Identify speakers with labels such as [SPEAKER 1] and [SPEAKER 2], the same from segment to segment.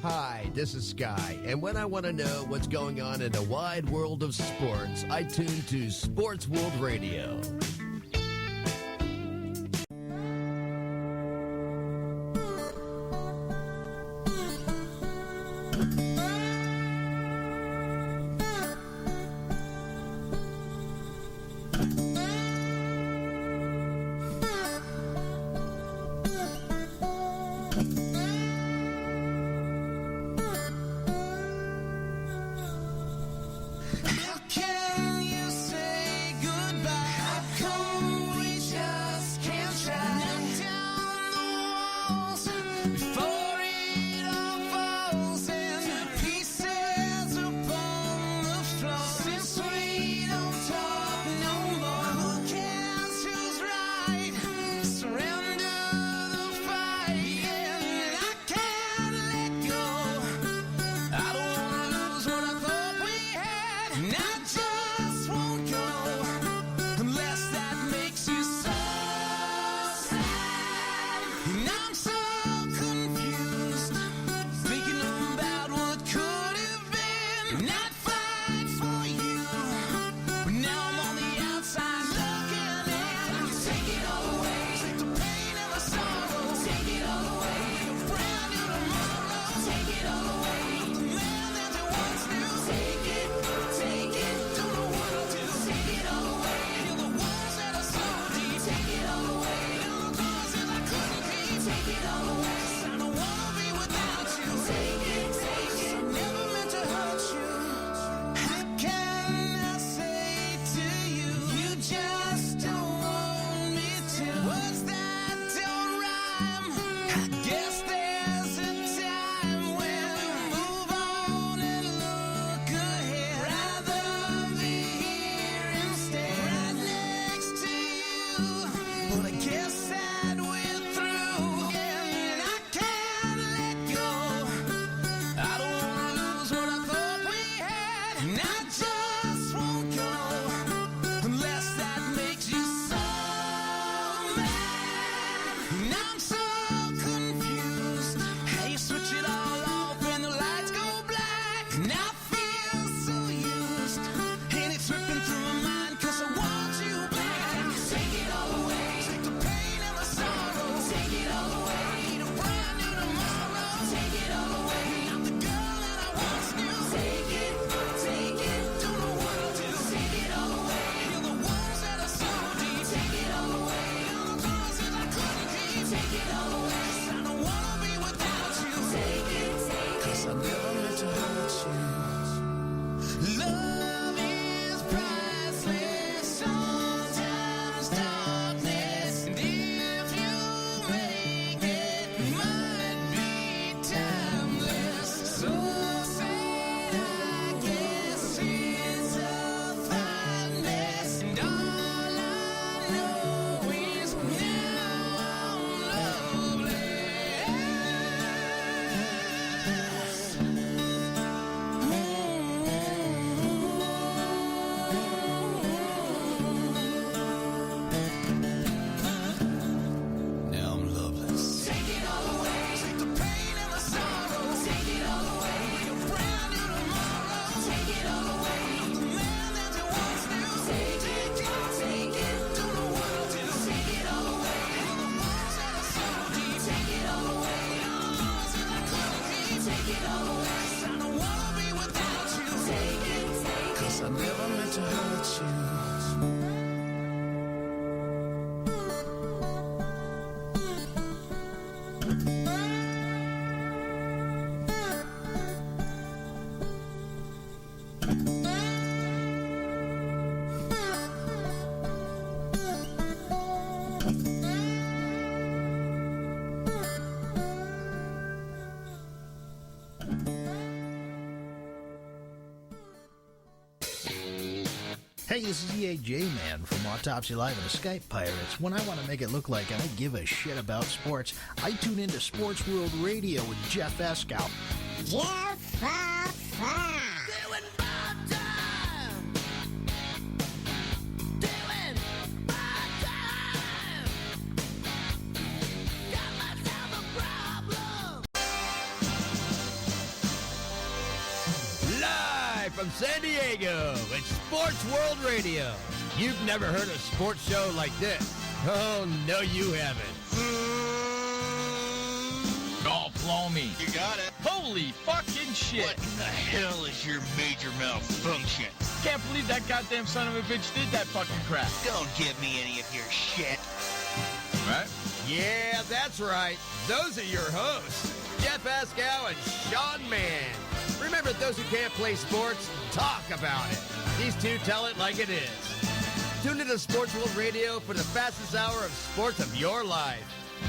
[SPEAKER 1] Hi, this is Sky, and when I want to know what's going on in the wide world of sports, I tune to Sports World Radio.
[SPEAKER 2] Hey, this is EAJ-Man from Autopsy Live and the Skype Pirates. When I want to make it look like I give a shit about sports, I tune into Sports World Radio with Jeff Escow.
[SPEAKER 3] Jeff
[SPEAKER 4] Doing Bob time! Doing Bob time! Got myself a problem!
[SPEAKER 1] from San Diego. It's Sports World Radio. You've never heard a sports show like this. Oh, no, you haven't.
[SPEAKER 3] Oh, blow me.
[SPEAKER 5] You got it.
[SPEAKER 3] Holy fucking shit.
[SPEAKER 5] What in the hell is your major malfunction?
[SPEAKER 3] Can't believe that goddamn son of a bitch did that fucking crap.
[SPEAKER 5] Don't give me any of your shit.
[SPEAKER 3] Right?
[SPEAKER 1] Yeah, that's right. Those are your hosts, Jeff Ascow and Sean Mann. Remember, those who can't play sports, talk about it. These two tell it like it is. Tune into Sports World Radio for the fastest hour of sports of your life.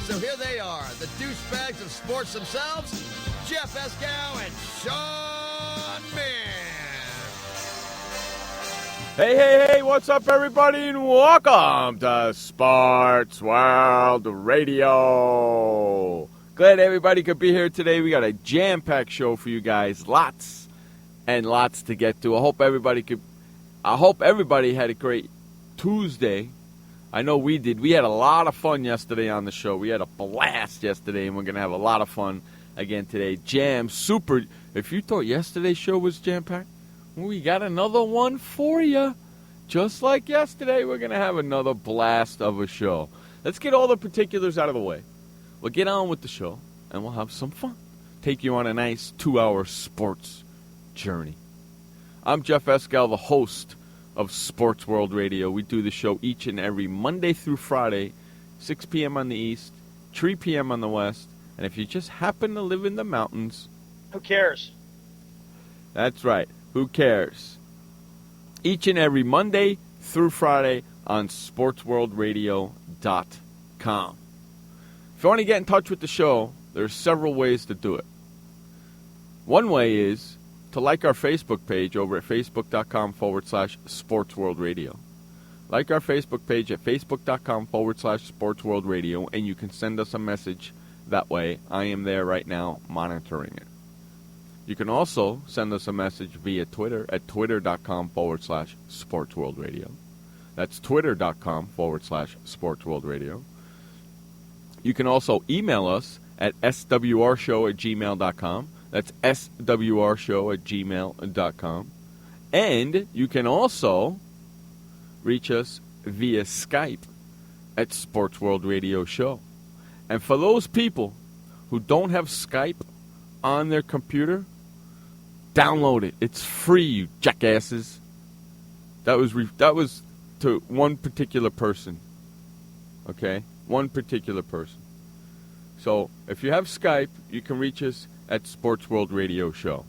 [SPEAKER 1] So here they are, the douchebags of sports themselves, Jeff Ascow and Sean Mann.
[SPEAKER 6] Hey, what's up, everybody, and welcome to Sports World Radio. Glad everybody could be here today. We got a jam-packed show for you guys. Lots and lots to get to. I hope everybody had a great Tuesday. I know we did. We had a lot of fun yesterday on the show. We had a blast yesterday, and we're going to have a lot of fun again today. Jam, super. If you thought yesterday's show was jam-packed, we got another one for you. Just like yesterday, we're going to have another blast of a show. Let's get all the particulars out of the way. We'll get on with the show, and we'll have some fun. Take you on a nice 2-hour sports journey. I'm Jeff Escal, the host of Sports World Radio. We do the show each and every Monday through Friday, 6 p.m. on the East, 3 p.m. on the West. And if you just happen to live in the mountains,
[SPEAKER 7] who cares? That's
[SPEAKER 6] right. Who cares? Each and every Monday through Friday on SportsWorldRadio.com. If you want to get in touch with the show, there's several ways to do it. One way is to like our Facebook page over at facebook.com/SportsWorldRadio. Like our Facebook page at facebook.com/SportsWorldRadio, and you can send us a message that way. I am there right now monitoring it. You can also send us a message via Twitter at twitter.com/SportsWorldRadio. That's twitter.com/SportsWorldRadio. You can also email us at swrshow@gmail.com. That's swrshow@gmail.com. And you can also reach us via Skype at Sports World Radio Show. And for those people who don't have Skype on their computer, download it. It's free, you jackasses. That was to one particular person. Okay? One particular person. So if you have Skype, you can reach us at Sports World Radio Show.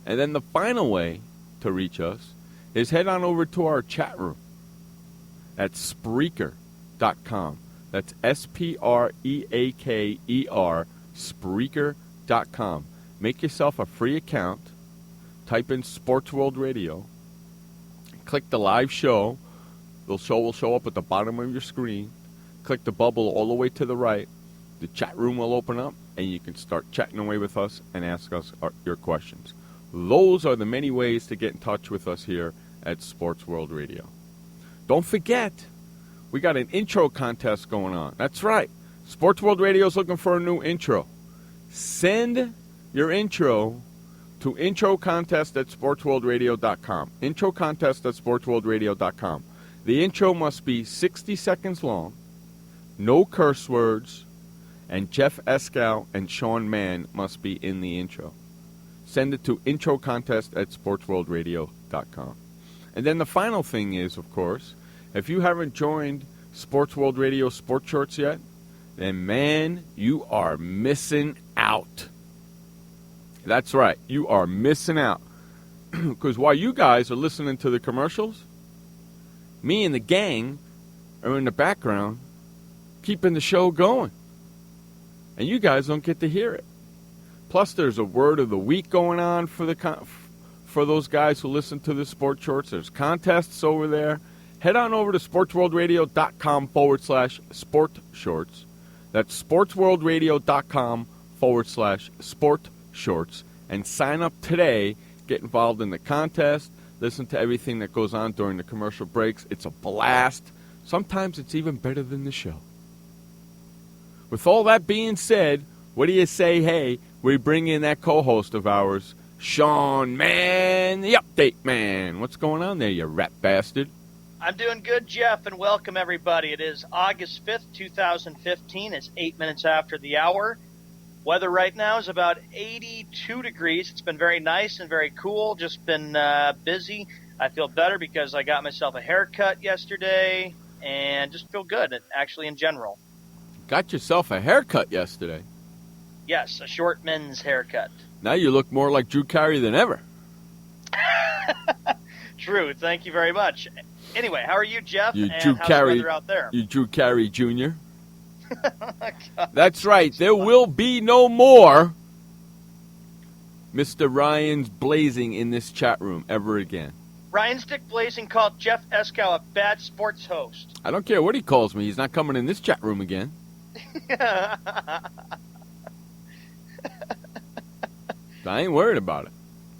[SPEAKER 6] And then the final way to reach us is head on over to our chat room at Spreaker.com. That's Spreaker, Spreaker.com. Make yourself a free account. Type in Sports World Radio. Click the live show. The show will show up at the bottom of your screen. Click the bubble all the way to the right. The chat room will open up, and you can start chatting away with us and ask us your questions. Those are the many ways to get in touch with us here at Sports World Radio. Don't forget, we got an intro contest going on. That's right. Sports World Radio is looking for a new intro. Send your intro to introcontest@sportsworldradio.com. Introcontest@sportsworldradio.com. The intro must be 60 seconds long, no curse words, and Jeff Escal and Sean Mann must be in the intro. Send it to introcontest@sportsworldradio.com. And then the final thing is, of course, if you haven't joined Sports World Radio Sports Shorts yet, then, man, you are missing out. That's right. You are missing out. Because while you guys are listening to the commercials, me and the gang are in the background keeping the show going. And you guys don't get to hear it. Plus, there's a word of the week going on for those guys who listen to the Sports Shorts. There's contests over there. Head on over to sportsworldradio.com/sportshorts. That's sportsworldradio.com/sportshorts. And sign up today. Get involved in the contest. Listen to everything that goes on during the commercial breaks. It's a blast. Sometimes it's even better than the show. With all that being said, what do you say, hey, we bring in that co-host of ours, Sean Man, the update man. What's going on there, you rat bastard?
[SPEAKER 7] I'm doing good, Jeff, and welcome everybody. It is August 5th, 2015. It's 8 minutes after the hour. Weather right now is about 82 degrees. It's been very nice and very cool. Just been busy. I feel better because I got myself a haircut yesterday and just feel good, actually, in general.
[SPEAKER 6] Got yourself a haircut yesterday?
[SPEAKER 7] Yes, a short men's haircut.
[SPEAKER 6] Now you look more like Drew Carey than ever.
[SPEAKER 7] True. Thank you very much. Anyway, how are you, Jeff?
[SPEAKER 6] You
[SPEAKER 7] and
[SPEAKER 6] Drew
[SPEAKER 7] how's
[SPEAKER 6] Carey,
[SPEAKER 7] the weather out there?
[SPEAKER 6] You Drew Carey Jr. That's right. There will be no more Mr. Ryan's Blazing in this chat room ever again.
[SPEAKER 7] Ryan's Dick Blazing called Jeff Eskow a bad sports host.
[SPEAKER 6] I don't care what he calls me. He's not coming in this chat room again. I ain't worried about it.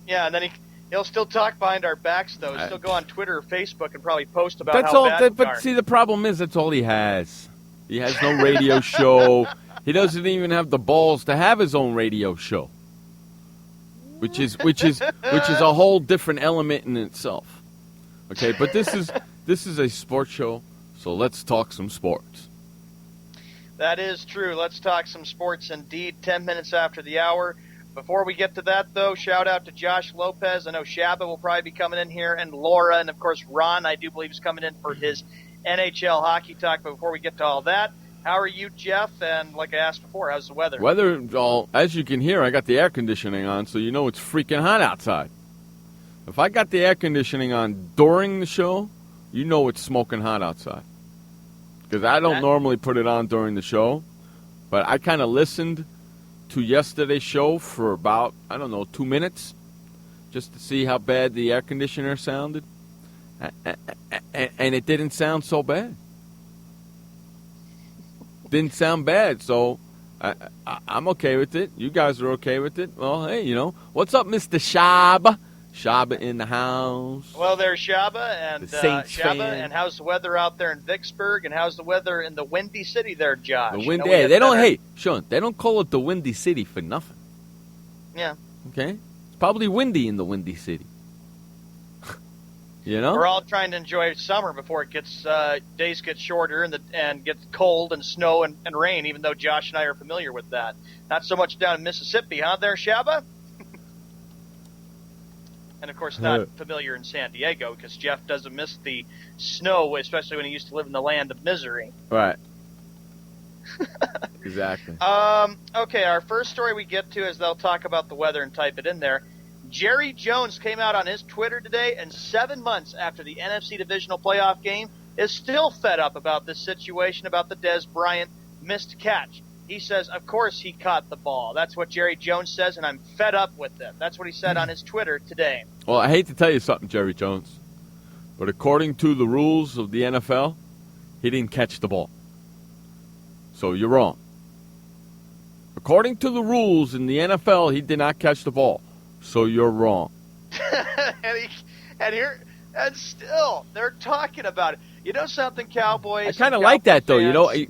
[SPEAKER 7] Yeah, and then he'll still talk behind our backs, though. He'll still go on Twitter or Facebook and probably post about
[SPEAKER 6] that's
[SPEAKER 7] how
[SPEAKER 6] all,
[SPEAKER 7] bad we
[SPEAKER 6] but
[SPEAKER 7] are.
[SPEAKER 6] see, the problem is that's all he has. He has no radio show. He doesn't even have the balls to have his own radio show, which is a whole different element in itself. Okay, but this is a sports show, so let's talk some sports.
[SPEAKER 7] That is true. Let's talk some sports indeed. 10 minutes after the hour. Before we get to that, though, shout out to Josh Lopez. I know Shabba will probably be coming in here, and Laura, and, of course, Ron, I do believe, is coming in for his NHL hockey talk. But before we get to all that, how are you, Jeff? And like I asked before, how's the weather?
[SPEAKER 6] Weather, as you can hear, I got the air conditioning on, so you know it's freaking hot outside. If I got the air conditioning on during the show, you know it's smoking hot outside. Because I don't normally put it on during the show, but I kind of listened to yesterday's show for about, 2 minutes, just to see how bad the air conditioner sounded. And it didn't sound so bad. Didn't sound bad, so I'm okay with it. You guys are okay with it. Well, hey, what's up, Mr. Shab? Shaba in the house.
[SPEAKER 7] Well, there's Shaba and
[SPEAKER 6] Shaba,
[SPEAKER 7] and how's the weather out there in Vicksburg, and how's the weather in the Windy City there, Josh?
[SPEAKER 6] The windy. Hey, they don't. Hey, Sean, they don't call it the Windy City for nothing.
[SPEAKER 7] Yeah.
[SPEAKER 6] Okay. It's probably windy in the Windy City.
[SPEAKER 7] We're all trying to enjoy summer before it gets days get shorter and gets cold and snow and rain. Even though Josh and I are familiar with that, not so much down in Mississippi, huh? There, Shaba. And, of course, not familiar in San Diego because Jeff doesn't miss the snow, especially when he used to live in the land of misery.
[SPEAKER 6] Right. Exactly.
[SPEAKER 7] Okay, our first story we get to is they'll talk about the weather and type it in there. Jerry Jones came out on his Twitter today, and 7 months after the NFC Divisional Playoff game, is still fed up about this situation, about the Dez Bryant missed catch. He says, of course he caught the ball. That's what Jerry Jones says, and I'm fed up with it. That's what he said on his Twitter today.
[SPEAKER 6] Well, I hate to tell you something, Jerry Jones, but according to the rules of the NFL, he didn't catch the ball. So you're wrong. According to the rules in the NFL, he did not catch the ball. So you're wrong.
[SPEAKER 7] And still, they're talking about it. You know something, Cowboys?
[SPEAKER 6] I kind of like that, though.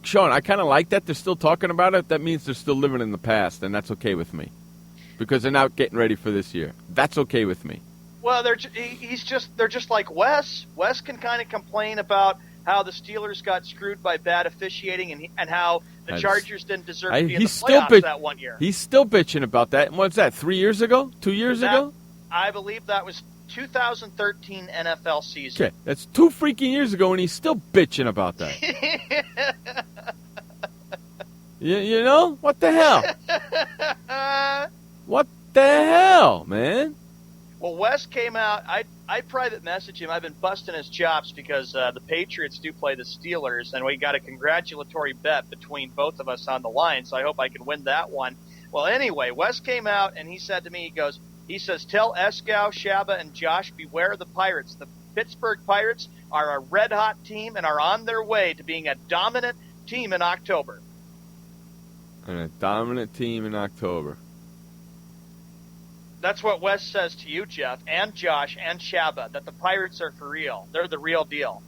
[SPEAKER 6] Sean, I kind of like that. They're still talking about it. That means they're still living in the past, and that's okay with me. Because they're not getting ready for this year. That's okay with me.
[SPEAKER 7] Well, they're just like Wes. Wes can kind of complain about how the Steelers got screwed by bad officiating and how the Chargers didn't deserve to be in the playoffs that one year.
[SPEAKER 6] He's still bitching about that. And what's that, 3 years ago? 2 years ago?
[SPEAKER 7] I believe that was 2013 NFL season.
[SPEAKER 6] Okay, that's 2 freaking years ago, and he's still bitching about that. you know? What the hell? What the hell, man?
[SPEAKER 7] Well, Wes came out. I private messaged him. I've been busting his chops because the Patriots do play the Steelers, and we got a congratulatory bet between both of us on the line, so I hope I can win that one. Well, anyway, Wes came out, and he said to me, he says, tell Eskow, Shaba, and Josh, beware the Pirates. The Pittsburgh Pirates are a red-hot team and are on their way to being a dominant team in October.
[SPEAKER 6] And a dominant team in October.
[SPEAKER 7] That's what Wes says to you, Jeff, and Josh, and Shaba, that the Pirates are for real. They're the real deal.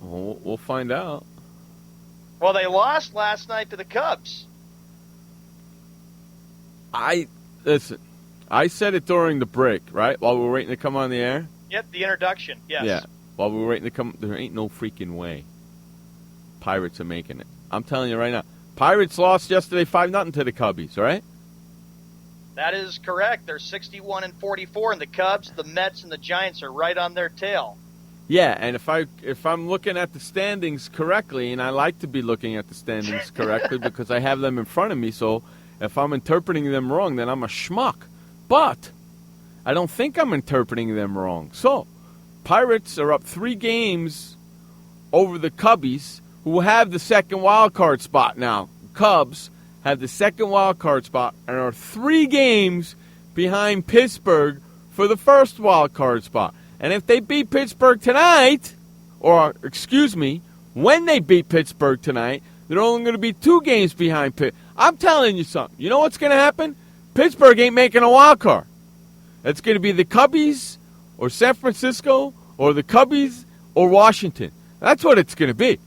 [SPEAKER 6] We'll find out.
[SPEAKER 7] Well, they lost last night to the Cubs.
[SPEAKER 6] Listen, I said it during the break, right? While we were waiting to come on the air.
[SPEAKER 7] Yep, the introduction. Yes.
[SPEAKER 6] Yeah. While we were waiting to come, there ain't no freaking way Pirates are making it. I'm telling you right now. Pirates lost yesterday 5-0 to the Cubbies, right?
[SPEAKER 7] That is correct. They're 61-44, and the Cubs, the Mets, and the Giants are right on their tail.
[SPEAKER 6] Yeah, and if I'm looking at the standings correctly, and I like to be looking at the standings correctly because I have them in front of me, so if I'm interpreting them wrong, then I'm a schmuck. But I don't think I'm interpreting them wrong. So, Pirates are up 3 games over the Cubbies, who have the second wild card spot now. Cubs have the second wild card spot and are 3 games behind Pittsburgh for the first wild card spot. And if they beat Pittsburgh tonight, or, excuse me, when they beat Pittsburgh tonight, they're only going to be 2 games behind Pitt. I'm telling you something. You know what's going to happen? Pittsburgh ain't making a wild card. It's going to be the Cubbies or San Francisco or the Cubbies or Washington. That's what it's going to be.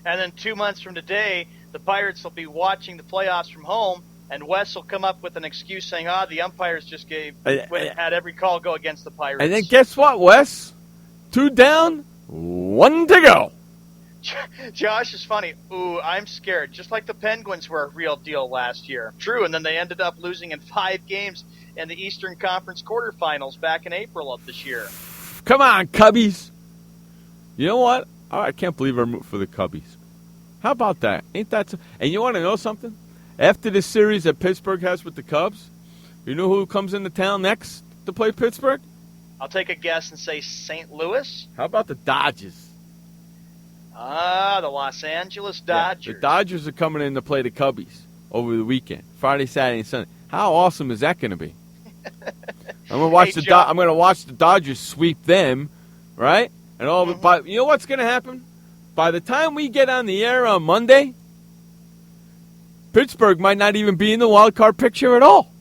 [SPEAKER 7] And then 2 months from today, the Pirates will be watching the playoffs from home, and Wes will come up with an excuse saying, the umpires just had every call go against the Pirates.
[SPEAKER 6] And then guess what, Wes? 2 down, 1 to go.
[SPEAKER 7] Josh is funny. Ooh, I'm scared. Just like the Penguins were a real deal last year. True, and then they ended up losing in 5 games in the Eastern Conference quarterfinals back in April of this year.
[SPEAKER 6] Come on, Cubbies. You know what? I can't believe I'm rooting for the Cubbies. How about that? Ain't that and you want to know something? After this series that Pittsburgh has with the Cubs, you know who comes into town next to play Pittsburgh?
[SPEAKER 7] I'll take a guess and say St. Louis.
[SPEAKER 6] How about the Dodgers?
[SPEAKER 7] The Los Angeles Dodgers.
[SPEAKER 6] Yeah, the Dodgers are coming in to play the Cubbies over the weekend, Friday, Saturday, and Sunday. How awesome is that going to be? I'm going to watch the Dodgers sweep them, right? And but you know what's going to happen? By the time we get on the air on Monday, Pittsburgh might not even be in the wild card picture at all.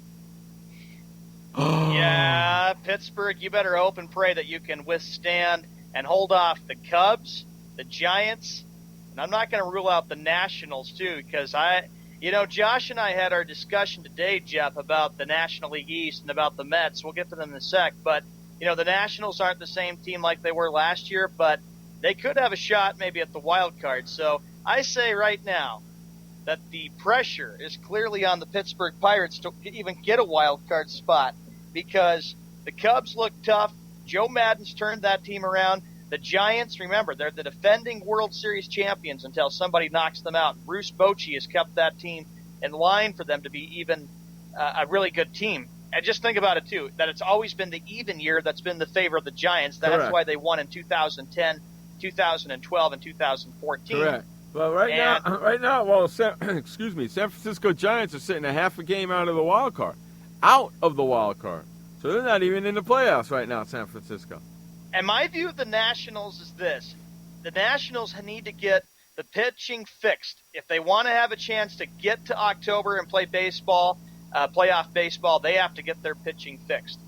[SPEAKER 7] Yeah, Pittsburgh, you better hope and pray that you can withstand and hold off the Cubs, the Giants, and I'm not going to rule out the Nationals too, because Josh and I had our discussion today, Jeff, about the National League East and about the Mets. We'll get to them in a sec, but the Nationals aren't the same team like they were last year, but they could have a shot maybe at the wild card. So I say right now that the pressure is clearly on the Pittsburgh Pirates to even get a wild card spot, because the Cubs look tough. Joe Maddon's turned that team around. The Giants, remember, they're the defending World Series champions until somebody knocks them out. Bruce Bochy has kept that team in line for them to be even a really good team. And just think about it, too, that it's always been the even year that's been the favor of the Giants. That's
[SPEAKER 6] Correct.
[SPEAKER 7] why they won in 2010, 2012, and 2014.
[SPEAKER 6] Correct. Well, right now, San Francisco Giants are sitting a half a game out of the wild card. So they're not even in the playoffs right now, San Francisco.
[SPEAKER 7] And my view of the Nationals is this. The Nationals need to get the pitching fixed. If they want to have a chance to get to October and play baseball, playoff baseball, they have to get their pitching fixed.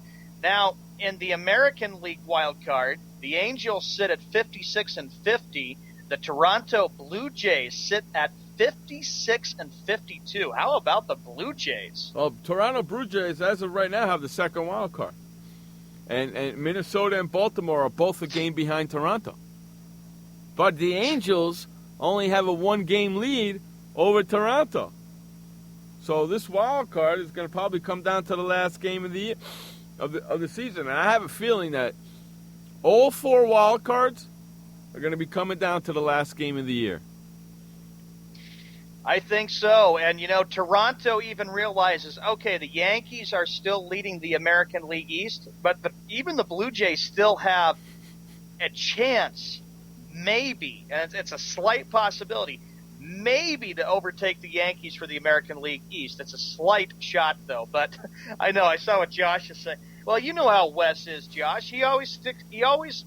[SPEAKER 7] Now, in the American League wild card, the Angels sit at 56-50. The Toronto Blue Jays sit at 56-52. How about the Blue Jays?
[SPEAKER 6] Well, Toronto Blue Jays, as of right now, have the second wild card. And Minnesota and Baltimore are both a game behind Toronto. But the Angels only have a 1-game lead over Toronto. So this wild card is going to probably come down to the last game of the year, of the season. And I have a feeling that all 4 wild cards are going to be coming down to the last game of the year.
[SPEAKER 7] I think so. And, Toronto even realizes, okay, the Yankees are still leading the American League East, but even the Blue Jays still have a chance, maybe, and it's a slight possibility, maybe to overtake the Yankees for the American League East. It's a slight shot, though. But I know, I saw what Josh is saying. Well, you know how Wes is, Josh. He always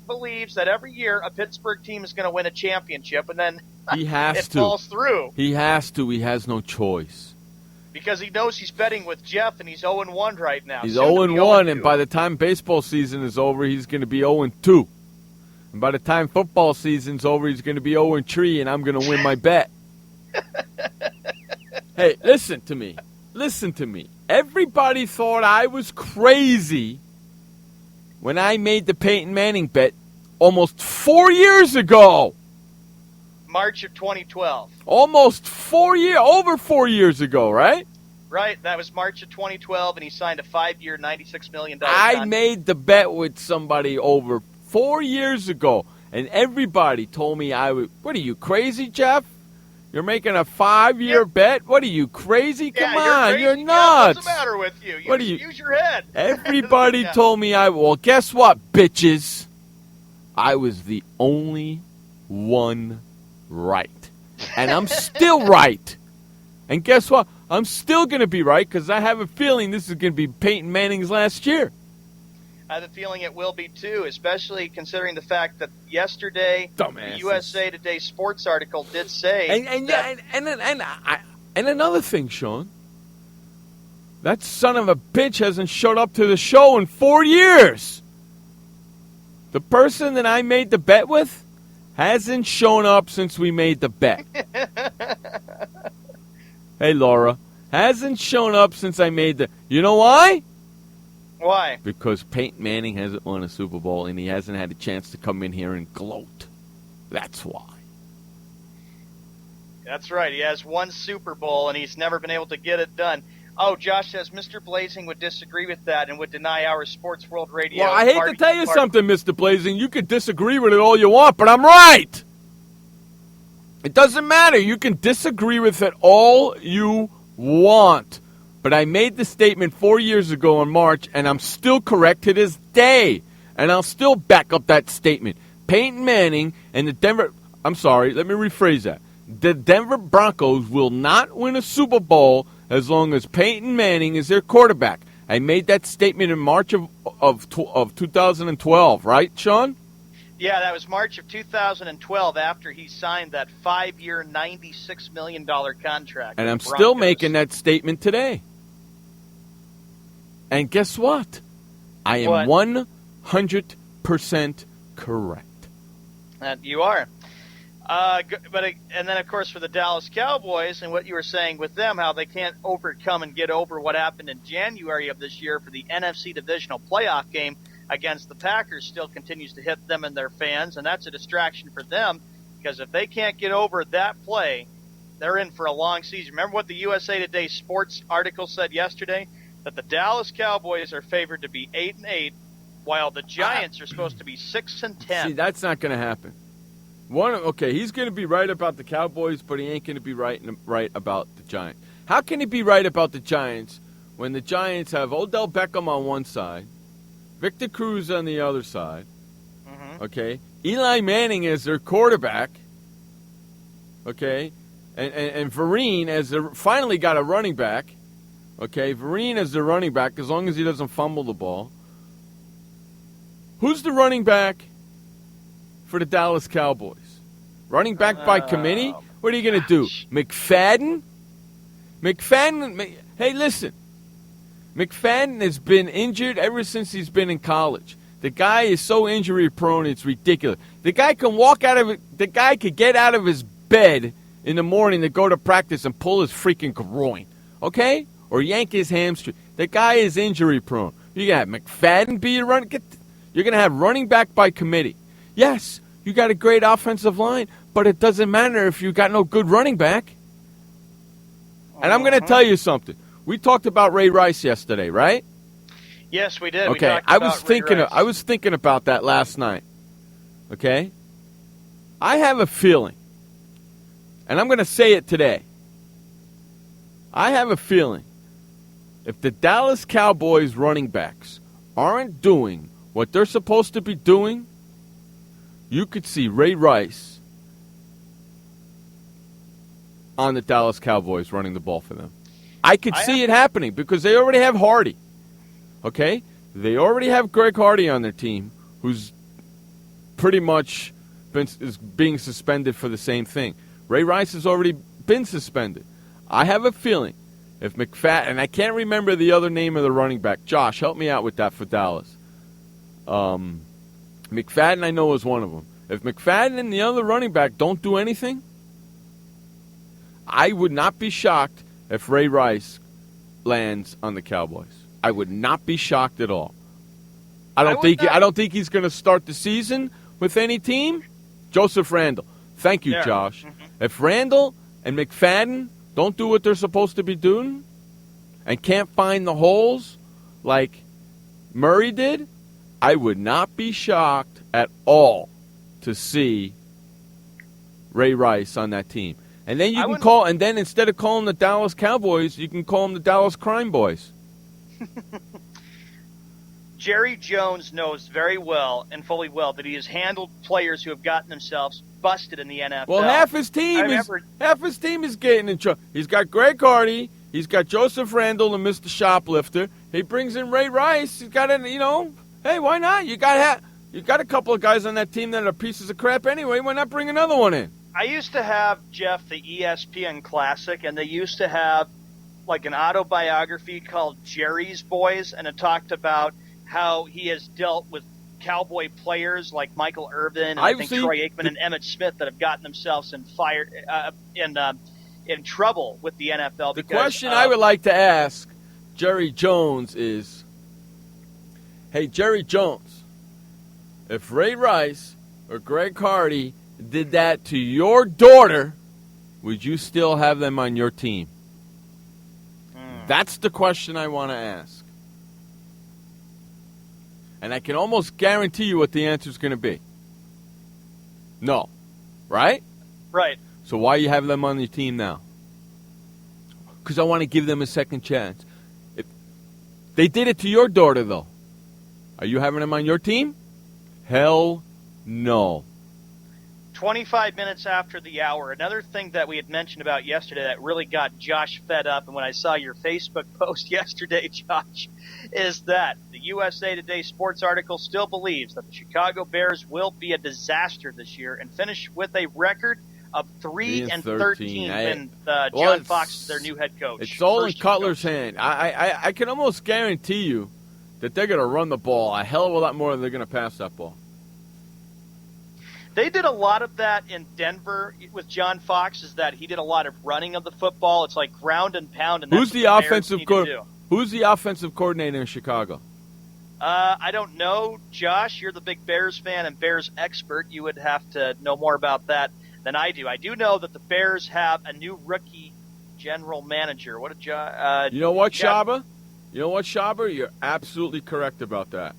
[SPEAKER 7] believes that every year a Pittsburgh team is going to win a championship, and then it falls through.
[SPEAKER 6] He has to. He has no choice.
[SPEAKER 7] Because he knows he's betting with Jeff, and he's 0-1 right now.
[SPEAKER 6] He's 0-1, and by the time baseball season is over, he's going to be 0-2. And by the time football season's over, he's going to be 0-3, and I'm going to win my bet. Hey, listen to me. Listen to me. everybody thought I was crazy when I made the Peyton Manning bet almost 4 years ago.
[SPEAKER 7] March of 2012.
[SPEAKER 6] Almost over 4 years ago, right?
[SPEAKER 7] Right, that was March of 2012, and he signed a 5-year, $96 million
[SPEAKER 6] I
[SPEAKER 7] contract.
[SPEAKER 6] made the bet with somebody over 4 years ago, and everybody told me I would. What are you, crazy, Jeff? You're making a 5-year bet? What are you, crazy? Come on, you're nuts.
[SPEAKER 7] What's the matter with you?
[SPEAKER 6] What do you
[SPEAKER 7] use your head?
[SPEAKER 6] Everybody
[SPEAKER 7] Yeah.
[SPEAKER 6] told me I. Well, guess what, bitches? I was the only one right, and I'm still right. And guess what? I'm still going to be right because I have a feeling this is going to be Peyton Manning's last year.
[SPEAKER 7] I have a feeling it will be too, especially considering the fact that yesterday
[SPEAKER 6] Dumbasses.
[SPEAKER 7] the USA Today sports article did say
[SPEAKER 6] And another thing, Sean, that son of a bitch hasn't showed up to the show in 4 years. The person that I made the bet with hasn't shown up since we made the bet. Hey, Laura, hasn't shown up since I made the. You know why?
[SPEAKER 7] Why?
[SPEAKER 6] Because Peyton Manning hasn't won a Super Bowl and he hasn't had a chance to come in here and gloat. That's why.
[SPEAKER 7] That's right. He has one Super Bowl, and he's never been able to get it done. Oh, Josh says Mr. Blazing would disagree with that and would deny our Sports World Radio.
[SPEAKER 6] Well, I hate to tell you something, Mr. Blazing. You could disagree with it all you want, but I'm right. It doesn't matter. You can disagree with it all you want. But I made the statement 4 years ago in March, and I'm still correct to this day. And I'll still back up that statement. Peyton Manning and the Denver... I'm sorry, let me rephrase that. The Denver Broncos will not win a Super Bowl as long as Peyton Manning is their quarterback. I made that statement in March of 2012, right, Sean?
[SPEAKER 7] Yeah, that was March of 2012 after he signed that 5-year, $96 million contract.
[SPEAKER 6] And I'm
[SPEAKER 7] with the
[SPEAKER 6] still
[SPEAKER 7] Broncos.
[SPEAKER 6] making that statement today. And guess what? I am 100% correct.
[SPEAKER 7] You are. And then, of course, for the Dallas Cowboys and what you were saying with them, how they can't overcome and get over what happened in January of this year for the NFC Divisional Playoff game against the Packers still continues to hit them and their fans, and that's a distraction for them because if they can't get over that play, they're in for a long season. Remember what the USA Today sports article said yesterday? That the Dallas Cowboys are favored to be 8-8, while the Giants are supposed to be 6-10.
[SPEAKER 6] See, that's not going to happen. He's going to be right about the Cowboys, but he ain't going to be right about the Giants. How can he be right about the Giants when the Giants have Odell Beckham on one side, Victor Cruz on the other side, okay? Eli Manning as their quarterback, okay? And Vereen as finally got a running back, okay? Vereen as the running back as long as he doesn't fumble the ball. Who's the running back for the Dallas Cowboys? Running back by committee? What are you going to do? McFadden? Hey, listen. McFadden has been injured ever since he's been in college. The guy is so injury prone, it's ridiculous. The guy can the guy could get out of his bed in the morning to go to practice and pull his freaking groin. Okay? Or yank his hamstring. The guy is injury prone. You got McFadden be your running. You're going to have running back by committee. Yes, you got a great offensive line, but it doesn't matter if you got no good running back. And I'm going to tell you something. We talked about Ray Rice yesterday, right?
[SPEAKER 7] Yes, we did.
[SPEAKER 6] Okay, I was thinking about that last night. Okay? I have a feeling, and I'm going to say it today. I have a feeling if the Dallas Cowboys running backs aren't doing what they're supposed to be doing, you could see Ray Rice on the Dallas Cowboys running the ball for them. I could see it happening because they already have Hardy. Okay? They already have Greg Hardy on their team, who's pretty much is being suspended for the same thing. Ray Rice has already been suspended. I have a feeling if McFadden, and I can't remember the other name of the running back. Josh, help me out with that for Dallas. McFadden, I know, is one of them. If McFadden and the other running back don't do anything, I would not be shocked if Ray Rice lands on the Cowboys. I would not be shocked at all. I
[SPEAKER 7] would
[SPEAKER 6] don't think he's going to start the season with any team. Joseph Randle. Thank you,
[SPEAKER 7] Yeah.
[SPEAKER 6] Josh. If Randle and McFadden don't do what they're supposed to be doing and can't find the holes like Murray did, I would not be shocked at all to see Ray Rice on that team. And then instead of calling the Dallas Cowboys, you can call them the Dallas Crime Boys.
[SPEAKER 7] Jerry Jones knows very well and fully well that he has handled players who have gotten themselves busted in the NFL.
[SPEAKER 6] Well, half his team is getting in trouble. He's got Greg Hardy, he's got Joseph Randle and Mr. Shoplifter. He brings in Ray Rice. He's got hey, why not? You got a couple of guys on that team that are pieces of crap anyway. Why not bring another one in?
[SPEAKER 7] I used to have, Jeff, the ESPN Classic, and they used to have like an autobiography called Jerry's Boys, and it talked about how he has dealt with Cowboy players like Michael Irvin and I think Troy Aikman and Emmitt Smith that have gotten themselves in trouble with the NFL.
[SPEAKER 6] The question I would like to ask Jerry Jones is, hey, Jerry Jones, if Ray Rice or Greg Hardy did that to your daughter, would you still have them on your team? That's the question I want to ask. And I can almost guarantee you what the answer is going to be. No. Right?
[SPEAKER 7] Right.
[SPEAKER 6] So why you have them on your team now? Because I want to give them a second chance. If they did it to your daughter, though, are you having them on your team? Hell no.
[SPEAKER 7] 25 minutes after the hour, another thing that we had mentioned about yesterday that really got Josh fed up, and when I saw your Facebook post yesterday, Josh, is that the USA Today sports article still believes that the Chicago Bears will be a disaster this year and finish with a record of 3-13 when John Fox is their new head coach.
[SPEAKER 6] It's all in Cutler's hand. I can almost guarantee you that they're going to run the ball a hell of a lot more than they're going to pass that ball.
[SPEAKER 7] They did a lot of that in Denver with John Fox, is that he did a lot of running of the football. It's like ground and pound. And
[SPEAKER 6] Who's the offensive coordinator in Chicago?
[SPEAKER 7] I don't know, Josh. You're the big Bears fan and Bears expert. You would have to know more about that than I do. I do know that the Bears have a new rookie general manager. What a job!
[SPEAKER 6] You know what, Shaba? You're absolutely correct about that.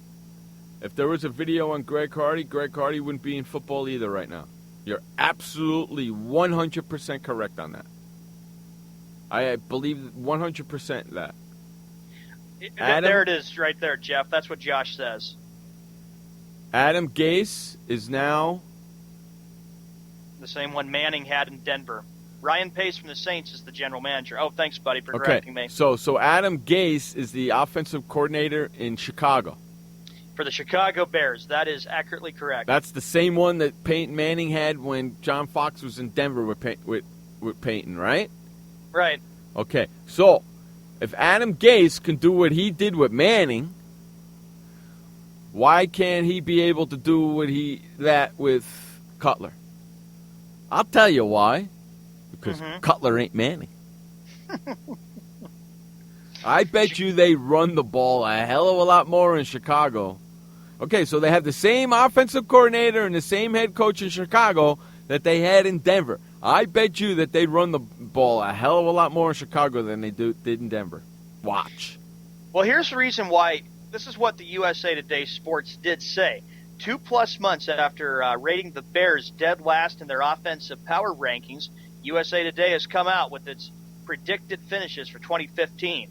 [SPEAKER 6] If there was a video on Greg Hardy wouldn't be in football either right now. You're absolutely 100% correct on that. I believe 100% that.
[SPEAKER 7] There it is right there, Jeff. That's what Josh says.
[SPEAKER 6] Adam Gase is now
[SPEAKER 7] the same one Manning had in Denver. Ryan Pace from the Saints is the general manager. Oh, thanks, buddy, for correcting me.
[SPEAKER 6] So Adam Gase is the offensive coordinator in Chicago.
[SPEAKER 7] For the Chicago Bears, that is accurately correct.
[SPEAKER 6] That's the same one that Peyton Manning had when John Fox was in Denver with Peyton, right?
[SPEAKER 7] Right.
[SPEAKER 6] Okay, so if Adam Gase can do what he did with Manning, why can't he be able to do that with Cutler? I'll tell you why. Because Cutler ain't Manning. I bet you they run the ball a hell of a lot more in Chicago. Okay, so they have the same offensive coordinator and the same head coach in Chicago that they had in Denver. I bet you that they run the ball a hell of a lot more in Chicago than they did in Denver. Watch.
[SPEAKER 7] Well, here's the reason why. This is what the USA Today Sports did say. 2+ months after rating the Bears dead last in their offensive power rankings, USA Today has come out with its predicted finishes for 2015.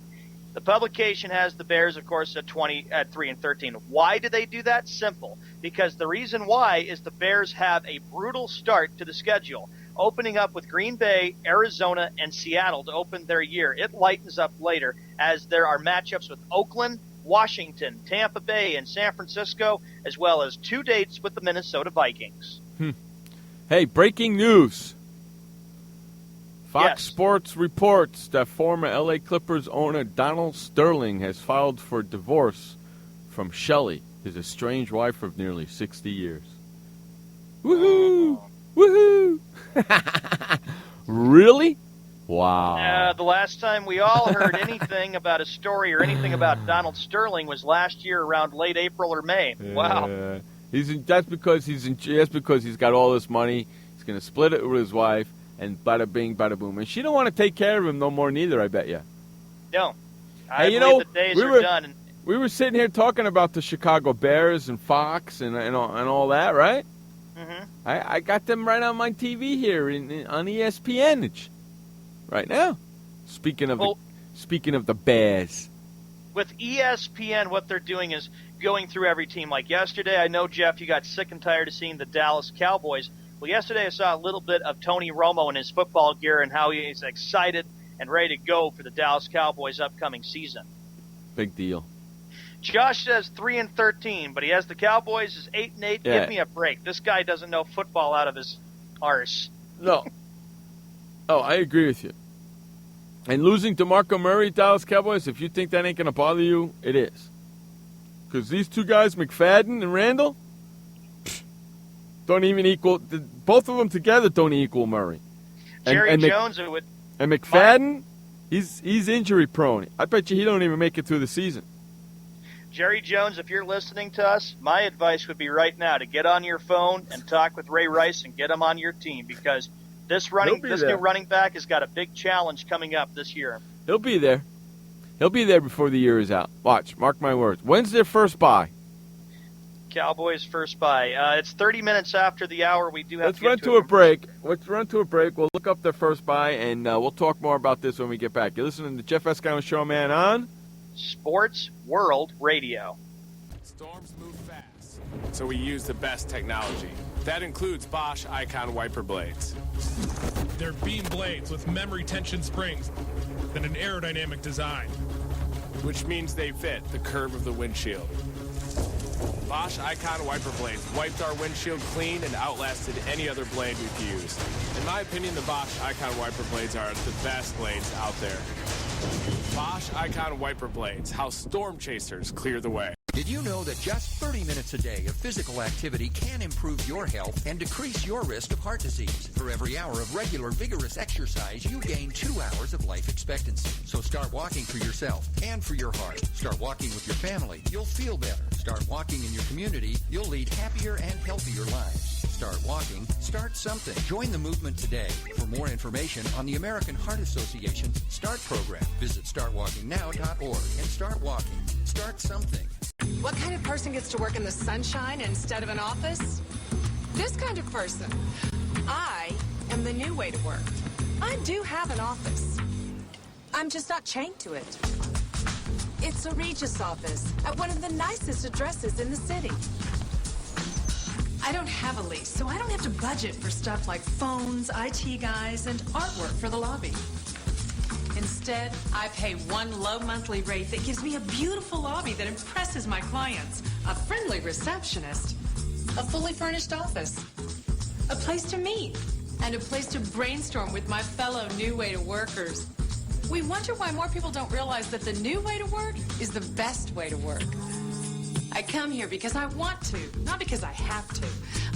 [SPEAKER 7] The publication has the Bears, of course, at 3-13. Why do they do that? Simple. Because the reason why is the Bears have a brutal start to the schedule, opening up with Green Bay, Arizona, and Seattle to open their year. It lightens up later as there are matchups with Oakland, Washington, Tampa Bay, and San Francisco, as well as 2 dates with the Minnesota Vikings.
[SPEAKER 6] Hey, breaking news. Fox
[SPEAKER 7] Yes.
[SPEAKER 6] Sports reports that former L.A. Clippers owner Donald Sterling has filed for divorce from Shelley, his estranged wife of nearly 60 years. Woohoo! Woohoo! Really? Wow.
[SPEAKER 7] The last time we all heard anything about a story or anything about Donald Sterling was last year around late April or May. Wow.
[SPEAKER 6] That's because he's got all this money. He's going to split it with his wife, and bada bing, bada boom. And she don't want to take care of him no more neither, I bet you.
[SPEAKER 7] No.
[SPEAKER 6] Hey,
[SPEAKER 7] the days are done.
[SPEAKER 6] We were sitting here talking about the Chicago Bears and Fox and all that, right?
[SPEAKER 7] Mm-hmm.
[SPEAKER 6] I got them right on my TV here on ESPN right now. Speaking of the Bears.
[SPEAKER 7] With ESPN, what they're doing is going through every team. Like yesterday, I know, Jeff, you got sick and tired of seeing the Dallas Cowboys. Well, yesterday I saw a little bit of Tony Romo in his football gear and how he's excited and ready to go for the Dallas Cowboys' upcoming season.
[SPEAKER 6] Big deal.
[SPEAKER 7] Josh says 3-13, but he has the Cowboys as 8-8.
[SPEAKER 6] Yeah.
[SPEAKER 7] Give me a break. This guy doesn't know football out of his arse.
[SPEAKER 6] No. Oh, I agree with you. And losing DeMarco Murray, Dallas Cowboys, if you think that ain't going to bother you, it is. Because these two guys, McFadden and Randall, don't even equal. Both of them together don't equal Murray.
[SPEAKER 7] Jerry Jones would.
[SPEAKER 6] And McFadden, he's injury prone. I bet you he don't even make it through the season.
[SPEAKER 7] Jerry Jones, if you're listening to us, my advice would be right now to get on your phone and talk with Ray Rice and get him on your team, because this new running back has got a big challenge coming up this year.
[SPEAKER 6] He'll be there. He'll be there before the year is out. Watch, mark my words. When's their first bye?
[SPEAKER 7] Cowboys first bye. It's 30 minutes after the hour. We do have
[SPEAKER 6] Let's run to a break. We'll look up their first bye, and we'll talk more about this when we get back. You're listening to Jeff Escow and Showman on
[SPEAKER 7] Sports World Radio.
[SPEAKER 8] Storms move fast, so we use the best technology. That includes Bosch Icon wiper blades.
[SPEAKER 9] They're beam blades with memory tension springs and an aerodynamic design,
[SPEAKER 8] which means they fit the curve of the windshield. Bosch Icon wiper blades wiped our windshield clean and outlasted any other blade we've used. In my opinion, the Bosch Icon wiper blades are the best blades out there. Bosch Icon wiper blades, how storm chasers clear the way.
[SPEAKER 10] Did you know that just 30 minutes a day of physical activity can improve your health and decrease your risk of heart disease? For every hour of regular, vigorous exercise, you gain 2 hours of life expectancy. So start walking for yourself and for your heart. Start walking with your family. You'll feel better. Start walking in your community. You'll lead happier and healthier lives. Start walking. Start something. Join the movement today. For more information on the American Heart Association's START program, visit startwalkingnow.org and start walking. Start something.
[SPEAKER 11] What kind of person gets to work in the sunshine instead of an office? This kind of person. I am the new way to work. I do have an office. I'm just not chained to it. It's a Regis office at one of the nicest addresses in the city. I don't have a lease, so I don't have to budget for stuff like phones, IT guys, and artwork for the lobby. Instead, I pay one low monthly rate that gives me a beautiful lobby that impresses my clients, a friendly receptionist, a fully furnished office, a place to meet, and a place to brainstorm with my fellow New Way to Workers. We wonder why more people don't realize that the new way to work is the best way to work. I come here because I want to, not because I have to.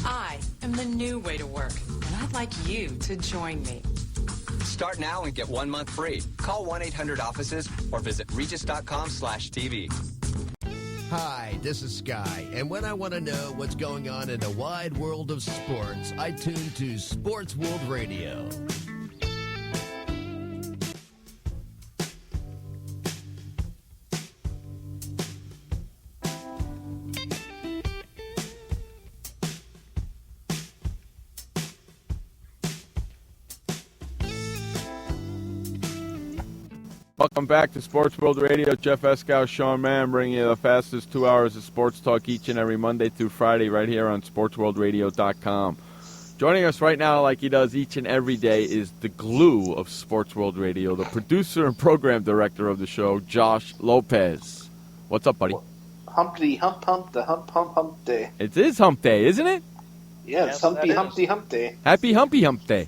[SPEAKER 11] I am the new way to work, and I'd like you to join me.
[SPEAKER 12] Start now and get 1 month free. Call 1-800-OFFICES or visit regis.com/TV.
[SPEAKER 13] Hi, this is Sky, and when I want to know what's going on in the wide world of sports, I tune to Sports World Radio.
[SPEAKER 6] Welcome back to Sports World Radio. Jeff Escow, Sean Mann, bringing you the fastest 2 hours of sports talk each and every Monday through Friday right here on SportsWorldRadio.com. Joining us right now, like he does each and every day, is the glue of Sports World Radio, the producer and program director of the show, Josh Lopez. What's up, buddy?
[SPEAKER 14] Humpty hump hump, the hump day.
[SPEAKER 6] It is hump day, isn't it?
[SPEAKER 14] Yeah, it's Humpty Humpty Hump Day.
[SPEAKER 6] Happy Humpy Hump Day.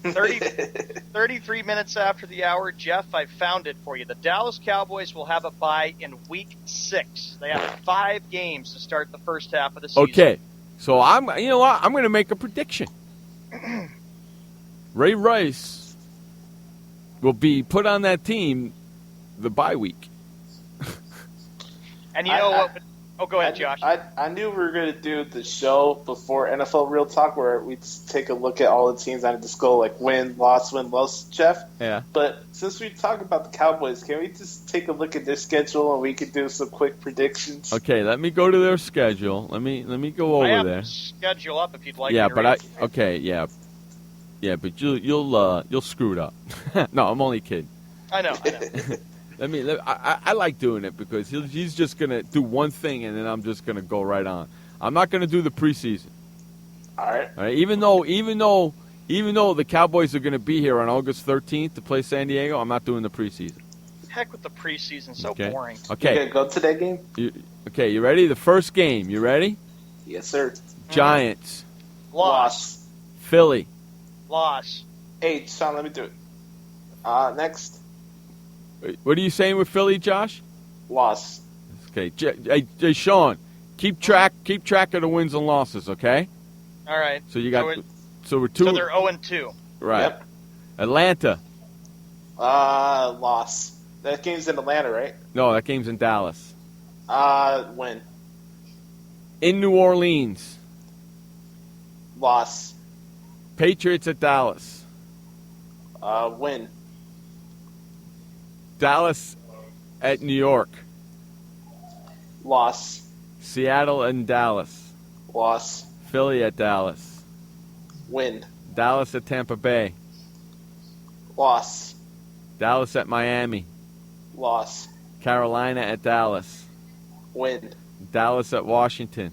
[SPEAKER 7] 33 minutes after the hour, Jeff, I found it for you. The Dallas Cowboys will have a bye in Week 6. They have 5 games to start the first half of the season.
[SPEAKER 6] Okay, so I'm going to make a prediction. Ray Rice will be put on that team the bye week.
[SPEAKER 7] And you know what? Oh, go ahead, Josh.
[SPEAKER 14] I knew we were going to do the show before NFL Real Talk, where we just take a look at all the teams and just go like win, loss, Jeff.
[SPEAKER 6] Yeah.
[SPEAKER 14] But since we talk about the Cowboys, can we just take a look at their schedule and we could do some quick predictions?
[SPEAKER 6] Okay, let me go to their schedule. Let me go over
[SPEAKER 7] I have
[SPEAKER 6] there.
[SPEAKER 7] the schedule up if you'd like.
[SPEAKER 6] Yeah,
[SPEAKER 7] me to
[SPEAKER 6] but
[SPEAKER 7] read it.
[SPEAKER 6] but you'll screw it up. No, I'm only kidding.
[SPEAKER 7] I know.
[SPEAKER 6] I like doing it because he's just gonna do one thing and then I'm just gonna go right on. I'm not gonna do the preseason.
[SPEAKER 14] All right.
[SPEAKER 6] Even though the Cowboys are gonna be here on August 13th to play San Diego, I'm not doing the preseason.
[SPEAKER 7] Heck with the preseason, so
[SPEAKER 6] Okay.
[SPEAKER 7] boring.
[SPEAKER 6] Okay.
[SPEAKER 14] You gonna go to that game?
[SPEAKER 6] You ready? The first game. You ready?
[SPEAKER 14] Yes, sir.
[SPEAKER 6] Giants.
[SPEAKER 7] Loss.
[SPEAKER 6] Philly.
[SPEAKER 7] Loss.
[SPEAKER 14] Hey, Sean, let me do it. Next.
[SPEAKER 6] What are you saying with Philly, Josh?
[SPEAKER 14] Loss.
[SPEAKER 6] Okay, hey, Sean, keep track of the wins and losses, okay?
[SPEAKER 7] All right.
[SPEAKER 6] So you got, so we're two.
[SPEAKER 7] So they're 0-2.
[SPEAKER 6] Right.
[SPEAKER 14] Yep.
[SPEAKER 6] Atlanta.
[SPEAKER 14] Loss. That game's in Atlanta, right?
[SPEAKER 6] No, that game's in Dallas.
[SPEAKER 14] Win.
[SPEAKER 6] In New Orleans.
[SPEAKER 14] Loss.
[SPEAKER 6] Patriots at Dallas.
[SPEAKER 14] Win.
[SPEAKER 6] Dallas at New York.
[SPEAKER 14] Loss.
[SPEAKER 6] Seattle and Dallas.
[SPEAKER 14] Loss.
[SPEAKER 6] Philly at Dallas.
[SPEAKER 14] Win.
[SPEAKER 6] Dallas at Tampa Bay.
[SPEAKER 14] Loss.
[SPEAKER 6] Dallas at Miami.
[SPEAKER 14] Loss.
[SPEAKER 6] Carolina at Dallas.
[SPEAKER 14] Win.
[SPEAKER 6] Dallas at Washington.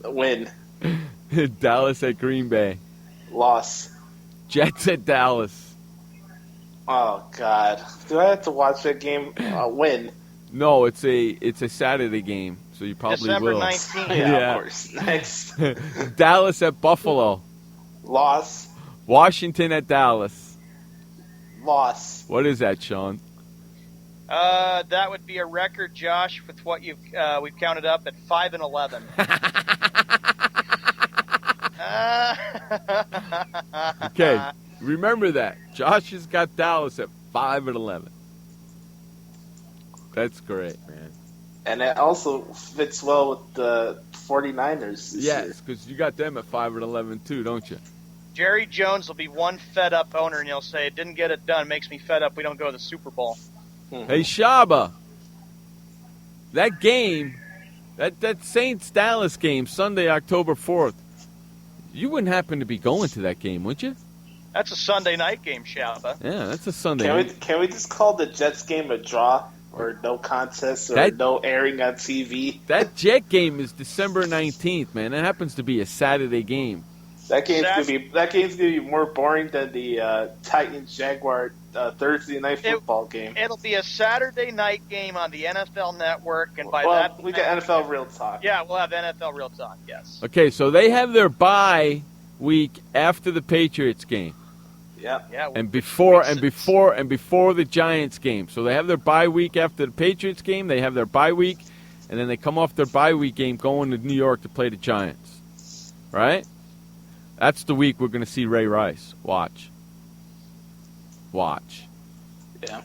[SPEAKER 14] Win.
[SPEAKER 6] Dallas at Green Bay.
[SPEAKER 14] Loss.
[SPEAKER 6] Jets at Dallas.
[SPEAKER 14] Oh God! Do I have to watch that game? Win.
[SPEAKER 6] No, it's a Saturday game, so you probably
[SPEAKER 7] December
[SPEAKER 6] will.
[SPEAKER 7] 19th.
[SPEAKER 14] Yeah, of course. Next.
[SPEAKER 6] Dallas at Buffalo.
[SPEAKER 14] Loss.
[SPEAKER 6] Washington at Dallas.
[SPEAKER 14] Loss.
[SPEAKER 6] What is that, Sean?
[SPEAKER 7] That would be a record, Josh, with what we've counted up at 5-11.
[SPEAKER 6] Okay, remember that. Josh has got Dallas at 5-11. That's great, man.
[SPEAKER 14] And it also fits well with the 49ers.
[SPEAKER 6] Yes, because you got them at 5-11 too, don't you?
[SPEAKER 7] Jerry Jones will be one fed-up owner, and he'll say, "It didn't get it done. Makes me fed up. We don't go to the Super Bowl."
[SPEAKER 6] Hey, Shaba, that game, that Saints-Dallas game, Sunday, October 4th, you wouldn't happen to be going to that game, would you?
[SPEAKER 7] That's a Sunday night game, Shaba.
[SPEAKER 6] Yeah, that's a Sunday night.
[SPEAKER 14] Can we just call the Jets game a draw? Or no contest, or no airing on TV?
[SPEAKER 6] That Jet game is December 19th, man. It happens to be a Saturday game.
[SPEAKER 14] That game's gonna be more boring than the Titans-Jaguar Thursday night football game.
[SPEAKER 7] It'll be a Saturday night game on the NFL Network, and by that
[SPEAKER 14] we got NFL Real Talk.
[SPEAKER 7] Yeah, we'll have NFL Real Talk. Yes.
[SPEAKER 6] Okay, so they have their bye week after the Patriots game.
[SPEAKER 14] Yeah.
[SPEAKER 6] And before the Giants game. So they have their bye week after the Patriots game. They have their bye week, and then they come off their bye week game going to New York to play the Giants. Right? That's the week we're going to see Ray Rice. Watch.
[SPEAKER 14] Yeah.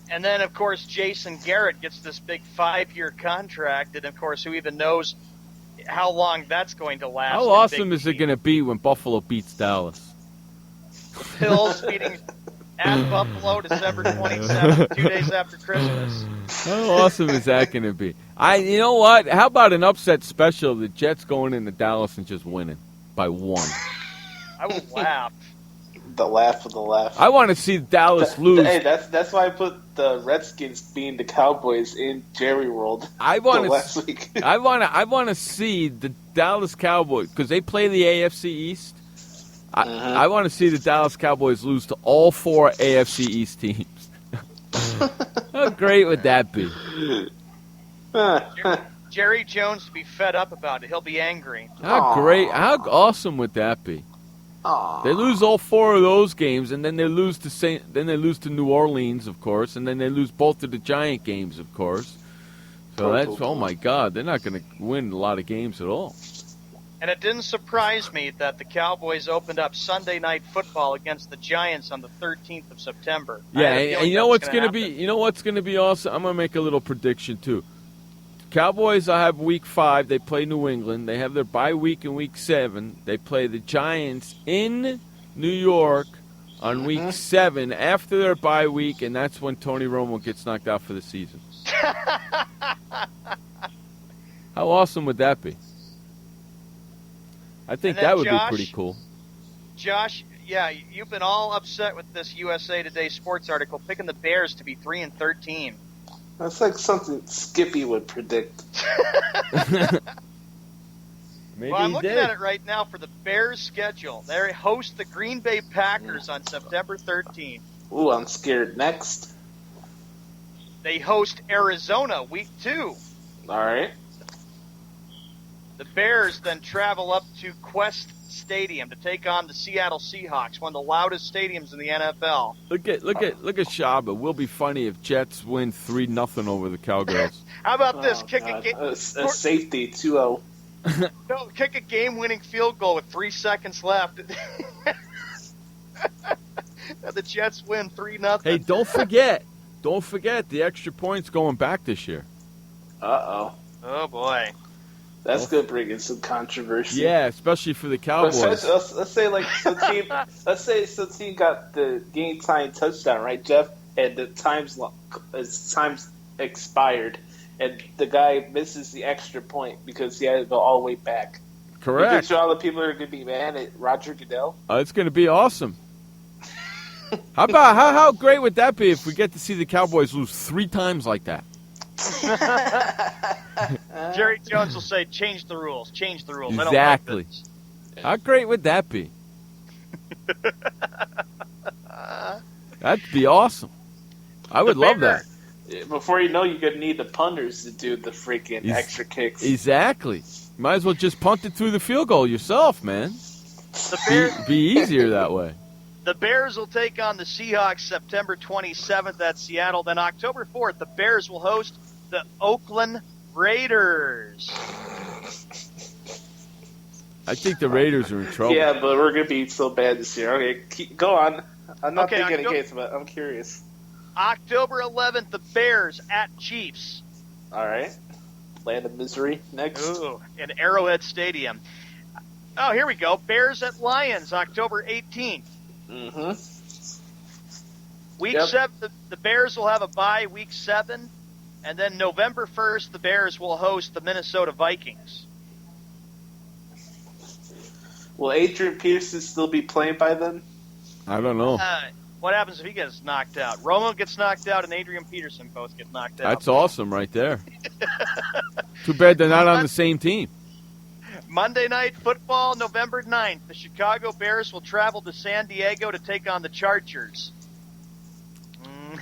[SPEAKER 7] And then, of course, Jason Garrett gets this big 5-year contract, and, of course, who even knows how long that's going to last.
[SPEAKER 6] How awesome is it going to be when Buffalo beats Dallas?
[SPEAKER 7] Bills beating at Buffalo December 27th, 2 days after Christmas.
[SPEAKER 6] How awesome is that going to be? You know what? How about an upset special? The Jets going into Dallas and just winning by 1.
[SPEAKER 7] I will laugh.
[SPEAKER 14] The laugh of the laugh.
[SPEAKER 6] I want to see Dallas lose.
[SPEAKER 14] Hey, that's why I put the Redskins being the Cowboys in Jerry World. Last week.
[SPEAKER 6] I want to see the Dallas Cowboys because they play the AFC East. I want to see the Dallas Cowboys lose to all 4 AFC East teams. How great would that be?
[SPEAKER 7] Jerry Jones will be fed up about it. He'll be angry.
[SPEAKER 6] How great! How awesome would that be? They lose all 4 of those games, and then they lose to New Orleans, of course, and then they lose both of the Giant games, of course. So oh my God, they're not going to win a lot of games at all.
[SPEAKER 7] And it didn't surprise me that the Cowboys opened up Sunday Night Football against the Giants on the 13th of September.
[SPEAKER 6] Yeah, and you know what's going to be? You know what's going to be awesome? I'm going to make a little prediction too. Cowboys, I have Week 5. They play New England. They have their bye week in Week 7. They play the Giants in New York on Week 7 after their bye week, and that's when Tony Romo gets knocked out for the season. How awesome would that be? I think that would be pretty cool.
[SPEAKER 7] Josh, yeah, you've been all upset with this USA Today sports article picking the Bears to be 3-13.
[SPEAKER 14] That's like something Skippy would predict.
[SPEAKER 6] Maybe
[SPEAKER 7] well, I'm looking at it right now for the Bears' schedule. They host the Green Bay Packers on September 13th.
[SPEAKER 14] Ooh, I'm scared. Next.
[SPEAKER 7] They host Arizona Week 2.
[SPEAKER 14] All right.
[SPEAKER 7] The Bears then travel up to Quest Stadium to take on the Seattle Seahawks, one of the loudest stadiums in the NFL.
[SPEAKER 6] Look at Shaba. Will be funny if Jets win 3-0 over the Cowgirls.
[SPEAKER 7] How about this? Kick a game.
[SPEAKER 14] A safety 2-0.
[SPEAKER 7] No, kick a game-winning field goal with 3 seconds left. The Jets win 3-0.
[SPEAKER 6] Hey, don't forget the extra points going back this year.
[SPEAKER 14] Uh-oh.
[SPEAKER 7] Oh, boy.
[SPEAKER 14] That's going to bring in some controversy.
[SPEAKER 6] Yeah, especially for the Cowboys.
[SPEAKER 14] Let's say like some team got the game-tying touchdown, right, Jeff? And the time's expired, and the guy misses the extra point because he had to go all the way back.
[SPEAKER 6] Correct.
[SPEAKER 14] You think all the people are going to be mad at Roger Goodell?
[SPEAKER 6] It's going to be awesome. How great would that be if we get to see the Cowboys lose 3 times like that?
[SPEAKER 7] Jerry Jones will say, change the rules.
[SPEAKER 6] Exactly. How great would that be? That'd be awesome. I would love that.
[SPEAKER 14] Before you know, you're going to need the punters to do the freaking extra kicks.
[SPEAKER 6] Exactly. Might as well just punt it through the field goal yourself, man. Be easier that way.
[SPEAKER 7] The Bears will take on the Seahawks September 27th at Seattle. Then October 4th, the Bears will host the Oakland Raiders.
[SPEAKER 6] I think the Raiders are in trouble.
[SPEAKER 14] Yeah, but we're going to be so bad this year. Okay, go on. I'm not thinking of games, but I'm curious.
[SPEAKER 7] October 11th, the Bears at Chiefs.
[SPEAKER 14] All right. Land of Misery next.
[SPEAKER 7] Ooh, in Arrowhead Stadium. Oh, here we go. Bears at Lions, October 18th.
[SPEAKER 14] Mm-hmm.
[SPEAKER 7] Week 7, the Bears will have a bye Week 7. And then November 1st, the Bears will host the Minnesota Vikings.
[SPEAKER 14] Will Adrian Peterson still be playing by then?
[SPEAKER 6] I don't know.
[SPEAKER 7] What happens if he gets knocked out? Romo gets knocked out and Adrian Peterson both get knocked out.
[SPEAKER 6] That's awesome right there. Too bad they're not on the same team.
[SPEAKER 7] Monday Night Football, November 9th. The Chicago Bears will travel to San Diego to take on the Chargers.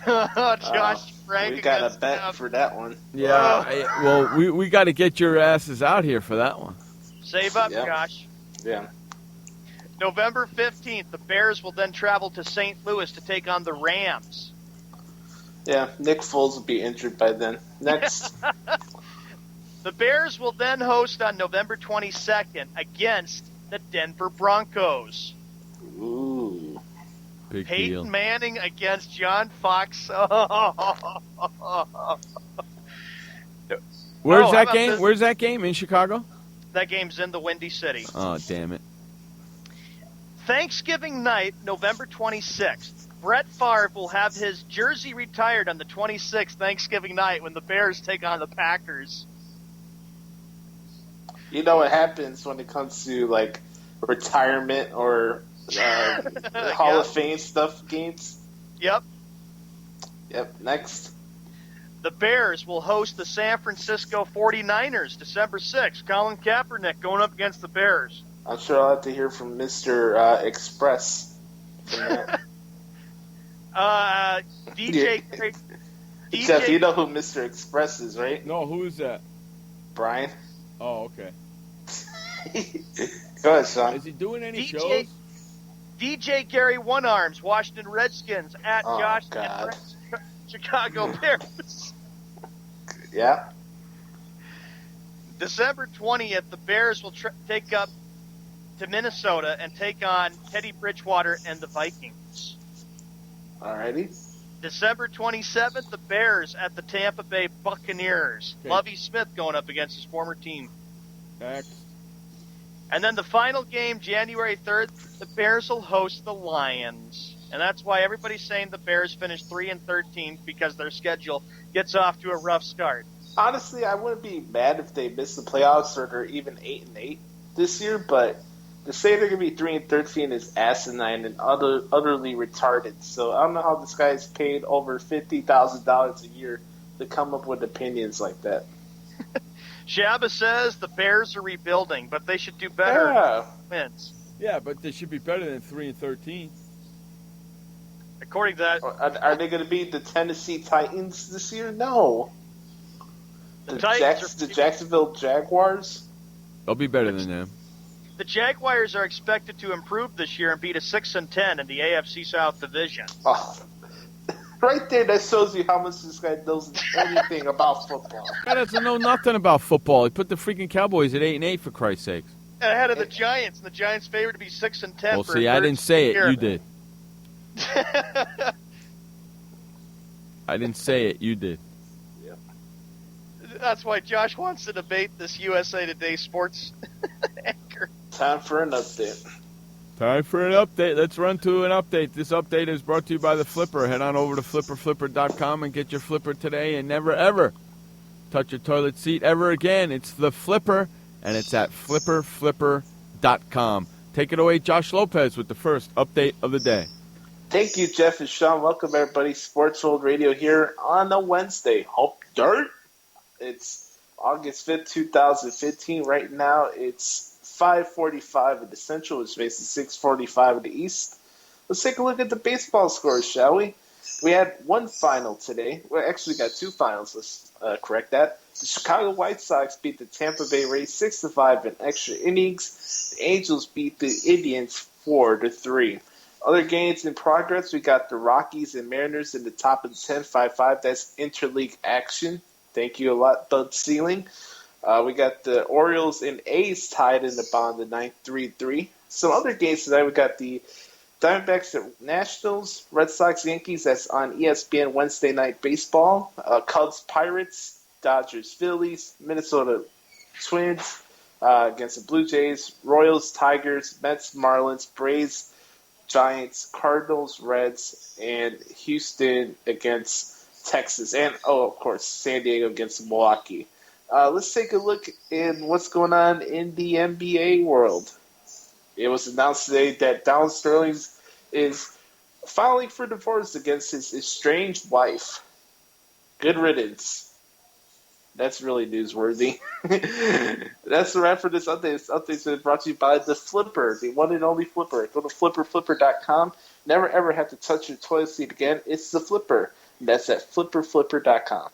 [SPEAKER 7] Josh, Frank.
[SPEAKER 14] We got a bet for that one.
[SPEAKER 6] Yeah, we got to get your asses out here for that one.
[SPEAKER 7] Save up, Josh.
[SPEAKER 14] Yeah.
[SPEAKER 7] November 15th, the Bears will then travel to St. Louis to take on the Rams.
[SPEAKER 14] Yeah, Nick Foles will be injured by then. Next.
[SPEAKER 7] The Bears will then host on November 22nd against the Denver Broncos.
[SPEAKER 14] Ooh.
[SPEAKER 6] Big
[SPEAKER 7] Peyton
[SPEAKER 6] deal.
[SPEAKER 7] Manning against John Fox.
[SPEAKER 6] Where's that game? Where's that game? In Chicago?
[SPEAKER 7] That game's in the Windy City.
[SPEAKER 6] Oh, damn it.
[SPEAKER 7] Thanksgiving night, November 26th. Brett Favre will have his jersey retired on the 26th, Thanksgiving night, when the Bears take on the Packers.
[SPEAKER 14] You know what happens when it comes to, like, retirement or Hall of Fame stuff games?
[SPEAKER 7] Yep.
[SPEAKER 14] Next.
[SPEAKER 7] The Bears will host the San Francisco 49ers December 6th. Colin Kaepernick going up against the Bears.
[SPEAKER 14] I'm sure I'll have to hear from Mr. Express.
[SPEAKER 7] DJ.
[SPEAKER 14] Jeff, you know who Mr. Express is, right?
[SPEAKER 6] No, who is that?
[SPEAKER 14] Brian.
[SPEAKER 6] Oh, okay.
[SPEAKER 14] Go ahead, Sean.
[SPEAKER 6] Is he doing any shows?
[SPEAKER 7] DJ Gary One Arms, Washington Redskins at Josh and Brent's Chicago Bears.
[SPEAKER 14] Yeah.
[SPEAKER 7] December 20th, the Bears will take up to Minnesota and take on Teddy Bridgewater and the Vikings.
[SPEAKER 14] Alrighty.
[SPEAKER 7] December 27th, the Bears at the Tampa Bay Buccaneers.
[SPEAKER 6] Okay.
[SPEAKER 7] Lovie Smith going up against his former team.
[SPEAKER 6] Next.
[SPEAKER 7] And then the final game, January 3rd, the Bears will host the Lions. And that's why everybody's saying the Bears finish 3-13 because their schedule gets off to a rough start.
[SPEAKER 14] Honestly, I wouldn't be mad if they missed the playoffs or they're even 8-8 this year, but to say they're going to be 3-13 is asinine and utterly retarded. So I don't know how this guy's paid over $50,000 a year to come up with opinions like that.
[SPEAKER 7] Shabba says the Bears are rebuilding, but they should do better wins.
[SPEAKER 6] Yeah, but they should be better than 3-13.
[SPEAKER 7] According to that,
[SPEAKER 14] are they going to be the Tennessee Titans this year? No. The Jacksonville Jaguars?
[SPEAKER 6] They'll be better than them.
[SPEAKER 7] The Jaguars are expected to improve this year and beat a 6-10 in the AFC South Division.
[SPEAKER 14] Oh, right there, that shows you how much this guy knows anything about football.
[SPEAKER 6] Guy doesn't know nothing about football. He put the freaking Cowboys at 8-8 for Christ's sakes.
[SPEAKER 7] Ahead of the Giants, and the Giants favored to be 6-10.
[SPEAKER 6] Well,
[SPEAKER 7] for
[SPEAKER 6] see, I didn't say it. You did. I didn't say it. You did.
[SPEAKER 14] Yeah.
[SPEAKER 7] That's why Josh wants to debate this USA Today sports anchor.
[SPEAKER 14] Time for an update.
[SPEAKER 6] Time for an update. Let's run to an update. This update is brought to you by the Flipper. Head on over to flipperflipper.com and get your Flipper today and never, ever touch your toilet seat ever again. It's the Flipper, and it's at flipperflipper.com. Take it away, Josh Lopez, with the first update of the day.
[SPEAKER 14] Thank you, Jeff and Sean. Welcome, everybody. Sports World Radio here on a Wednesday. Hope dirt. It's August 5th, 2015. Right now, it's 5:45 in the Central, which makes it 6:45 in the East. Let's take a look at the baseball scores, shall we? We had one final today. Well, actually, we got two finals. Let's correct that. The Chicago White Sox beat the Tampa Bay Rays 6-5 in extra innings. The Angels beat the Indians 4-3. Other games in progress, we got the Rockies and Mariners in the top of the 10, 5-5. That's interleague action. Thank you a lot, Bud Sealing. We got the Orioles and A's tied in the bottom of the 9th, 3-3. Some other games tonight, we got the Diamondbacks at Nationals, Red Sox, Yankees. That's on ESPN Wednesday Night Baseball. Cubs, Pirates, Dodgers, Phillies, Minnesota Twins against the Blue Jays, Royals, Tigers, Mets, Marlins, Braves, Giants, Cardinals, Reds, and Houston against Texas. And, of course, San Diego against Milwaukee. Let's take a look in what's going on in the NBA world. It was announced today that Donald Sterling is filing for divorce against his estranged wife. Good riddance. That's really newsworthy. That's the wrap for this update. This update's been brought to you by the Flipper, the one and only Flipper. Go to flipperflipper.com. Never ever have to touch your toilet seat again. It's the Flipper. And that's at flipperflipper.com.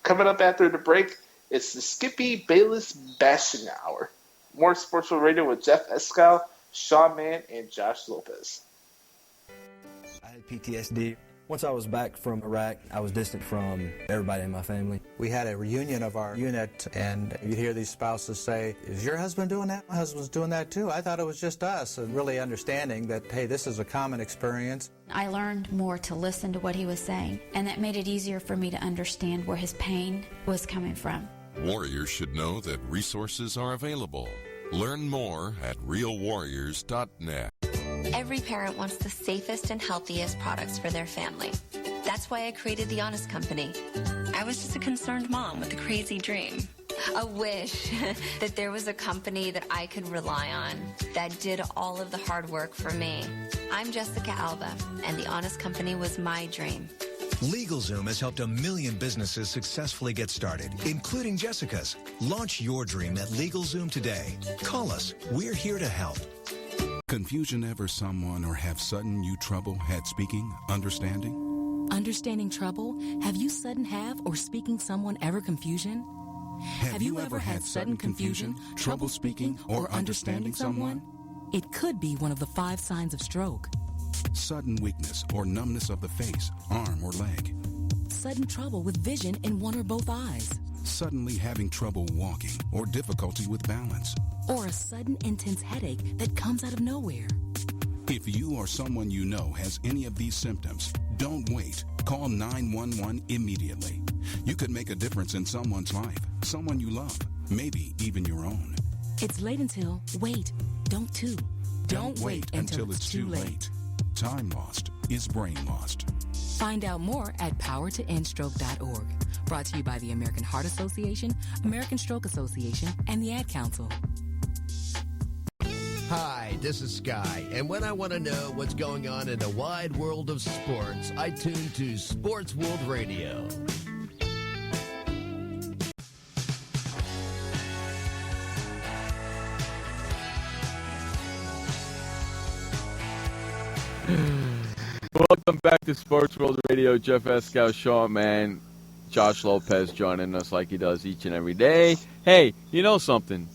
[SPEAKER 14] Coming up after the break, it's the Skippy Bayless Bashing Hour. More Sports World Radio with Jeff Escal, Sean Mann, and Josh Lopez.
[SPEAKER 15] I had PTSD. Once I was back from Iraq, I was distant from everybody in my family.
[SPEAKER 16] We had a reunion of our unit, and you'd hear these spouses say, "Is your husband doing that? My husband's doing that too. I thought it was just us." And really understanding that, hey, this is a common experience.
[SPEAKER 17] I learned more to listen to what he was saying, and that made it easier for me to understand where his pain was coming from.
[SPEAKER 18] Warriors should know that resources are available. Learn more at realwarriors.net.
[SPEAKER 19] Every parent wants the safest and healthiest products for their family. That's why I created The Honest Company. I was just a concerned mom with a crazy dream. A wish that there was a company that I could rely on that did all of the hard work for me. I'm Jessica Alba, and The Honest Company was my dream.
[SPEAKER 20] LegalZoom has helped 1 million businesses successfully get started, including Jessica's. Launch your dream at LegalZoom today. Call us. We're here to help.
[SPEAKER 21] Confusion ever someone or have sudden you trouble had speaking, understanding?
[SPEAKER 22] Understanding trouble? Have you sudden have or speaking someone ever confusion?
[SPEAKER 21] Have you ever had sudden confusion, trouble speaking, or understanding someone?
[SPEAKER 22] It could be one of the 5 signs of stroke.
[SPEAKER 21] Sudden weakness or numbness of the face, arm, or leg.
[SPEAKER 22] Sudden trouble with vision in one or both eyes.
[SPEAKER 21] suddenly having trouble walking or difficulty with balance.
[SPEAKER 22] Or a sudden intense headache that comes out of nowhere.
[SPEAKER 21] If you or someone you know has any of these symptoms, don't wait. Call 911 immediately. You could make a difference in someone's life, someone you love, maybe even your own.
[SPEAKER 22] It's late until, wait, don't too.
[SPEAKER 21] Don't wait until it's too late. Time lost is brain lost.
[SPEAKER 22] Find out more at powertoendstroke.org. Brought to you by the American Heart Association, American Stroke Association, and the Ad Council.
[SPEAKER 13] Hi, this is Sky, and when I want to know what's going on in the wide world of sports, I tune to Sports World Radio.
[SPEAKER 6] Welcome back to Sports World Radio. Jeff Escow, Shaw, man. Josh Lopez joining us like he does each and every day. Hey, you know something?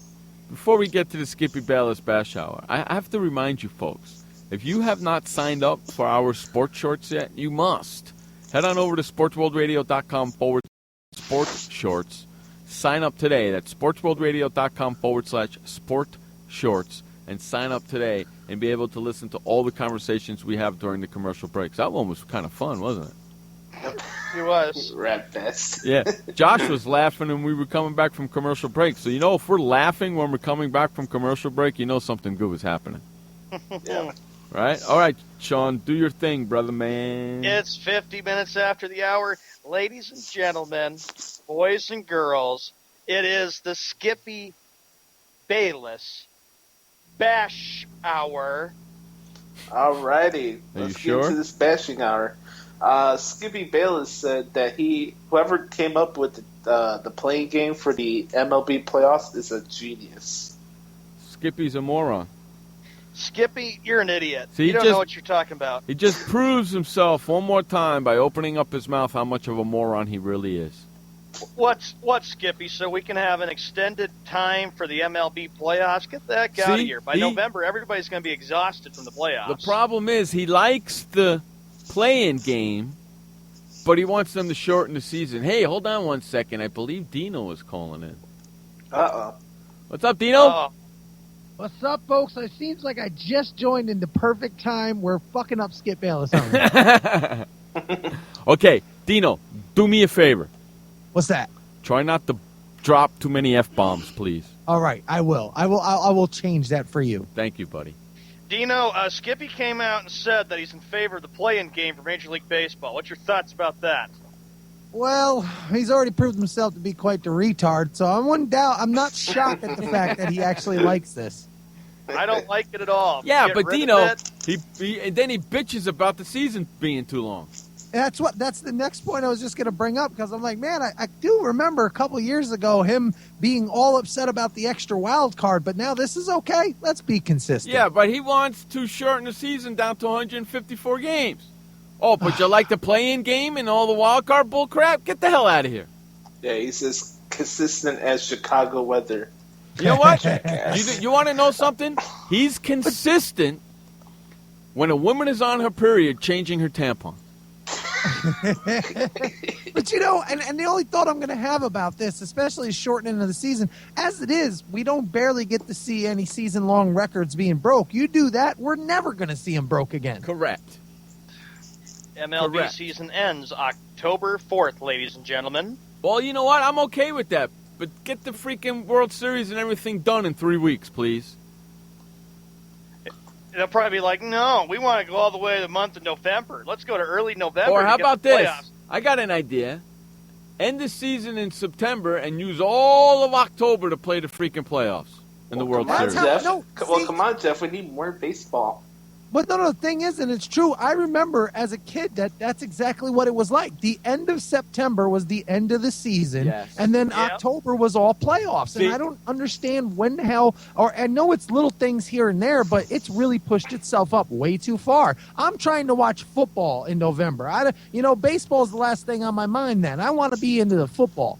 [SPEAKER 6] Before we get to the Skippy Bayless Bash Hour, I have to remind you folks, if you have not signed up for our sports shorts yet, you must. Head on over to sportsworldradio.com/sports shorts. Sign up today. That's sportsworldradio.com/sport shorts. And sign up today and be able to listen to all the conversations we have during the commercial breaks. That one was kind of fun, wasn't it?
[SPEAKER 7] He was.
[SPEAKER 14] Rat best.
[SPEAKER 6] Yeah. Josh was laughing when we were coming back from commercial break. So, you know, if we're laughing when we're coming back from commercial break, you know something good was happening.
[SPEAKER 7] Yeah.
[SPEAKER 6] Right? All right, Sean, do your thing, brother man.
[SPEAKER 7] It's 50 minutes after the hour. Ladies and gentlemen, boys and girls, it is the Skippy Bayless Bash Hour.
[SPEAKER 14] Alrighty, let's get into this bashing hour. Skippy Bayless said that whoever came up with the playing game for the MLB playoffs is a genius.
[SPEAKER 6] Skippy's a moron.
[SPEAKER 7] Skippy, you're an idiot.
[SPEAKER 6] See,
[SPEAKER 7] you don't know what you're talking about.
[SPEAKER 6] He just proves himself one more time by opening up his mouth how much of a moron he really is.
[SPEAKER 7] What's Skippy? So we can have an extended time for the MLB playoffs? Get the heck out of here. By November, everybody's going to be exhausted from the playoffs.
[SPEAKER 6] The problem is he likes the play-in game, but he wants them to shorten the season. Hey, hold on one second. I believe Dino is calling in.
[SPEAKER 14] Uh-oh.
[SPEAKER 6] What's up, Dino?
[SPEAKER 2] What's up, folks? It seems like I just joined in the perfect time. We're fucking up Skip Bayless.
[SPEAKER 6] Okay, Dino, do me a favor.
[SPEAKER 2] What's that?
[SPEAKER 6] Try not to drop too many F-bombs, please.
[SPEAKER 2] All right, I will. I will change that for you.
[SPEAKER 6] Thank you, buddy.
[SPEAKER 7] Dino, Skippy came out and said that he's in favor of the play-in game for Major League Baseball. What's your thoughts about that?
[SPEAKER 2] Well, he's already proved himself to be quite the retard, so I'm not shocked at the fact that he actually likes this.
[SPEAKER 7] I don't like it at all.
[SPEAKER 6] Yeah,
[SPEAKER 7] Get
[SPEAKER 6] but
[SPEAKER 7] rid
[SPEAKER 6] Dino,
[SPEAKER 7] of it.
[SPEAKER 6] and then he bitches about the season being too long.
[SPEAKER 2] That's the next point I was just going to bring up, because I'm like, man, I do remember a couple years ago him being all upset about the extra wild card, but now this is okay. Let's be consistent.
[SPEAKER 6] Yeah, but he wants to shorten the season down to 154 games. Oh, but you like the play-in game and all the wild card bull crap? Get the hell out of here.
[SPEAKER 14] Yeah, he's as consistent as Chicago weather.
[SPEAKER 6] You know what? you want to know something? He's consistent when a woman is on her period changing her tampon.
[SPEAKER 2] But you know, and the only thought I'm going to have about this, especially shortening of the season, as it is, we don't barely get to see any season-long records being broke. You do that, we're never going to see them broke again.
[SPEAKER 6] Correct.
[SPEAKER 7] MLB season ends October 4th, ladies and gentlemen.
[SPEAKER 6] Well, you know what? I'm okay with that. But get the freaking World Series and everything done in 3 weeks, please.
[SPEAKER 7] They'll probably be like, no, we want to go all the way to the month of November. Let's go to early November.
[SPEAKER 6] Or how
[SPEAKER 7] to get
[SPEAKER 6] about
[SPEAKER 7] the
[SPEAKER 6] this?
[SPEAKER 7] playoffs.
[SPEAKER 6] I got an idea. End the season in September and use all of October to play the freaking playoffs in the World Series.
[SPEAKER 14] Come on, Jeff. We need more baseball.
[SPEAKER 2] But no, the thing is, and it's true, I remember as a kid that's exactly what it was like. The end of September was the end of the season, and then October was all playoffs. And I don't understand when the hell, or I know it's little things here and there, but it's really pushed itself up way too far. I'm trying to watch football in November. Baseball is the last thing on my mind then. I want to be into the football.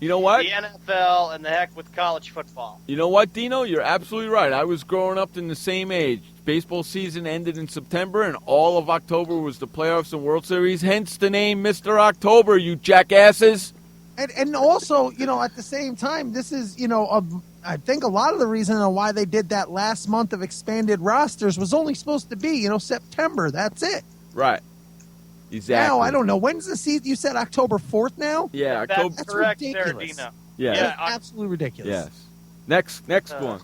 [SPEAKER 6] You know what?
[SPEAKER 7] The NFL and the heck with college football.
[SPEAKER 6] You know what, Dino? You're absolutely right. I was growing up in the same age. Baseball season ended in September, and all of October was the playoffs and World Series, hence the name Mr. October, you jackasses.
[SPEAKER 2] And also, at the same time, this is, I think a lot of the reason why they did that last month of expanded rosters was only supposed to be, September. That's it.
[SPEAKER 6] Right. Exactly.
[SPEAKER 2] Now, I don't know. When's the season? You said October 4th now?
[SPEAKER 6] Yeah, October.
[SPEAKER 7] That's correct
[SPEAKER 2] ridiculous.
[SPEAKER 7] there, Dino.
[SPEAKER 6] Yeah.
[SPEAKER 7] Yeah,
[SPEAKER 2] absolutely ridiculous.
[SPEAKER 6] Yes. Next one.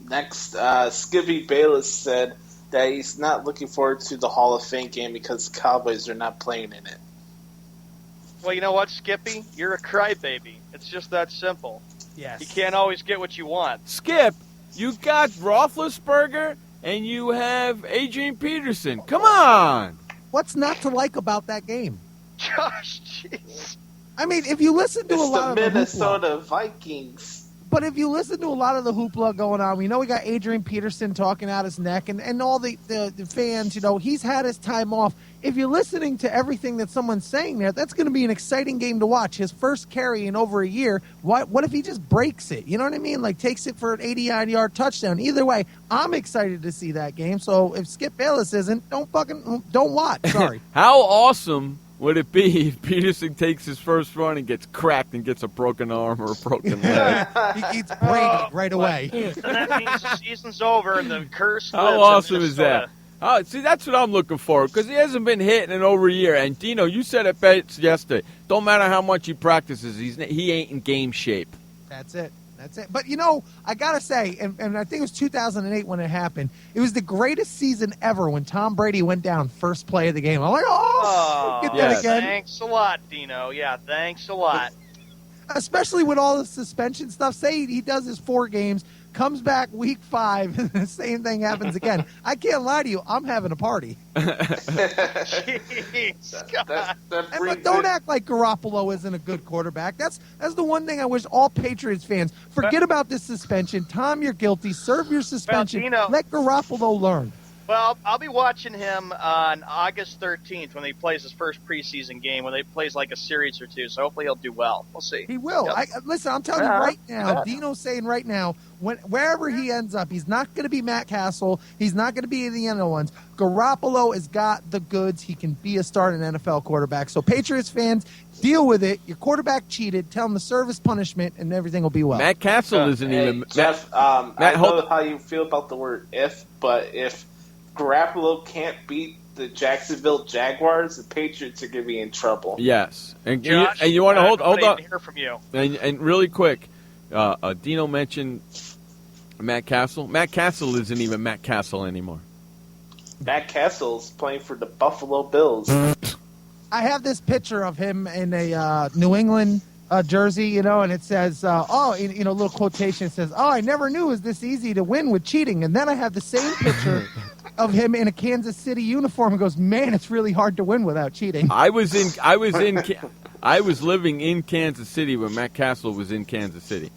[SPEAKER 14] Next, Skippy Bayless said that he's not looking forward to the Hall of Fame game because the Cowboys are not playing in it.
[SPEAKER 7] Well, you know what, Skippy? You're a crybaby. It's just that simple.
[SPEAKER 2] Yes.
[SPEAKER 7] You can't always get what you want.
[SPEAKER 6] Skip, you got Roethlisberger and you have Adrian Peterson. Come on.
[SPEAKER 2] What's not to like about that game?
[SPEAKER 7] Gosh, jeez.
[SPEAKER 2] I mean, if you listen to a lot of the
[SPEAKER 14] Minnesota Vikings.
[SPEAKER 2] But if you listen to a lot of the hoopla going on, we know we got Adrian Peterson talking out his neck, and all the fans, he's had his time off. If you're listening to everything that someone's saying there, that's going to be an exciting game to watch. His first carry in over a year. What if he just breaks it? You know what I mean? Like takes it for an 89-yard touchdown. Either way, I'm excited to see that game. So if Skip Bayless isn't, don't watch. Sorry.
[SPEAKER 6] How awesome would it be if Peterson takes his first run and gets cracked and gets a broken arm or a broken leg?
[SPEAKER 2] He gets braided right away.
[SPEAKER 7] And that means the season's over and the curse lives
[SPEAKER 6] How awesome
[SPEAKER 7] in
[SPEAKER 6] is that? See, that's what I'm looking for because he hasn't been hitting in over a year. And, Dino, you said it best yesterday. Don't matter how much he practices, he ain't in game shape.
[SPEAKER 2] That's it. But, I got to say, and I think it was 2008 when it happened, it was the greatest season ever when Tom Brady went down first play of the game. I'm like, get that again.
[SPEAKER 7] Thanks a lot, Dino. Yeah, thanks a lot.
[SPEAKER 2] Especially with all the suspension stuff. Say he does his 4 games, comes back week 5, and the same thing happens again. I can't lie to you. I'm having a party.
[SPEAKER 7] Jeez, God.
[SPEAKER 2] But don't act like Garoppolo isn't a good quarterback. That's the one thing I wish all Patriots fans forget about this suspension. Tom, you're guilty. Serve your suspension.
[SPEAKER 7] Well, Dino,
[SPEAKER 2] let Garoppolo learn.
[SPEAKER 7] Well, I'll be watching him on August 13th when he plays his first preseason game, when he plays like a series or two. So hopefully he'll do well. We'll see.
[SPEAKER 2] He will.
[SPEAKER 7] Yep.
[SPEAKER 2] Listen, I'm telling you right now, Dino's saying right now, wherever he ends up, he's not going to be Matt Castle. He's not going to be the other ones. Garoppolo has got the goods. He can be a starting NFL quarterback. So Patriots fans, deal with it. Your quarterback cheated. Tell him to serve his punishment, and everything will be well.
[SPEAKER 6] Matt Castle isn't even.
[SPEAKER 14] Jeff, I know how you feel about the word "if," but if Garoppolo can't beat the Jacksonville Jaguars, the Patriots are going to be in trouble.
[SPEAKER 6] Yes, and
[SPEAKER 7] Josh,
[SPEAKER 6] you want to hold on.
[SPEAKER 7] Hear from you.
[SPEAKER 6] And really quick, Dino mentioned Matt Castle. Matt Castle isn't even Matt Castle anymore.
[SPEAKER 14] Matt Castle's playing for the Buffalo Bills.
[SPEAKER 2] I have this picture of him in a New England jersey, and it says, a little quotation. It says, I never knew it was this easy to win with cheating. And then I have the same picture of him in a Kansas City uniform and goes, man, it's really hard to win without cheating.
[SPEAKER 6] I was living in Kansas City when Matt Castle was in Kansas City.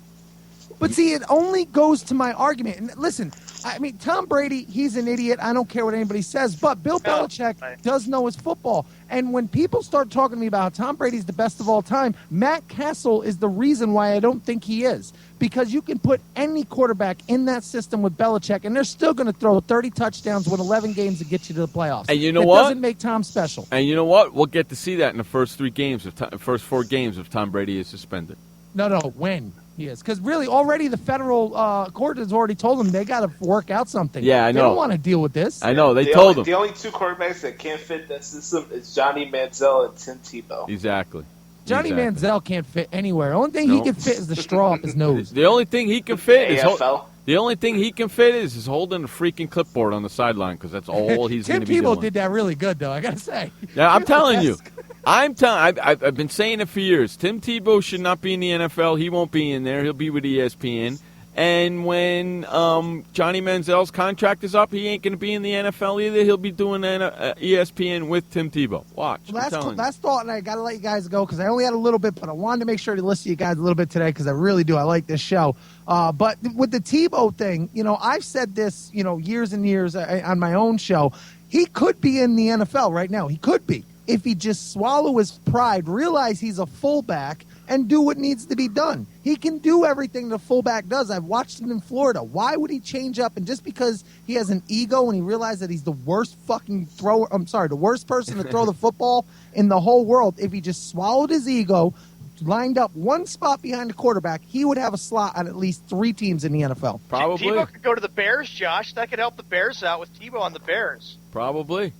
[SPEAKER 2] But see, it only goes to my argument. And listen, I mean, Tom Brady, he's an idiot. I don't care what anybody says. But Bill Belichick does know his football. And when people start talking to me about how Tom Brady's the best of all time, Matt Castle is the reason why I don't think he is. Because you can put any quarterback in that system with Belichick, and they're still going to throw 30 touchdowns with 11 games to get you to the playoffs.
[SPEAKER 6] And you know what?
[SPEAKER 2] It doesn't make Tom special.
[SPEAKER 6] And you know what? We'll get to see that in the first 4 games if Tom Brady is suspended.
[SPEAKER 2] No, when he is. Because really, already the federal court has already told them they got to work out something.
[SPEAKER 6] Yeah, I know.
[SPEAKER 2] They don't want to deal with this.
[SPEAKER 6] I know. They told them.
[SPEAKER 14] The only 2 quarterbacks that can't fit that system is Johnny Manziel and Tim Tebow.
[SPEAKER 6] Exactly.
[SPEAKER 2] Johnny Manziel can't fit anywhere. The only thing he can fit is the straw up his nose.
[SPEAKER 6] The only thing he can fit is
[SPEAKER 14] AFL.
[SPEAKER 6] The only thing he can fit is holding a freaking clipboard on the sideline because that's all he's going to be doing.
[SPEAKER 2] Tim Tebow did that really good, though, I got to say.
[SPEAKER 6] Yeah, I'm telling you. I've been saying it for years. Tim Tebow should not be in the NFL. He won't be in there. He'll be with ESPN. And when Johnny Manziel's contract is up, he ain't going to be in the NFL either. He'll be doing ESPN with Tim Tebow. Watch.
[SPEAKER 2] Last thought, and I got to let you guys go because I only had a little bit, but I wanted to make sure to listen to you guys a little bit today because I really do. I like this show. But with the Tebow thing, I've said this, years and years on my own show. He could be in the NFL right now. He could be. If he just swallow his pride, realize he's a fullback, and do what needs to be done. He can do everything the fullback does. I've watched him in Florida. Why would he change up? And just because he has an ego and he realized that he's the worst the worst person to throw the football in the whole world, if he just swallowed his ego, lined up one spot behind the quarterback, he would have a slot on at least 3 teams in the NFL.
[SPEAKER 6] Probably.
[SPEAKER 7] Tebow could go to the Bears, Josh. That could help the Bears out with Tebow on the Bears.
[SPEAKER 6] Probably.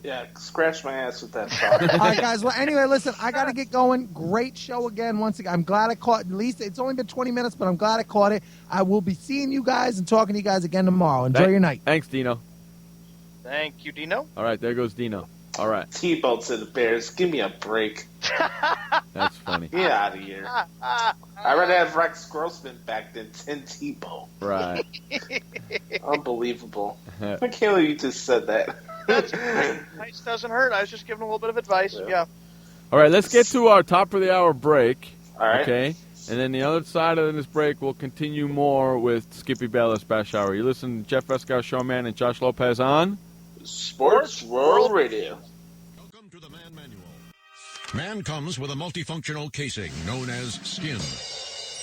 [SPEAKER 14] Yeah, scratch my ass with that thought.
[SPEAKER 2] All right, guys. Well, anyway, listen, I got to get going. Great show again. Once again, I'm glad I caught at least. It's only been 20 minutes, but I'm glad I caught it. I will be seeing you guys and talking to you guys again tomorrow. Enjoy your night.
[SPEAKER 6] Thanks, Dino.
[SPEAKER 7] Thank you, Dino.
[SPEAKER 6] All right, there goes Dino. All right.
[SPEAKER 14] Tebow to the Bears. Give me a break.
[SPEAKER 6] That's funny.
[SPEAKER 14] Get out of here. I'd rather have Rex Grossman back than Tim Tebow.
[SPEAKER 6] Right.
[SPEAKER 14] Unbelievable. I can't believe you just said that.
[SPEAKER 7] Advice doesn't hurt. I was just giving a little bit of advice. Yeah.
[SPEAKER 6] All right, let's get to our top of the hour break.
[SPEAKER 14] All right.
[SPEAKER 6] Okay. And then the other side of this break, we'll continue more with Skippy Bayless Bash Hour. You listen to Jeff Escow, Showman, and Josh Lopez on
[SPEAKER 14] Sports World Radio.
[SPEAKER 4] Man comes with a multifunctional casing known as skin.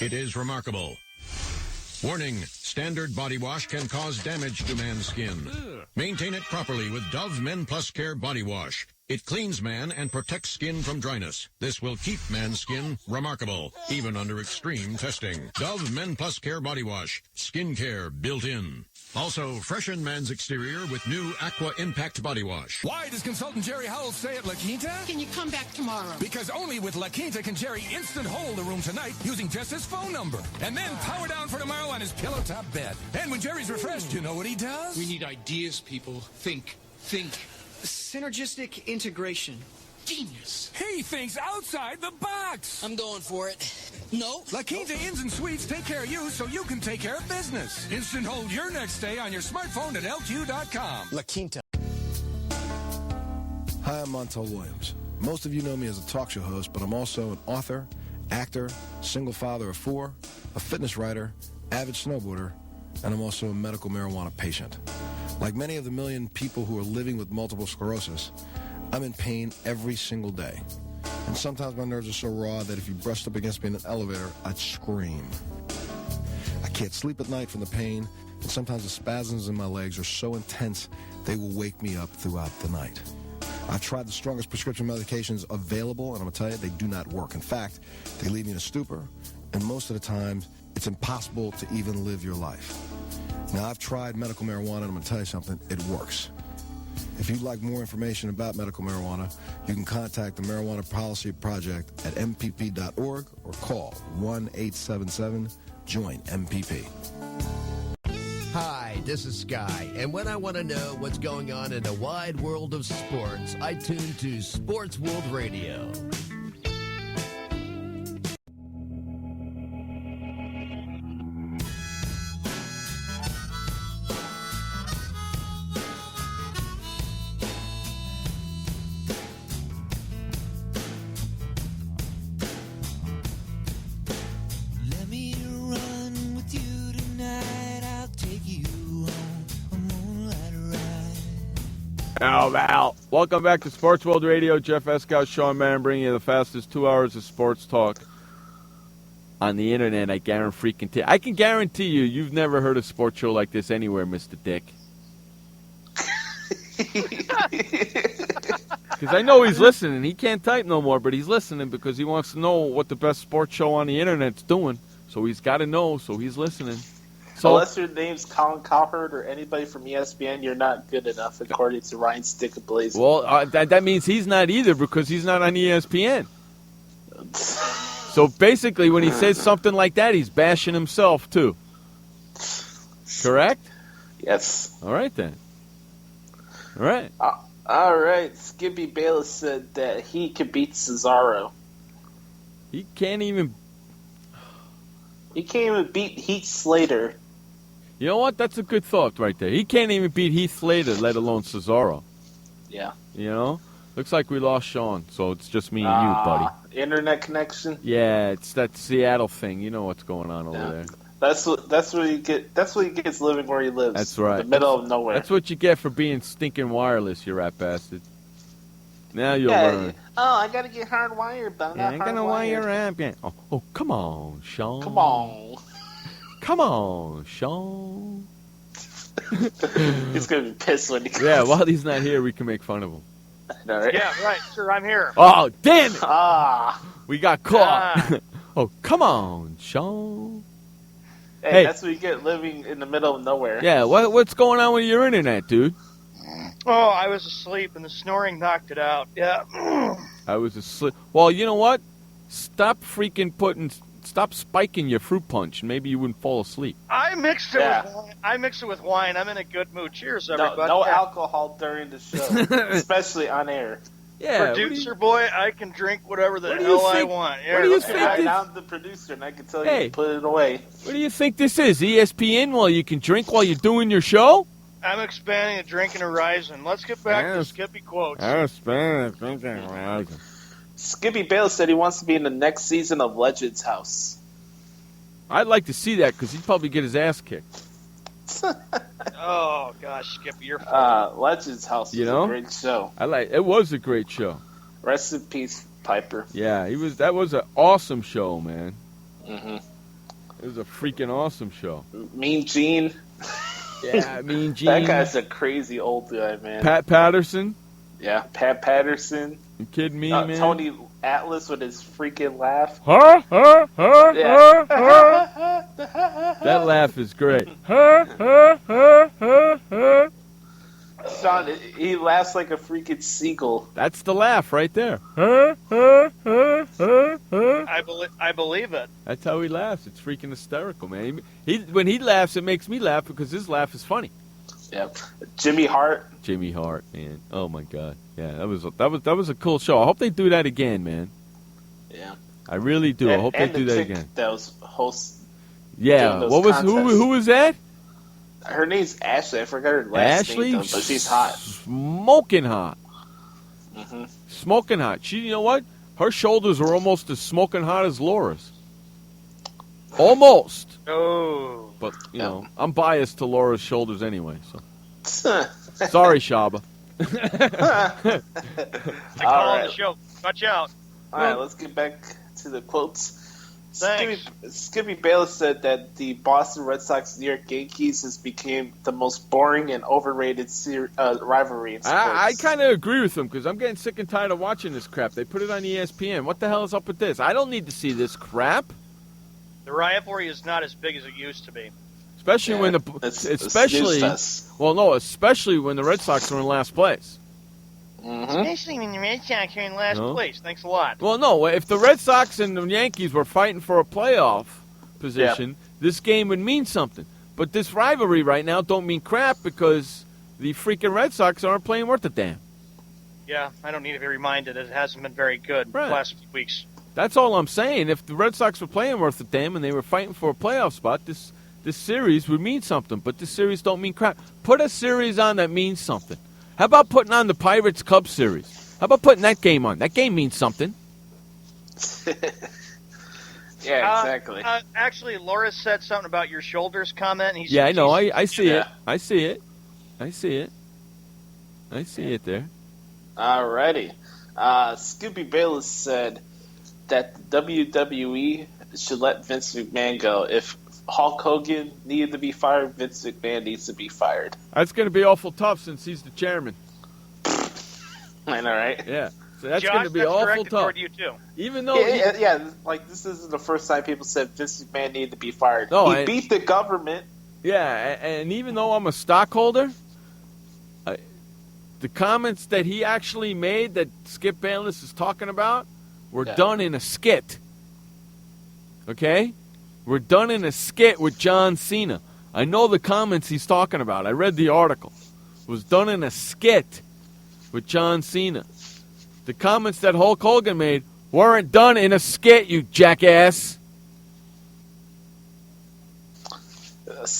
[SPEAKER 4] It is remarkable. Warning, standard body wash can cause damage to man's skin. Maintain it properly with Dove Men Plus Care Body Wash. It cleans man and protects skin from dryness. This will keep man's skin remarkable, even under extreme testing. Dove Men Plus Care Body Wash. Skin care built in. Also, freshen man's exterior with new Aqua Impact Body Wash.
[SPEAKER 5] Why does consultant Jerry Howell stay at La Quinta?
[SPEAKER 23] Can you come back tomorrow?
[SPEAKER 5] Because only with La Quinta can Jerry instant hold the room tonight using just his phone number. And then power down for tomorrow on his pillow top bed. And when Jerry's refreshed, you know what he does?
[SPEAKER 23] We need ideas, people. Think. Synergistic integration. Genius.
[SPEAKER 5] He thinks outside the box.
[SPEAKER 23] I'm going for it. No.
[SPEAKER 5] La Quinta Inns and Suites take care of you so you can take care of business. Instant hold your next stay on your smartphone at LQ.com.
[SPEAKER 23] La Quinta.
[SPEAKER 24] Hi, I'm Montel Williams. Most of you know me as a talk show host, but I'm also an author, actor, single father of 4, a fitness writer, avid snowboarder, and I'm also a medical marijuana patient. Like many of the million people who are living with multiple sclerosis, I'm in pain every single day. And sometimes my nerves are so raw that if you brushed up against me in an elevator, I'd scream. I can't sleep at night from the pain, and sometimes the spasms in my legs are so intense they will wake me up throughout the night. I've tried the strongest prescription medications available, and I'm going to tell you, they do not work. In fact, they leave me in a stupor, and most of the time, it's impossible to even live your life. Now, I've tried medical marijuana, and I'm going to tell you something, it works. If you'd like more information about medical marijuana, you can contact the Marijuana Policy Project at MPP.org or call 1-877-JOIN-MPP.
[SPEAKER 13] Hi, this is Sky, and when I want to know what's going on in the wide world of sports, I tune to Sports World Radio.
[SPEAKER 6] Al. Welcome back to Sports World Radio. Jeff Escow, Sean Mann, bringing you the fastest 2 hours of sports talk on the internet. I can guarantee you, you've never heard a sports show like this anywhere, Mr. Dick. Because I know he's listening. He can't type no more, but he's listening because he wants to know what the best sports show on the internet's doing. So he's got to know, so he's listening. So,
[SPEAKER 14] unless your name's Colin Cowherd or anybody from ESPN, you're not good enough, according to Ryan Stickablaze.
[SPEAKER 6] Well, that means he's not either because he's not on ESPN. So basically, when he says something like that, he's bashing himself, too. Correct?
[SPEAKER 14] Yes.
[SPEAKER 6] All right, then. All right.
[SPEAKER 14] All right. Skippy Bayless said that he could beat Cesaro.
[SPEAKER 6] He can't even
[SPEAKER 14] beat Heath Slater.
[SPEAKER 6] You know what? That's a good thought right there. He can't even beat Heath Slater, let alone Cesaro.
[SPEAKER 14] Yeah.
[SPEAKER 6] You know? Looks like we lost Sean, so it's just me and you, buddy.
[SPEAKER 14] Internet connection?
[SPEAKER 6] Yeah, it's that Seattle thing. You know what's going on over there.
[SPEAKER 14] That's what you get. That's what he gets living where he lives.
[SPEAKER 6] That's right.
[SPEAKER 14] In the middle of nowhere.
[SPEAKER 6] That's what you get for being stinking wireless, you rat bastard. Now you'll learn.
[SPEAKER 14] Oh, I gotta get hardwired, but I'm not
[SPEAKER 6] gonna wire up. Yeah. Oh, come on, Sean.
[SPEAKER 14] Come on.
[SPEAKER 6] Come on, Sean.
[SPEAKER 14] He's gonna be pissed when he comes.
[SPEAKER 6] Yeah, while he's not here, we can make fun of him.
[SPEAKER 14] All right.
[SPEAKER 7] Yeah, right. Sure, I'm here.
[SPEAKER 6] Oh, damn it!
[SPEAKER 14] Ah.
[SPEAKER 6] We got caught. Oh, come on, Sean.
[SPEAKER 14] Hey, that's what you get living in the middle of nowhere.
[SPEAKER 6] Yeah, what's going on with your internet, dude?
[SPEAKER 7] Oh, I was asleep and the snoring knocked it out. Yeah.
[SPEAKER 6] I was asleep. Well, you know what? Stop spiking your fruit punch, and maybe you wouldn't fall asleep.
[SPEAKER 7] I mixed it with wine. I'm in a good mood. Cheers, everybody.
[SPEAKER 14] No alcohol during the show, especially on air.
[SPEAKER 6] Yeah,
[SPEAKER 7] producer boy, I can drink whatever the hell I want.
[SPEAKER 6] What do you think?
[SPEAKER 14] I'm the producer, and I can tell you to put it away.
[SPEAKER 6] What do you think this is? ESPN? While you can drink while you're doing your show?
[SPEAKER 7] I'm expanding a drinking horizon. Let's get back to Skippy quotes.
[SPEAKER 14] Skippy Bayless said he wants to be in the next season of Legends House.
[SPEAKER 6] I'd like to see that because he'd probably get his ass kicked.
[SPEAKER 7] Oh gosh, Skippy, you're funny.
[SPEAKER 14] Legends House was a great show.
[SPEAKER 6] It was a great show.
[SPEAKER 14] Rest in peace, Piper.
[SPEAKER 6] Yeah, that was an awesome show, man.
[SPEAKER 14] Mm-hmm.
[SPEAKER 6] It was a freaking awesome show.
[SPEAKER 14] Mean Gene.
[SPEAKER 6] Yeah, Mean Gene.
[SPEAKER 14] That guy's a crazy old guy, man.
[SPEAKER 6] Pat Patterson.
[SPEAKER 14] Yeah, Pat Patterson.
[SPEAKER 6] You kidding me, man?
[SPEAKER 14] Tony Atlas with his freaking laugh.
[SPEAKER 6] That laugh is great.
[SPEAKER 14] Sean, he laughs like a freaking seagull.
[SPEAKER 6] That's the laugh right there.
[SPEAKER 7] I believe it.
[SPEAKER 6] That's how he laughs. It's freaking hysterical, man. When he laughs, it makes me laugh because his laugh is funny.
[SPEAKER 14] Yeah, Jimmy Hart,
[SPEAKER 6] man. Oh my God. Yeah, that was a cool show. I hope they do that again, man.
[SPEAKER 14] Yeah,
[SPEAKER 6] I really do. I hope they do that again.
[SPEAKER 14] That was host.
[SPEAKER 6] Yeah, who was that?
[SPEAKER 14] Her name's Ashley. I forgot her last name, though, but she's hot.
[SPEAKER 6] Smoking hot.
[SPEAKER 14] Mm-hmm.
[SPEAKER 6] Smoking hot. You know what? Her shoulders are almost as smoking hot as Laura's. Almost.
[SPEAKER 7] Oh.
[SPEAKER 6] But, you know, I'm biased to Laura's shoulders anyway, so. Sorry, Shaba.
[SPEAKER 7] I call on the show. Watch out.
[SPEAKER 14] All right, let's get back to the quotes.
[SPEAKER 7] Thanks.
[SPEAKER 14] Skippy Bayless said that the Boston Red Sox New York Yankees has become the most boring and overrated rivalry in sports.
[SPEAKER 6] I kind of agree with him because I'm getting sick and tired of watching this crap. They put it on ESPN. What the hell is up with this? I don't need to see this crap.
[SPEAKER 7] The rivalry is not as big as it used to be.
[SPEAKER 6] Especially when especially when the Red Sox are in last place.
[SPEAKER 14] Mm-hmm.
[SPEAKER 7] Especially when the Red Sox are in last place. Thanks a lot.
[SPEAKER 6] Well, no, if the Red Sox and the Yankees were fighting for a playoff position, this game would mean something. But this rivalry right now don't mean crap because the freaking Red Sox aren't playing worth a damn.
[SPEAKER 7] Yeah, I don't need to be reminded. It hasn't been very good the last few weeks.
[SPEAKER 6] That's all I'm saying. If the Red Sox were playing worth a damn and they were fighting for a playoff spot, this series would mean something. But this series don't mean crap. Put a series on that means something. How about putting on the Pirates-Cubs series? How about putting that game on? That game means something.
[SPEAKER 14] Yeah, exactly.
[SPEAKER 7] Actually, Laura said something about your shoulders comment.
[SPEAKER 6] I know. I see it. I see it. I see it. I see it there.
[SPEAKER 14] Alrighty. Skippy Bayless said that the WWE should let Vince McMahon go. If Hulk Hogan needed to be fired, Vince McMahon needs to be fired.
[SPEAKER 6] That's going to be awful tough since he's the chairman.
[SPEAKER 14] I know, right?
[SPEAKER 6] Yeah. So that's going to be awful tough.
[SPEAKER 7] Toward you too.
[SPEAKER 6] Even though
[SPEAKER 14] like this isn't the first time people said Vince McMahon needed to be fired.
[SPEAKER 6] No,
[SPEAKER 14] he beat the government.
[SPEAKER 6] Yeah, and even though I'm a stockholder, the comments that he actually made that Skip Bayless is talking about were done in a skit. Okay? We're done in a skit with John Cena. I know the comments he's talking about. I read the article. It was done in a skit with John Cena. The comments that Hulk Hogan made weren't done in a skit, you jackass.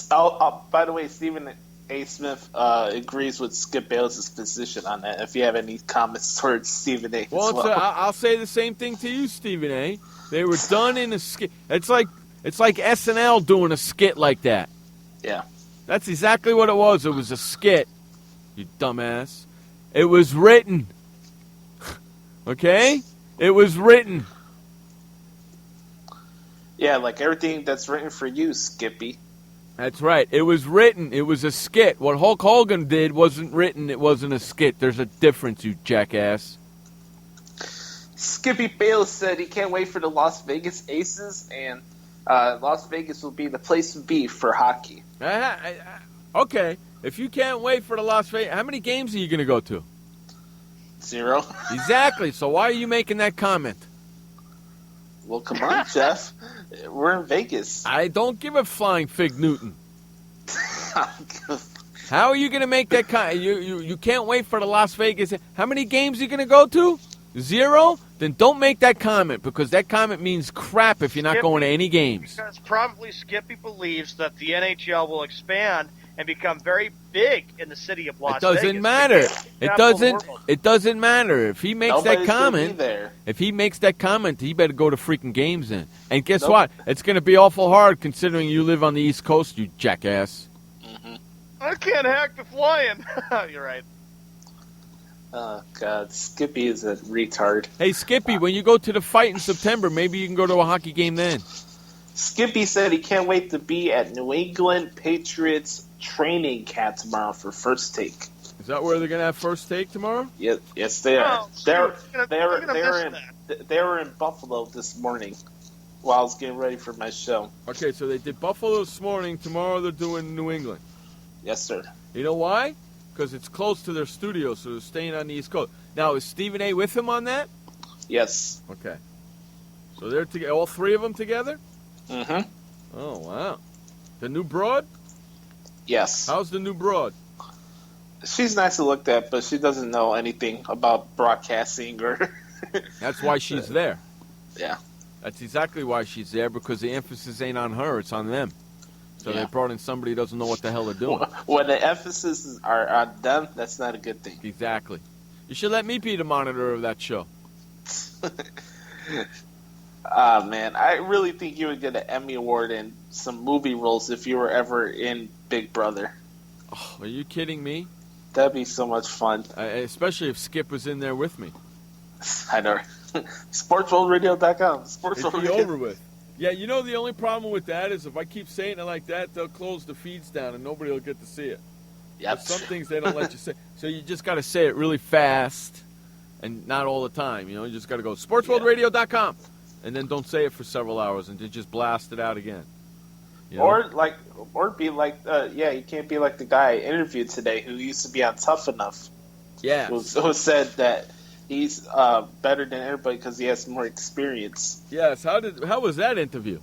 [SPEAKER 14] By the way, Stephen A. Smith agrees with Skip Bayless' position on that. If you have any comments towards Stephen A.
[SPEAKER 6] Well, I'll say the same thing to you, Stephen A. They were done in a skit. It's like SNL doing a skit like that.
[SPEAKER 14] Yeah.
[SPEAKER 6] That's exactly what it was. It was a skit, you dumbass. It was written. Okay? It was written.
[SPEAKER 14] Yeah, like everything that's written for you, Skippy.
[SPEAKER 6] That's right. It was written. It was a skit. What Hulk Hogan did wasn't written. It wasn't a skit. There's a difference, you jackass.
[SPEAKER 14] Skippy Bayless said he can't wait for the Las Vegas Aces, and Las Vegas will be the place to be for hockey.
[SPEAKER 6] Okay. If you can't wait for the Las Vegas, how many games are you going to go to?
[SPEAKER 14] 0.
[SPEAKER 6] Exactly. So why are you making that comment?
[SPEAKER 14] Well, come on, Jeff. We're in Vegas.
[SPEAKER 6] I don't give a flying fig Newton. How are you going to make that comment? You can't wait for the Las Vegas. How many games are you going to go to? 0? Then don't make that comment, because that comment means crap if you're not going to any games.
[SPEAKER 7] Because probably Skippy believes that the NHL will expand and become very big in the city of Las Vegas.
[SPEAKER 6] It doesn't matter. It doesn't matter. If he makes that comment, he better go to freaking games then. And guess what? It's going to be awful hard considering you live on the East Coast, you jackass.
[SPEAKER 7] I can't hack the flying. You're right.
[SPEAKER 14] Oh, God. Skippy is a retard.
[SPEAKER 6] Hey, Skippy, when you go to the fight in September, maybe you can go to a hockey game then.
[SPEAKER 14] Skippy said he can't wait to be at New England Patriots training camp tomorrow for First Take.
[SPEAKER 6] Is that where they're going to have First Take tomorrow?
[SPEAKER 14] Yes, they are. They were in Buffalo this morning while I was getting ready for my show.
[SPEAKER 6] Okay, so they did Buffalo this morning. Tomorrow they're doing New England.
[SPEAKER 14] Yes, sir.
[SPEAKER 6] You know why? Because it's close to their studio, so they're staying on the East Coast. Now, is Stephen A. with him on that?
[SPEAKER 14] Yes.
[SPEAKER 6] Okay. So they're together, all three of them together?
[SPEAKER 14] Mm-hmm.
[SPEAKER 6] Oh, wow. The new broad?
[SPEAKER 14] Yes.
[SPEAKER 6] How's the new broad?
[SPEAKER 14] She's nice to look at, but she doesn't know anything about broadcasting or...
[SPEAKER 6] That's why she's there.
[SPEAKER 14] Yeah.
[SPEAKER 6] That's exactly why she's there, because the emphasis ain't on her, it's on them. So they brought in somebody who doesn't know what the hell they're doing.
[SPEAKER 14] When the emphasis are on them, that's not a good thing.
[SPEAKER 6] Exactly. You should let me be the monitor of that show.
[SPEAKER 14] Man, I really think you would get an Emmy Award and some movie roles if you were ever in Big Brother.
[SPEAKER 6] Oh, are you kidding me?
[SPEAKER 14] That'd be so much fun.
[SPEAKER 6] Especially if Skip was in there with me.
[SPEAKER 14] I know. SportsWorldRadio.com.
[SPEAKER 6] It'd be over with. Yeah, you know the only problem with that is if I keep saying it like that, they'll close the feeds down and nobody will get to see it.
[SPEAKER 14] Yep.
[SPEAKER 6] Some things they don't let you say. So you just got to say it really fast and not all the time. You know, you just got to go SportsWorldRadio.com and then don't say it for several hours and then just blast it out again. You know?
[SPEAKER 14] Or be like, you can't be like the guy I interviewed today who used to be on Tough Enough.
[SPEAKER 6] Yeah.
[SPEAKER 14] Who said that he's better than everybody because he has more experience.
[SPEAKER 6] Yes. How was that interview?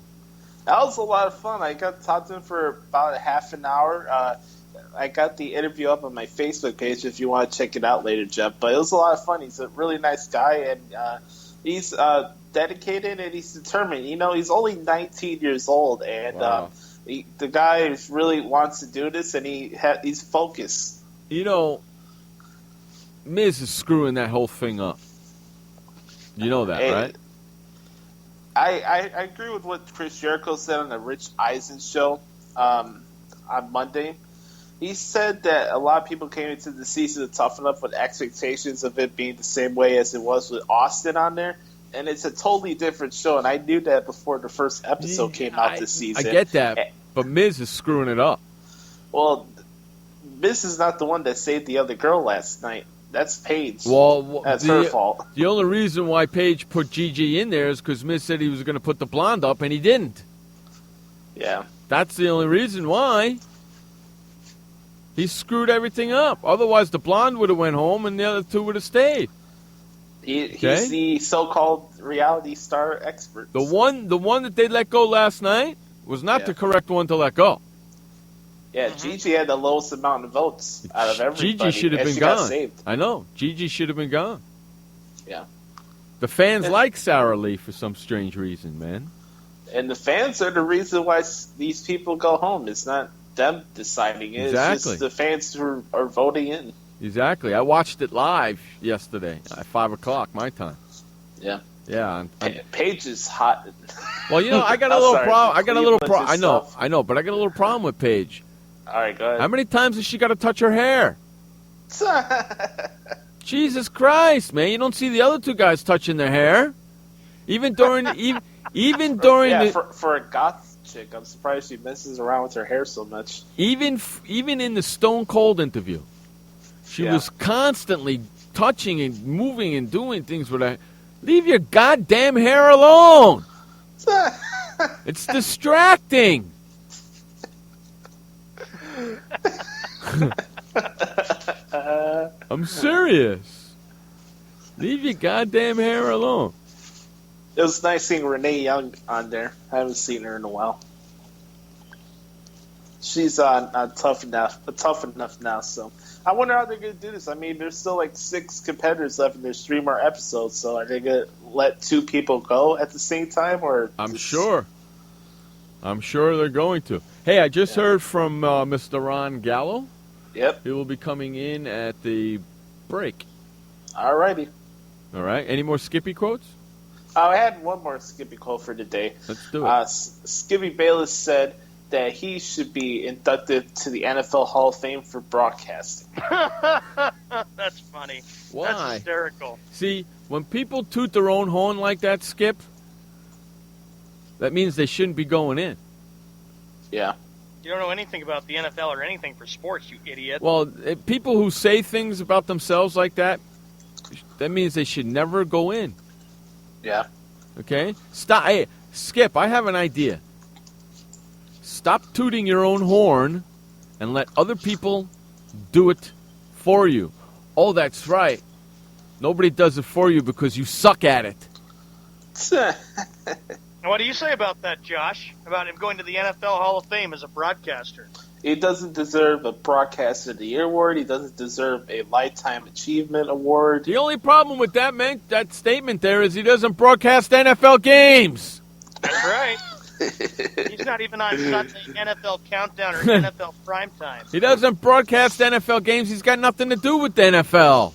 [SPEAKER 14] That was a lot of fun. I got to talk to him for about a half an hour. I got the interview up on my Facebook page if you want to check it out later, Jeff. But it was a lot of fun. He's a really nice guy, and he's dedicated and he's determined. You know, he's only 19 years old, and
[SPEAKER 6] wow.
[SPEAKER 14] The guy really wants to do this, and he's focused.
[SPEAKER 6] You know, Miz is screwing that whole thing up. You know that, right?
[SPEAKER 14] I agree with what Chris Jericho said on the Rich Eisen show on Monday. He said that a lot of people came into the season to Tough Enough with expectations of it being the same way as it was with Austin on there. And it's a totally different show, and I knew that before the first episode came out this season.
[SPEAKER 6] I get that, but Miz is screwing it up.
[SPEAKER 14] Well, Miz is not the one that saved the other girl last night. That's Paige.
[SPEAKER 6] Well,
[SPEAKER 14] that's her fault.
[SPEAKER 6] The only reason why Paige put Gigi in there is because Miz said he was going to put the blonde up, and he didn't.
[SPEAKER 14] Yeah.
[SPEAKER 6] That's the only reason why. He screwed everything up. Otherwise, the blonde would have went home, and the other two would have stayed.
[SPEAKER 14] He's the so-called reality star expert.
[SPEAKER 6] The one that they let go last night was not the correct one to let go.
[SPEAKER 14] Yeah, Gigi had the lowest amount of votes out of everybody.
[SPEAKER 6] Gigi should have been
[SPEAKER 14] got
[SPEAKER 6] gone.
[SPEAKER 14] saved.
[SPEAKER 6] I know. Gigi should have been gone.
[SPEAKER 14] Yeah.
[SPEAKER 6] The fans like Sarah Lee for some strange reason, man.
[SPEAKER 14] And the fans are the reason why these people go home. It's not them deciding it.
[SPEAKER 6] Exactly.
[SPEAKER 14] It's just the fans who are voting in.
[SPEAKER 6] Exactly. I watched it live yesterday at 5 o'clock my time.
[SPEAKER 14] Yeah.
[SPEAKER 6] Yeah.
[SPEAKER 14] Paige is hot.
[SPEAKER 6] Well, you know, I got a little problem. I know, but I got a little problem with Paige.
[SPEAKER 14] All right, go ahead.
[SPEAKER 6] How many times has she got to touch her hair? Jesus Christ, man! You don't see the other two guys touching their hair, even during
[SPEAKER 14] for a goth chick. I'm surprised she messes around with her hair so much.
[SPEAKER 6] Even in the Stone Cold interview, she was constantly touching and moving and doing things with her. Leave your goddamn hair alone. It's distracting. I'm serious. Leave your goddamn hair alone.
[SPEAKER 14] It was nice seeing Renee Young on there. I haven't seen her in a while. She's on Tough Enough now, so I wonder how they're going to do this. I mean, there's still like 6 competitors left, and there's 3 more episodes, so are they going to let 2 people go at the same time? Or
[SPEAKER 6] I'm sure they're going to. Hey, I just heard from Mr. Ron Gallo.
[SPEAKER 14] Yep.
[SPEAKER 6] He will be coming in at the break.
[SPEAKER 14] All righty.
[SPEAKER 6] All right. Any more Skippy quotes?
[SPEAKER 14] I had one more Skippy quote for today.
[SPEAKER 6] Let's do it.
[SPEAKER 14] Skippy Bayless said that he should be inducted to the NFL Hall of Fame for broadcasting.
[SPEAKER 7] That's funny.
[SPEAKER 6] Why?
[SPEAKER 7] That's hysterical.
[SPEAKER 6] See, when people toot their own horn like that, Skip, that means they shouldn't be going in.
[SPEAKER 14] Yeah.
[SPEAKER 7] You don't know anything about the NFL or anything for sports, you idiot.
[SPEAKER 6] Well, people who say things about themselves like that, that means they should never go in.
[SPEAKER 14] Yeah.
[SPEAKER 6] Okay? Stop. Hey, Skip, I have an idea. Stop tooting your own horn and let other people do it for you. Oh, that's right. Nobody does it for you because you suck at it.
[SPEAKER 7] What do you say about that, Josh? About him going to the NFL Hall of Fame as a broadcaster?
[SPEAKER 14] He doesn't deserve a Broadcaster of the Year award. He doesn't deserve a Lifetime Achievement award.
[SPEAKER 6] The only problem with that statement there is he doesn't broadcast NFL games.
[SPEAKER 7] That's right. He's not even on Sunday NFL Countdown or NFL Primetime.
[SPEAKER 6] He doesn't broadcast NFL games. He's got nothing to do with the NFL.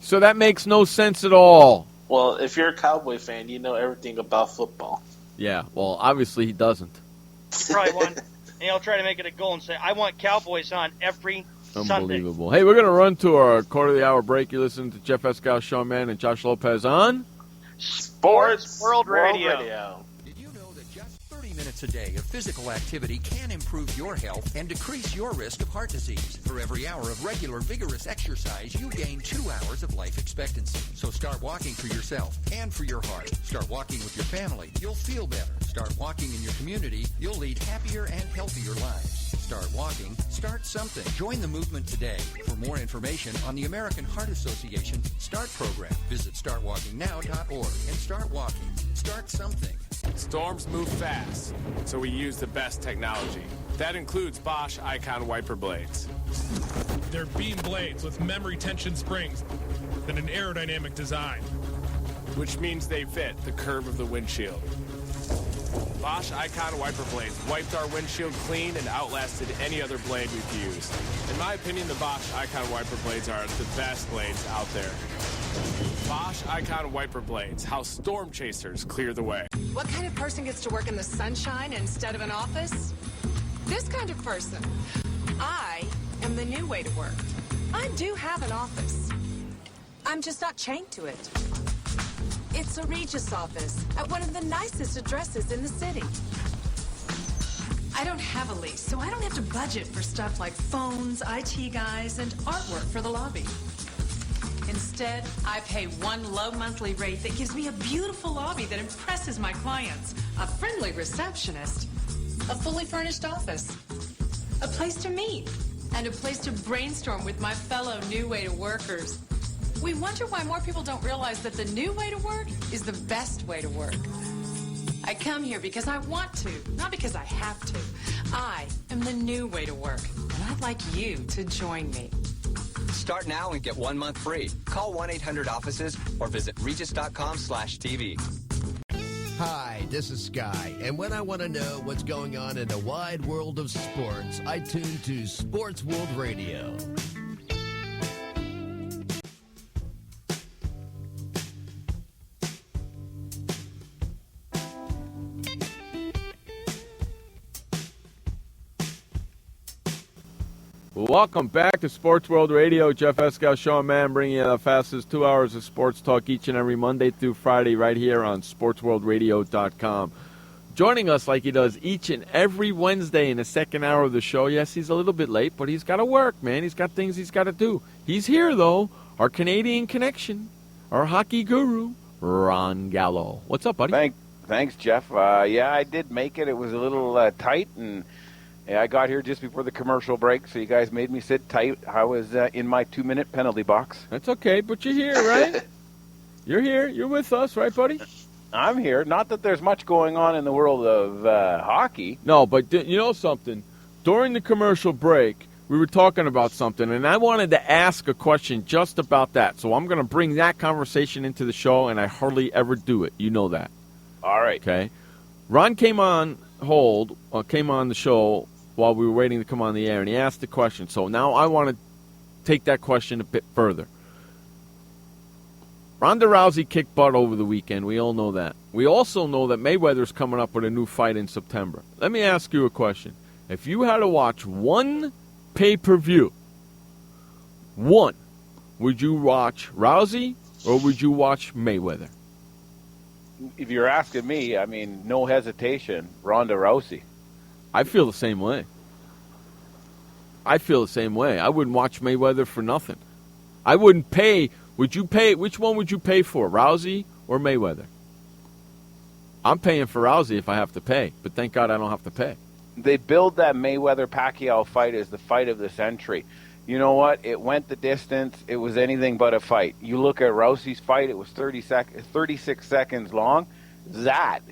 [SPEAKER 6] So that makes no sense at all.
[SPEAKER 14] Well, if you're a Cowboy fan, you know everything about football.
[SPEAKER 6] Yeah, well, obviously he doesn't.
[SPEAKER 7] He probably won. And he'll try to make it a goal and say, I want Cowboys on every
[SPEAKER 6] Unbelievable.
[SPEAKER 7] Sunday.
[SPEAKER 6] Hey, we're going to run to our quarter-of-the-hour break. You're listening to Jeff Escow, Sean Mann, and Josh Lopez on
[SPEAKER 7] Sports World Radio.
[SPEAKER 10] Did you know that just 30 minutes a day of physical activity can improve your health and decrease your risk of heart disease? For every hour of regular, vigorous exercise, you gain 2 hours of life expectancy. So start walking for yourself and for your heart. Start walking with your family. You'll feel better. Start walking in your community. You'll lead happier and healthier lives. Start walking. Start something. Join the movement today. For more information on the American Heart Association START program, visit startwalkingnow.org and start walking. Start something.
[SPEAKER 1] Storms move fast, so we use the best technology. That includes Bosch Icon wiper blades.
[SPEAKER 3] They're beam blades with memory tension springs and an aerodynamic design,
[SPEAKER 1] which means they fit the curve of the windshield. Bosch Icon wiper blades wiped our windshield clean and outlasted any other blade we've used. In my opinion, the Bosch Icon wiper blades are the best blades out there. Bosch Icon wiper blades, how storm chasers clear the way.
[SPEAKER 11] What kind of person gets to work in the sunshine instead of an office? This kind of person. I am the new way to work. I do have an office. I'm just not chained to it. It's a Regis office at one of the nicest addresses in the city. I don't have a lease, so I don't have to budget for stuff like phones, IT guys, and artwork for the lobby. Instead, I pay one low monthly rate that gives me a beautiful lobby that impresses my clients, a friendly receptionist, a fully furnished office, a place to meet, and a place to brainstorm with my fellow new way to workers. We wonder why more people don't realize that the new way to work is the best way to work. I come here because I want to, not because I have to. I am the new way to work, and I'd like you to join me.
[SPEAKER 12] Start now and get 1 month free. Call 1-800-OFFICES or visit regis.com/TV.
[SPEAKER 13] Hi, this is Sky, and when I want to know what's going on in the wide world of sports, I tune to Sports World Radio.
[SPEAKER 6] Welcome back to Sports World Radio. Jeff Escow, Sean Mann, bringing you the fastest 2 hours of sports talk each and every Monday through Friday right here on SportsWorldRadio.com. joining us like he does each and every Wednesday in the second hour of the show. Yes, he's a little bit late, but he's got to work, man. He's got things he's got to do. He's here, though. Our Canadian connection, our hockey guru, Ron Gallo. What's up, buddy?
[SPEAKER 8] Thanks, Jeff. Yeah, I did make it. It was a little tight, and I got here just before the commercial break, so you guys made me sit tight. I was in my 2-minute penalty box.
[SPEAKER 6] That's okay, but you're here, right? You're here. You're with us, right, buddy?
[SPEAKER 8] I'm here. Not that there's much going on in the world of hockey.
[SPEAKER 6] No, but you know something? During the commercial break, we were talking about something, and I wanted to ask a question just about that. So I'm going to bring that conversation into the show, and I hardly ever do it. You know that.
[SPEAKER 8] All right.
[SPEAKER 6] Okay. Ron came on the show while we were waiting to come on the air, and he asked the question. So now I want to take that question a bit further. Ronda Rousey kicked butt over the weekend. We all know that. We also know that Mayweather's coming up with a new fight in September. Let me ask you a question. If you had to watch one pay-per-view, would you watch Rousey or would you watch Mayweather?
[SPEAKER 8] If you're asking me, I mean, no hesitation, Ronda Rousey.
[SPEAKER 6] I feel the same way. I wouldn't watch Mayweather for nothing. I wouldn't pay. Would you pay? Which one would you pay for, Rousey or Mayweather? I'm paying for Rousey if I have to pay, but thank God I don't have to pay.
[SPEAKER 8] They billed that Mayweather-Pacquiao fight as the fight of the century. You know what? It went the distance. It was anything but a fight. You look at Rousey's fight, it was 36 seconds long. That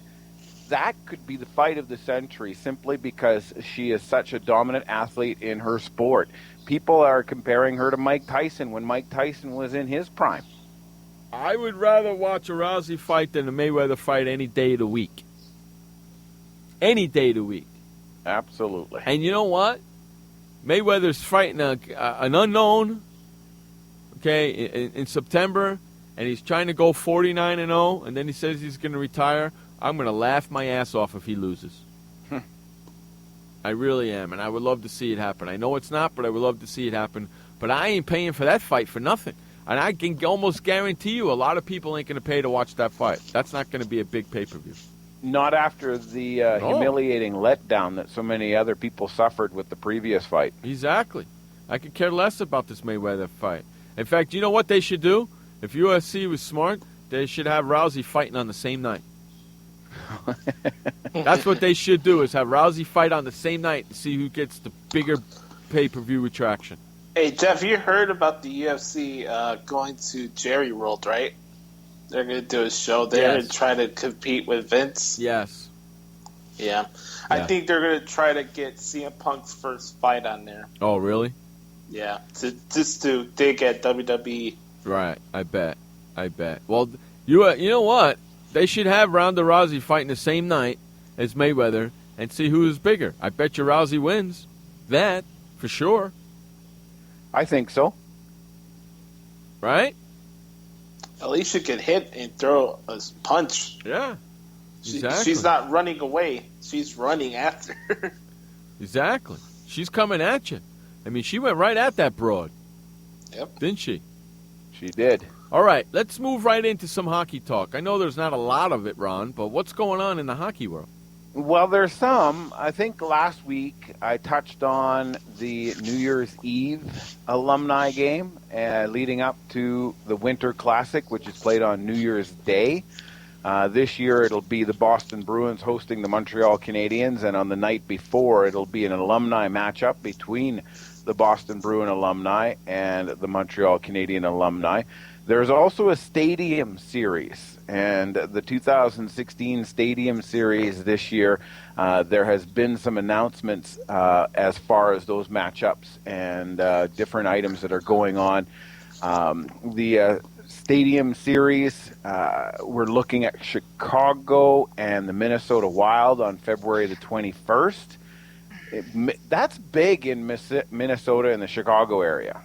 [SPEAKER 8] could be the fight of the century simply because she is such a dominant athlete in her sport. People are comparing her to Mike Tyson when Mike Tyson was in his prime.
[SPEAKER 6] I would rather watch a Rousey fight than a Mayweather fight any day of the week. Any day of the week.
[SPEAKER 8] Absolutely.
[SPEAKER 6] And you know what? Mayweather's fighting an unknown, okay, in September, and he's trying to go 49-0, and then he says he's going to retire. I'm going to laugh my ass off if he loses. I really am, and I would love to see it happen. I know it's not, but I would love to see it happen. But I ain't paying for that fight for nothing. And I can almost guarantee you a lot of people ain't going to pay to watch that fight. That's not going to be a big pay-per-view.
[SPEAKER 8] Not after the humiliating letdown that so many other people suffered with the previous fight.
[SPEAKER 6] Exactly. I could care less about this Mayweather fight. In fact, you know what they should do? If UFC was smart, they should have Rousey fighting on the same night. That's what they should do, is have Rousey fight on the same night and see who gets the bigger pay-per-view attraction.
[SPEAKER 14] Hey, Jeff, you heard about the UFC going to Jerry World, right? They're going to do a show there and try to compete with Vince.
[SPEAKER 6] Yes.
[SPEAKER 14] Yeah. I think they're going to try to get CM Punk's first fight on there.
[SPEAKER 6] Oh, really?
[SPEAKER 14] Yeah. Just to dig at WWE.
[SPEAKER 6] Right. I bet. Well, you know what? They should have Ronda Rousey fighting the same night as Mayweather and see who is bigger. I bet you Rousey wins. That, for sure.
[SPEAKER 8] I think so.
[SPEAKER 6] Right?
[SPEAKER 14] At least she can hit and throw a punch.
[SPEAKER 6] Yeah. Exactly.
[SPEAKER 14] She's not running away. She's running after her.
[SPEAKER 6] Exactly. She's coming at you. I mean, she went right at that broad.
[SPEAKER 14] Yep.
[SPEAKER 6] Didn't she?
[SPEAKER 8] She did.
[SPEAKER 6] All right, let's move right into some hockey talk. I know there's not a lot of it, Ron, but what's going on in the hockey world?
[SPEAKER 8] Well, there's some. I think last week I touched on the New Year's Eve alumni game leading up to the Winter Classic, which is played on New Year's Day. This year it'll be the Boston Bruins hosting the Montreal Canadiens, and on the night before it'll be an alumni matchup between the Boston Bruin alumni and the Montreal Canadian alumni. There's also a stadium series, and the 2016 stadium series this year, there has been some announcements as far as those matchups and different items that are going on. The stadium series, we're looking at Chicago and the Minnesota Wild on February the 21st. That's big in Minnesota and the Chicago area.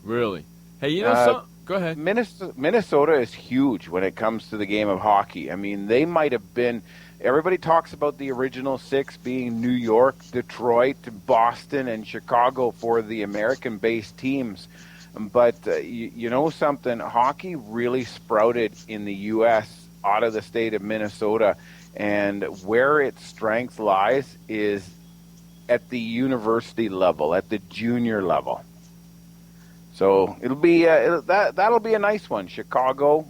[SPEAKER 6] Really? Hey, you know go ahead.
[SPEAKER 8] Minnesota is huge when it comes to the game of hockey. I mean, they might have been. Everybody talks about the original six being New York, Detroit, Boston, and Chicago for the American-based teams. But you know something? Hockey really sprouted in the U.S. out of the state of Minnesota And where its strength lies is at the university level, at the junior level. So it'll be that'll be a nice one. Chicago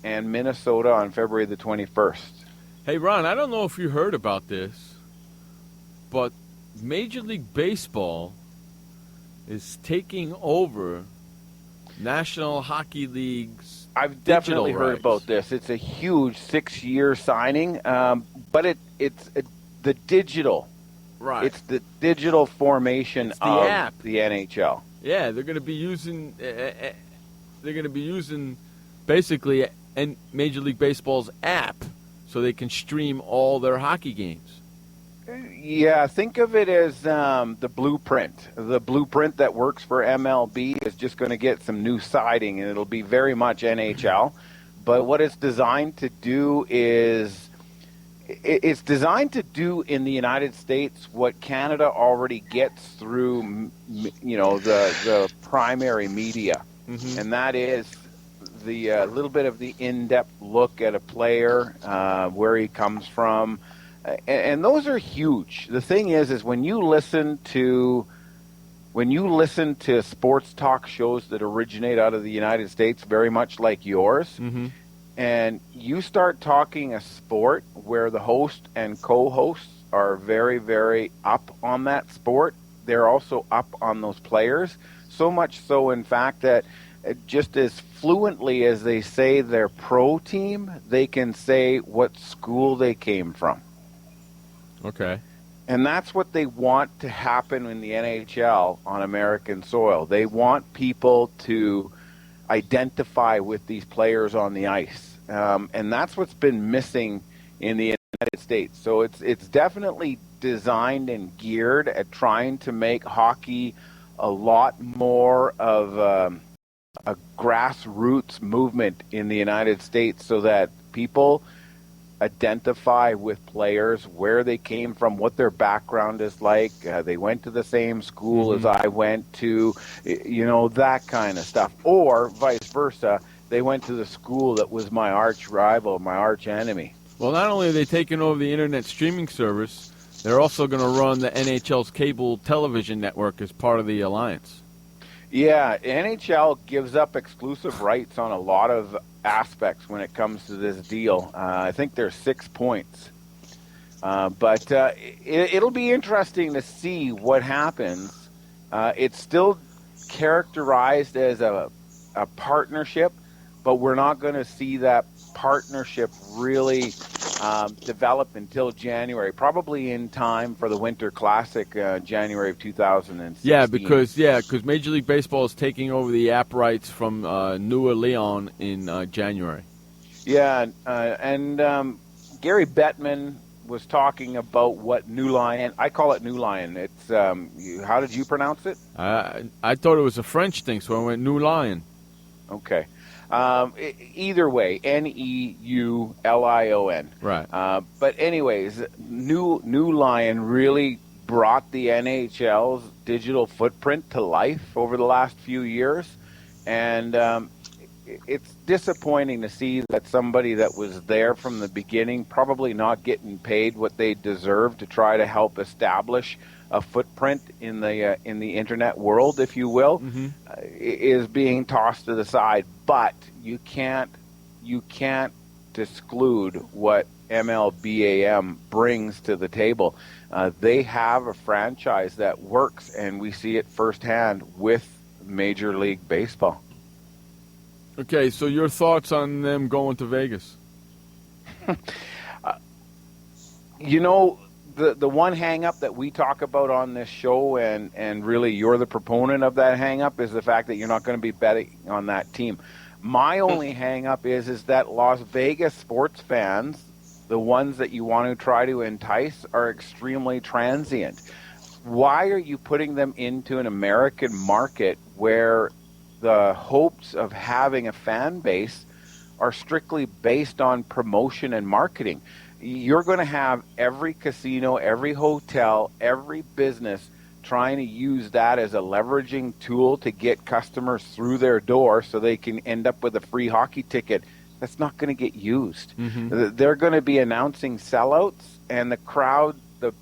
[SPEAKER 8] and Minnesota on February the 21st.
[SPEAKER 6] Hey, Ron, I don't know if you heard about this, but Major League Baseball is taking over National Hockey League's
[SPEAKER 8] I've definitely
[SPEAKER 6] digital
[SPEAKER 8] heard
[SPEAKER 6] rights.
[SPEAKER 8] about this. It's a huge 6-year signing, but it's the digital.
[SPEAKER 6] Right.
[SPEAKER 8] It's the digital formation
[SPEAKER 6] It's the
[SPEAKER 8] of
[SPEAKER 6] app.
[SPEAKER 8] the NHL.
[SPEAKER 6] Yeah, they're going to be using basically Major League Baseball's app so they can stream all their hockey games.
[SPEAKER 8] Yeah, think of it as the blueprint. The blueprint that works for MLB is just going to get some new siding, and it'll be very much NHL. But what it's designed to do is it's designed to do in the United States what Canada already gets through, the primary media, and that is the little bit of the in-depth look at a player, where he comes from. And those are huge. The thing is when you listen to sports talk shows that originate out of the United States, very much like yours, and you start talking a sport where the host and co-hosts are very, very up on that sport, they're also up on those players. So much so, in fact, that just as fluently as they say their pro team, they can say what school they came from.
[SPEAKER 6] Okay.
[SPEAKER 8] And that's what they want to happen in the NHL on American soil. They want people to identify with these players on the ice. And that's what's been missing in the United States. So it's definitely designed and geared at trying to make hockey a lot more of a grassroots movement in the United States so that people identify with players, where they came from, what their background is like. They went to the same school as I went to, that kind of stuff. Or vice versa, they went to the school that was my arch rival, my arch enemy.
[SPEAKER 6] Well, not only are they taking over the internet streaming service, they're also going to run the NHL's cable television network as part of the alliance.
[SPEAKER 8] Yeah, NHL gives up exclusive rights on a lot of aspects when it comes to this deal. I think there's 6 points. But it'll be interesting to see what happens. It's still characterized as a partnership, but we're not going to see that partnership really develop until January, probably in time for the Winter Classic, January of 2016.
[SPEAKER 6] Yeah, because Major League Baseball is taking over the app rights from New Orleans in January.
[SPEAKER 8] Yeah, and Gary Bettman was talking about what New Lion. I call it New Lion. It's how did you pronounce it?
[SPEAKER 6] I thought it was a French thing, so I went New Lion.
[SPEAKER 8] Okay. Either way, Neulion.
[SPEAKER 6] Right.
[SPEAKER 8] But anyways, New Lion really brought the NHL's digital footprint to life over the last few years. And it's disappointing to see that somebody that was there from the beginning, probably not getting paid what they deserve to try to help establish a footprint in the internet world, if you will, is being tossed to the side. But you can't exclude what MLBAM brings to the table. They have a franchise that works, and we see it firsthand with Major League Baseball.
[SPEAKER 6] Okay, so your thoughts on them going to Vegas?
[SPEAKER 8] The one hang-up that we talk about on this show, and really you're the proponent of that hang-up, is the fact that you're not going to be betting on that team. My only hang-up is that Las Vegas sports fans, the ones that you want to try to entice, are extremely transient. Why are you putting them into an American market where the hopes of having a fan base are strictly based on promotion and marketing? You're going to have every casino, every hotel, every business trying to use that as a leveraging tool to get customers through their door so they can end up with a free hockey ticket. that's not going to get used.
[SPEAKER 6] Mm-hmm.
[SPEAKER 8] They're going to be announcing sellouts, and the crowd,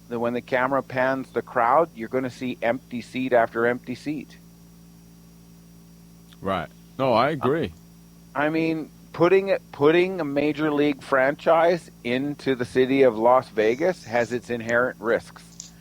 [SPEAKER 8] when the camera pans the crowd, you're going to see empty seat after empty seat.
[SPEAKER 6] Right. No, I agree.
[SPEAKER 8] I mean, putting a major league franchise into the city of Las Vegas has its inherent risks.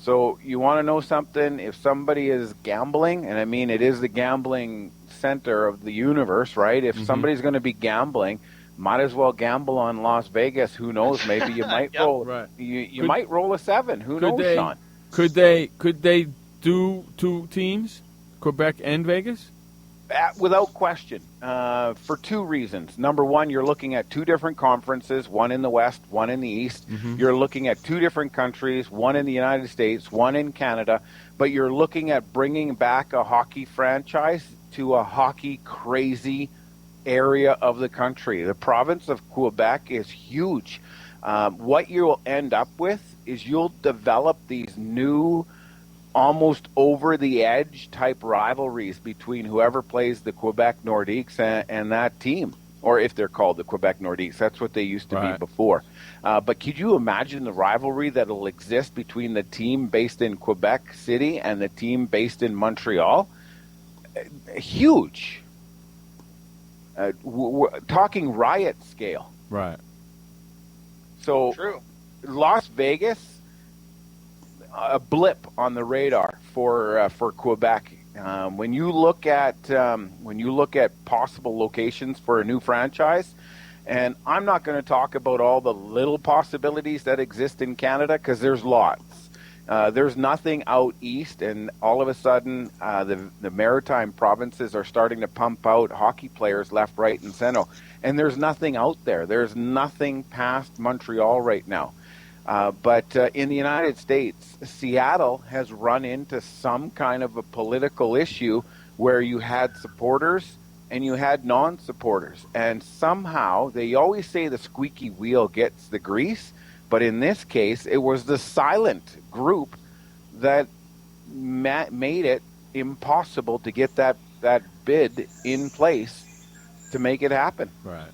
[SPEAKER 8] So you want to know something? If somebody is gambling, and I mean it is the gambling center of the universe, right? If somebody's going to be gambling, might as well gamble on Las Vegas. Who knows? Maybe you might roll.
[SPEAKER 6] Right.
[SPEAKER 8] You might roll a 7. Who knows, Sean?
[SPEAKER 6] Could they do 2 teams, Quebec and Vegas?
[SPEAKER 8] Without question, for 2 reasons. Number one, you're looking at 2 different conferences, one in the West, one in the East.
[SPEAKER 6] Mm-hmm.
[SPEAKER 8] You're looking at 2 different countries, one in the United States, one in Canada. But you're looking at bringing back a hockey franchise to a hockey crazy area of the country. The province of Quebec is huge. What you'll end up with is you'll develop these new, almost over-the-edge type rivalries between whoever plays the Quebec Nordiques and that team, or if they're called the Quebec Nordiques. That's what they used to be before. But could you imagine the rivalry that will exist between the team based in Quebec City and the team based in Montreal? Huge. We're talking riot scale.
[SPEAKER 6] Right.
[SPEAKER 8] So
[SPEAKER 7] True.
[SPEAKER 8] Las Vegas, a blip on the radar for Quebec. When you look at possible locations for a new franchise, and I'm not going to talk about all the little possibilities that exist in Canada because there's lots. There's nothing out east, and all of a sudden the maritime provinces are starting to pump out hockey players left, right, and center. And there's nothing out there. There's nothing past Montreal right now. But in the United States, Seattle has run into some kind of a political issue where you had supporters and you had non-supporters. And somehow, they always say the squeaky wheel gets the grease, but in this case, it was the silent group that made it impossible to get that bid in place to make it happen.
[SPEAKER 6] Right.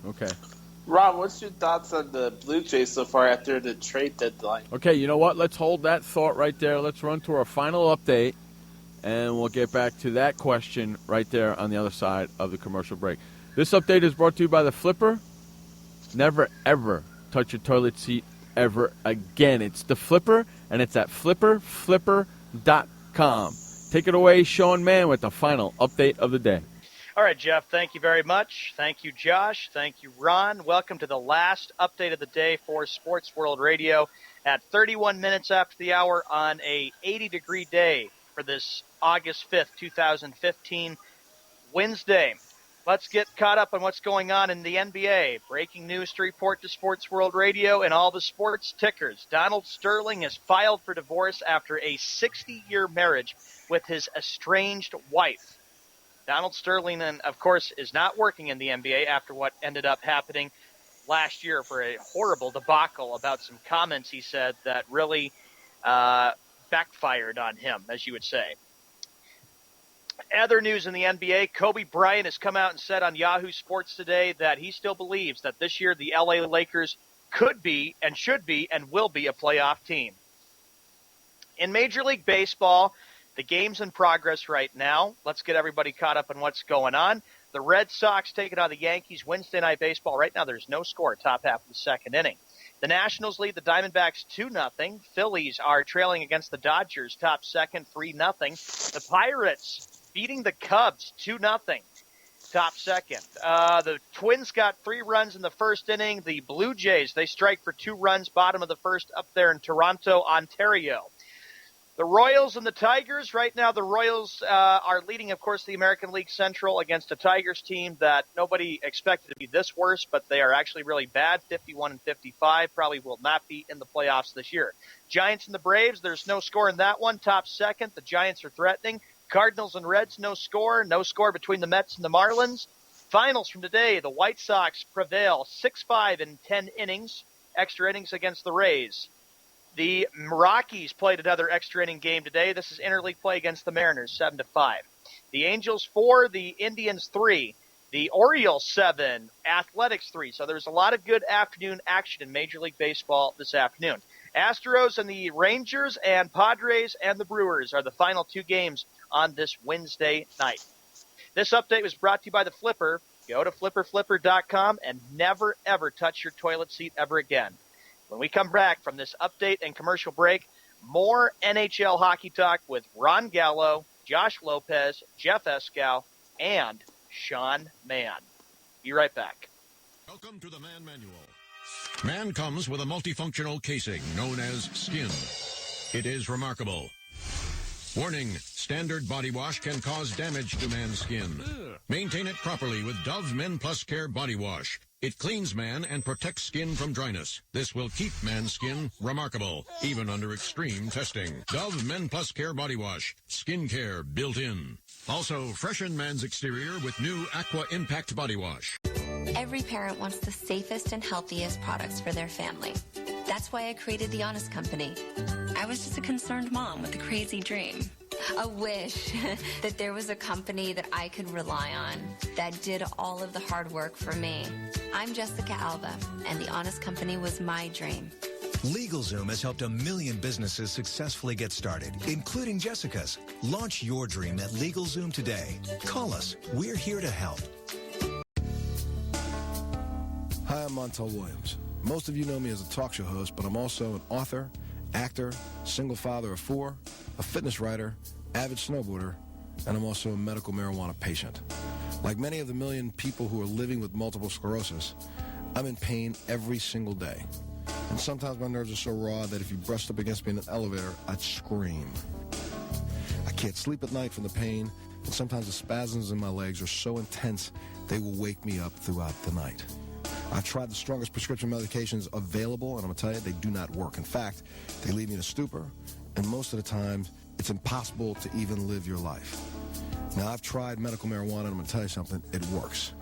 [SPEAKER 6] Okay.
[SPEAKER 14] Ron, what's your thoughts on the Blue Jays so far after the trade deadline?
[SPEAKER 6] Okay, you know what? Let's hold that thought right there. Let's run to our final update, and we'll get back to that question right there on the other side of the commercial break. This update is brought to you by the Flipper. Never, ever touch your toilet seat ever again. It's the Flipper, and it's at flipper.com. Take it away, Sean Mann, with the final update of the day.
[SPEAKER 7] All right, Jeff, thank you very much. Thank you, Josh. Thank you, Ron. Welcome to the last update of the day for Sports World Radio at 31 minutes after the hour on a 80-degree day for this August 5th, 2015, Wednesday. Let's get caught up on what's going on in the NBA. Breaking news to report to Sports World Radio and all the sports tickers. Donald Sterling has filed for divorce after a 60-year marriage with his estranged wife. Donald Sterling, of course, is not working in the NBA after what ended up happening last year for a horrible debacle about some comments he said that really backfired on him, as you would say. Other news in the NBA, Kobe Bryant has come out and said on Yahoo Sports today that he still believes that this year the LA Lakers could be and should be and will be a playoff team. In Major League Baseball, the game's in progress right now. Let's get everybody caught up on what's going on. The Red Sox taking on the Yankees Wednesday Night Baseball. Right now there's no score, top half of the second inning. The Nationals lead the Diamondbacks 2-0. Phillies are trailing against the Dodgers, top second, 3-0. The Pirates beating the Cubs 2-0, top second. The Twins got 3 runs in the first inning. The Blue Jays, they strike for 2 runs, bottom of the first, up there in Toronto, Ontario. The Royals and the Tigers, right now the Royals are leading, of course, the American League Central against a Tigers team that nobody expected to be this worse, but they are actually really bad, 51-55, probably will not be in the playoffs this year. Giants and the Braves, there's no score in that one, top second. The Giants are threatening. Cardinals and Reds, no score between the Mets and the Marlins. Finals from today, the White Sox prevail 6-5 in 10 innings, extra innings against the Rays. The Rockies played another extra inning game today. This is interleague play against the Mariners, 7-5. The Angels 4, the Indians 3. The Orioles 7, Athletics 3. So there's a lot of good afternoon action in Major League Baseball this afternoon. Astros and the Rangers and Padres and the Brewers are the final 2 games on this Wednesday night. This update was brought to you by the Flipper. Go to flipperflipper.com and never, ever touch your toilet seat ever again. When we come back from this update and commercial break, more NHL hockey talk with Ron Gallo, Josh Lopez, Jeff Escow, and Sean Mann. Be right back.
[SPEAKER 4] Welcome to the Man Manual. Man comes with a multifunctional casing known as skin. It is remarkable. Warning, standard body wash can cause damage to man's skin. Maintain it properly with Dove Men Plus Care Body Wash. It cleans man and protects skin from dryness. This will keep man's skin remarkable, even under extreme testing. Dove Men Plus Care Body Wash. Skin care built in. Also, freshen man's exterior with new Aqua Impact Body Wash.
[SPEAKER 19] Every parent wants the safest and healthiest products for their family. That's why I created The Honest Company. I was just a concerned mom with a crazy dream. A wish that there was a company that I could rely on that did all of the hard work for me. I'm Jessica Alba, and The Honest Company was my dream.
[SPEAKER 20] LegalZoom has helped 1 million businesses successfully get started, including Jessica's. Launch your dream at LegalZoom today. Call us. We're here to help.
[SPEAKER 24] Hi, I'm Montel Williams. Most of you know me as a talk show host, but I'm also an author, actor, single father of 4, a fitness writer, avid snowboarder, and I'm also a medical marijuana patient. Like many of the million people who are living with multiple sclerosis, I'm in pain every single day. And sometimes my nerves are so raw that if you brushed up against me in an elevator, I'd scream. I can't sleep at night from the pain, and sometimes the spasms in my legs are so intense they will wake me up throughout the night. I've tried the strongest prescription medications available, and I'm going to tell you, they do not work. In fact, they leave me in a stupor, and most of the time, it's impossible to even live your life. Now, I've tried medical marijuana, and I'm going to tell you something, it works.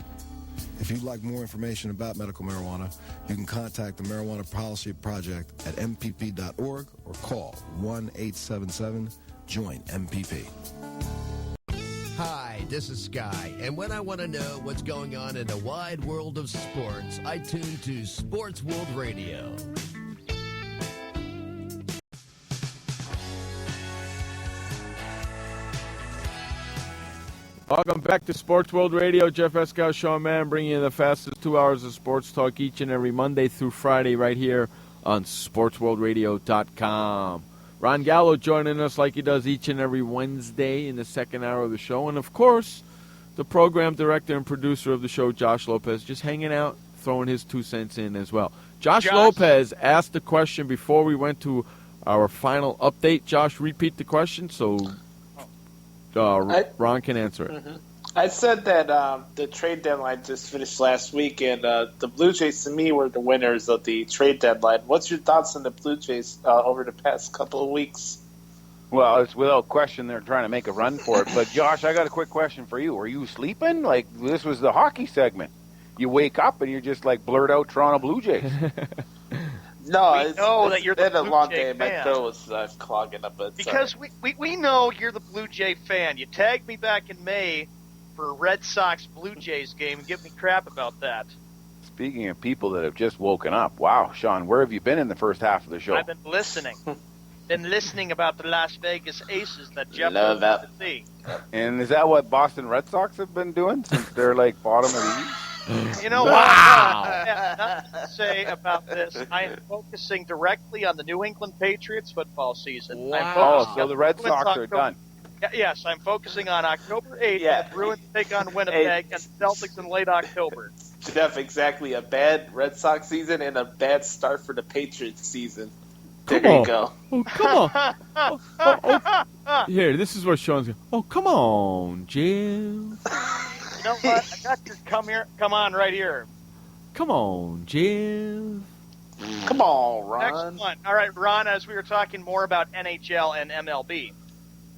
[SPEAKER 24] If you'd like more information about medical marijuana, you can contact the Marijuana Policy Project at mpp.org or call 1-877-JOIN-MPP.
[SPEAKER 13] Hi, this is Sky, and when I want to know what's going on in the wide world of sports, I tune to Sports World Radio.
[SPEAKER 6] Welcome back to Sports World Radio. Jeff Escow, Sean Mann, bringing you the fastest 2 hours of sports talk each and every Monday through Friday right here on SportsWorldRadio.com. Ron Gallo joining us like he does each and every Wednesday in the second hour of the show. And, of course, the program director and producer of the show, Josh Lopez, just hanging out, throwing his 2 cents in as well. Josh Lopez asked the question before we went to our final update. Josh, repeat the question so Ron can answer it.
[SPEAKER 14] Mm-hmm. I said that the trade deadline just finished last week, and the Blue Jays, to me, were the winners of the trade deadline. What's your thoughts on the Blue Jays over the past couple of weeks?
[SPEAKER 8] Well, it's without question they're trying to make a run for it. But, Josh, I got a quick question for you. Were you sleeping? Like, this was the hockey segment. You wake up and you just, like, blurt out Toronto Blue Jays.
[SPEAKER 14] No,
[SPEAKER 7] we know that you're the
[SPEAKER 14] Blue
[SPEAKER 7] Blue
[SPEAKER 14] long
[SPEAKER 7] Jay
[SPEAKER 14] day. My
[SPEAKER 7] fan.
[SPEAKER 14] throat was clogging up.
[SPEAKER 7] Because we know you're the Blue Jay fan. You tagged me back in May for a Red Sox Blue Jays game and give me crap about that.
[SPEAKER 8] Speaking of people that have just woken up, wow, Sean, where have you been in the first half of the show?
[SPEAKER 7] I've been listening. About the Las Vegas Aces that Jeff wanted to see.
[SPEAKER 8] And is that what Boston Red Sox have been doing since they're like bottom of the East?
[SPEAKER 7] You know what? I have nothing to say about this. I am focusing directly on the New England Patriots football season.
[SPEAKER 8] Wow. So the Red Sox are done.
[SPEAKER 7] Yes, I'm focusing on October 8th. The Bruins take on Winnipeg and the Celtics in late October.
[SPEAKER 14] Jeff, exactly. A bad Red Sox season and a bad start for the Patriots season. There you go.
[SPEAKER 6] Oh, come on. Here, this is where Sean's going. Oh, come on, Jim.
[SPEAKER 7] You know what? I got your come on right here.
[SPEAKER 6] Come on, Jim.
[SPEAKER 14] Come on, Ron.
[SPEAKER 7] Next one. All right, Ron, as we were talking more about NHL and MLB.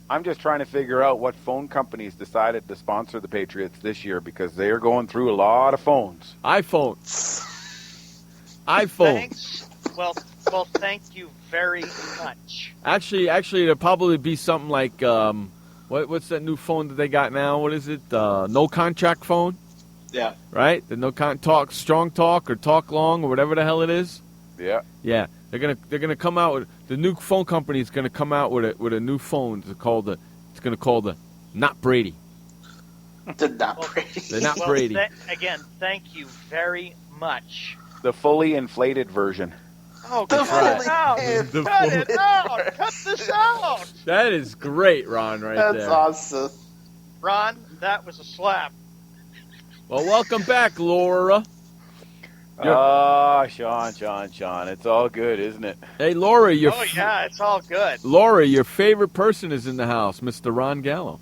[SPEAKER 8] I'm just trying to figure out what phone companies decided to sponsor the Patriots this year because they are going through a lot of phones.
[SPEAKER 6] iPhones.
[SPEAKER 7] Thanks. Well, thank you very much.
[SPEAKER 6] Actually, it'll probably be something like, what's that new phone that they got now? What is it? No contract phone?
[SPEAKER 14] Yeah.
[SPEAKER 6] Right? The no talk, strong talk, or talk long, or whatever the hell it is.
[SPEAKER 8] Yeah.
[SPEAKER 6] Yeah. They're gonna come out with the new phone company is gonna come out with a new phone. It's gonna call the Not Brady.
[SPEAKER 14] The Not Brady.
[SPEAKER 6] The Not Brady.
[SPEAKER 7] Again, thank you very much.
[SPEAKER 8] The fully inflated version.
[SPEAKER 7] Oh,
[SPEAKER 14] The
[SPEAKER 7] cut it out!
[SPEAKER 6] The
[SPEAKER 7] Cut it out! Cut this out!
[SPEAKER 6] That is great, Ron. Right
[SPEAKER 14] That's
[SPEAKER 6] there.
[SPEAKER 14] awesome.
[SPEAKER 7] Ron, that was a slap.
[SPEAKER 6] Well, welcome back, Laura.
[SPEAKER 8] Oh, Sean. It's all good, isn't it?
[SPEAKER 6] Hey, Laura,
[SPEAKER 7] Oh, yeah, it's all good.
[SPEAKER 6] Laura, your favorite person is in the house, Mr. Ron Gallo.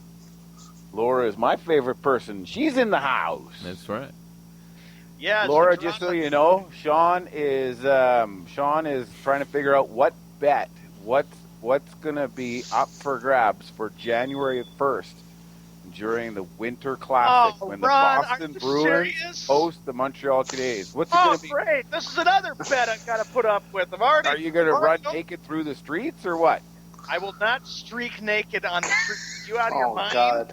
[SPEAKER 8] Laura is my favorite person. She's in the house.
[SPEAKER 6] That's right.
[SPEAKER 7] Yeah,
[SPEAKER 8] Laura, just so you know, Sean is trying to figure out what's going to be up for grabs for January 1st during the Winter Classic when the
[SPEAKER 7] Ron,
[SPEAKER 8] Boston
[SPEAKER 7] are you
[SPEAKER 8] Bruins
[SPEAKER 7] serious?
[SPEAKER 8] host the Montreal Canadiens. What's it going to be?
[SPEAKER 7] Great! This is another bet I've got to put up with.
[SPEAKER 8] Are you going to run naked through the streets or what?
[SPEAKER 7] I will not streak naked on the street. You out of your mind?
[SPEAKER 14] God.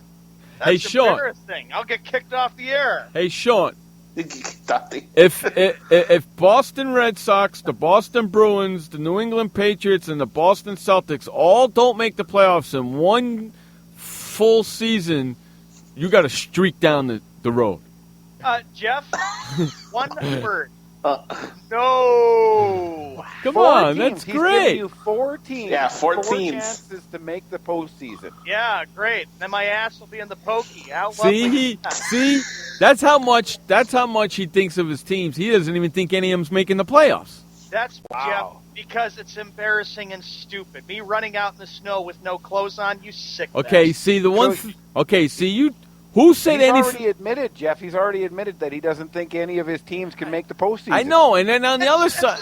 [SPEAKER 7] That's
[SPEAKER 6] Hey, Sean.
[SPEAKER 7] embarrassing. I'll get kicked off the air.
[SPEAKER 6] Hey, Sean. If Boston Red Sox, the Boston Bruins, the New England Patriots, and the Boston Celtics all don't make the playoffs in one full season, you got to streak down the road.
[SPEAKER 7] Jeff, one word. No.
[SPEAKER 6] Come on, that's
[SPEAKER 8] He's
[SPEAKER 6] great.
[SPEAKER 8] giving you 4 teams.
[SPEAKER 14] Yeah, 4 teams.
[SPEAKER 8] Chances to make the postseason.
[SPEAKER 7] Yeah, great. Then my ass will be in the pokey. How
[SPEAKER 6] See,
[SPEAKER 7] lovely.
[SPEAKER 6] that's how much he thinks of his teams. He doesn't even think any of them's making the playoffs.
[SPEAKER 7] That's Jeff, because it's embarrassing and stupid. Me running out in the snow with no clothes on, you sick
[SPEAKER 6] Okay,
[SPEAKER 7] bastard.
[SPEAKER 6] see the one. Okay, see you. Who said
[SPEAKER 8] He's
[SPEAKER 6] anything?
[SPEAKER 8] already admitted, Jeff. He's already admitted that he doesn't think any of his teams can make the postseason.
[SPEAKER 6] I know, and then on the other side,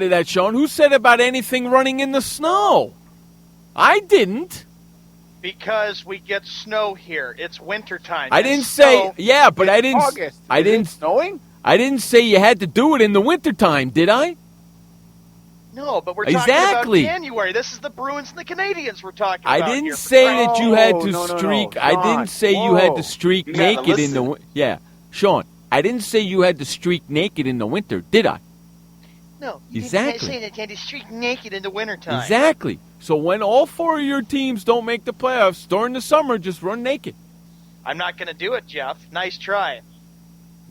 [SPEAKER 6] of that, Sean, who said about anything running in the snow? I didn't.
[SPEAKER 7] Because we get snow here. It's wintertime.
[SPEAKER 6] I didn't say. Yeah, but I didn't.
[SPEAKER 8] August.
[SPEAKER 6] I
[SPEAKER 8] Is
[SPEAKER 6] didn't.
[SPEAKER 8] it snowing?
[SPEAKER 6] I didn't say you had to do it in the wintertime, did I?
[SPEAKER 7] No, but we're
[SPEAKER 6] Exactly.
[SPEAKER 7] talking about January. This is the Bruins and the Canadians we're talking about.
[SPEAKER 6] I didn't
[SPEAKER 7] here.
[SPEAKER 6] say that you had to
[SPEAKER 8] no,
[SPEAKER 6] streak.
[SPEAKER 8] no.
[SPEAKER 6] I
[SPEAKER 8] Sean,
[SPEAKER 6] didn't say you had to
[SPEAKER 8] whoa.
[SPEAKER 6] streak
[SPEAKER 14] You gotta
[SPEAKER 6] naked in the.
[SPEAKER 14] listen.
[SPEAKER 6] Yeah, Sean. I didn't say you had to streak naked in the winter, did I?
[SPEAKER 7] No, you
[SPEAKER 6] Exactly.
[SPEAKER 7] didn't say that you had to streak naked in the wintertime.
[SPEAKER 6] Exactly. So when all 4 of your teams don't make the playoffs during the summer, just run naked.
[SPEAKER 7] I'm not going to do it, Jeff. Nice try.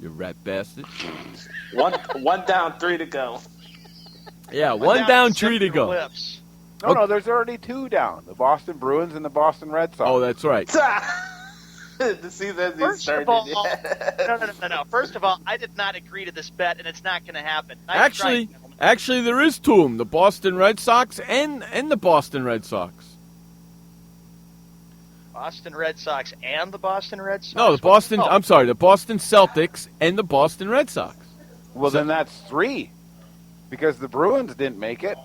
[SPEAKER 6] You rat bastard.
[SPEAKER 14] One down, 3 to go.
[SPEAKER 6] Yeah, one down, 3 to go.
[SPEAKER 7] Lips.
[SPEAKER 8] No, there's already 2 down. The Boston Bruins and the Boston Red Sox.
[SPEAKER 6] Oh, that's right.
[SPEAKER 14] The season
[SPEAKER 7] First
[SPEAKER 14] started.
[SPEAKER 7] of all, no. First of all, I did not agree to this bet, and it's not going to happen. Nice try, gentlemen.
[SPEAKER 6] Actually, there is 2 of them: the Boston Red Sox and the Boston Red Sox.
[SPEAKER 7] Boston Red Sox and the Boston Red Sox?
[SPEAKER 6] No, the Boston. I'm sorry, the Boston Celtics and the Boston Red Sox.
[SPEAKER 8] Well, then that's 3, because the Bruins didn't make it.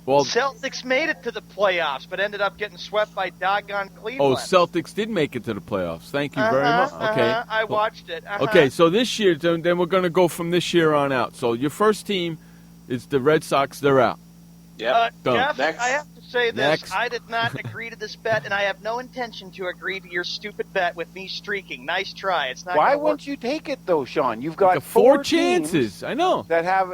[SPEAKER 6] Well,
[SPEAKER 7] Celtics made it to the playoffs, but ended up getting swept by doggone
[SPEAKER 6] oh,
[SPEAKER 7] Cleveland.
[SPEAKER 6] Celtics did make it to the playoffs. Thank you very much. Okay,
[SPEAKER 7] I watched it.
[SPEAKER 6] Okay, so this year, then we're going to go from this year on out. So your first team is the Red Sox. They're out.
[SPEAKER 14] Yep.
[SPEAKER 7] Jeff,
[SPEAKER 14] Next.
[SPEAKER 7] I have to say this.
[SPEAKER 6] Next.
[SPEAKER 7] I did not agree to this bet, and I have no intention to agree to your stupid bet with me streaking. Nice try. It's not.
[SPEAKER 8] Why
[SPEAKER 7] gonna
[SPEAKER 8] wouldn't you take it though, Sean? You've got
[SPEAKER 6] Like 4
[SPEAKER 8] teams
[SPEAKER 6] chances. I know.
[SPEAKER 8] that have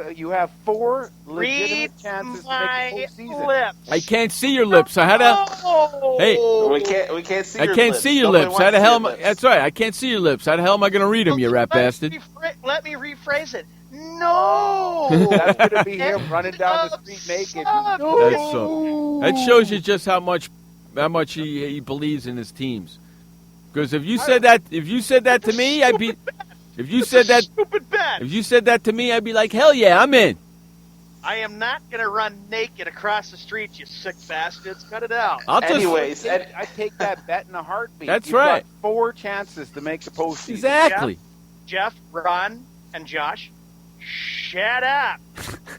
[SPEAKER 8] 4
[SPEAKER 7] Read
[SPEAKER 8] legitimate chances to
[SPEAKER 7] my
[SPEAKER 8] make the postseason.
[SPEAKER 7] lips.
[SPEAKER 6] I can't see your lips. I had to. Hey,
[SPEAKER 14] We can't see.
[SPEAKER 6] I
[SPEAKER 14] your
[SPEAKER 6] can't
[SPEAKER 14] lips.
[SPEAKER 6] see your
[SPEAKER 14] Nobody
[SPEAKER 6] lips. How
[SPEAKER 14] wants
[SPEAKER 6] the
[SPEAKER 14] to see
[SPEAKER 6] hell?
[SPEAKER 14] your
[SPEAKER 6] Am I,
[SPEAKER 14] lips.
[SPEAKER 6] that's right. I can't see your lips. How the hell am I going to read them, you rat bastard?
[SPEAKER 7] Let me rephrase it. No.
[SPEAKER 8] That's going to be him running down the street naked.
[SPEAKER 6] That's so. That shows you just how much he believes in his teams. Because if you said that to me, I'd be. If you said that,
[SPEAKER 7] stupid bet.
[SPEAKER 6] if you said that to me, I'd be like, hell yeah, I'm in.
[SPEAKER 7] I am not going to run naked across the street, you sick bastards. Cut it out.
[SPEAKER 14] Anyways,
[SPEAKER 8] I take that bet in a heartbeat.
[SPEAKER 6] That's
[SPEAKER 8] You've
[SPEAKER 6] right.
[SPEAKER 8] got 4 chances to make the postseason.
[SPEAKER 6] Exactly.
[SPEAKER 7] Jeff, Ron, and Josh, shut up.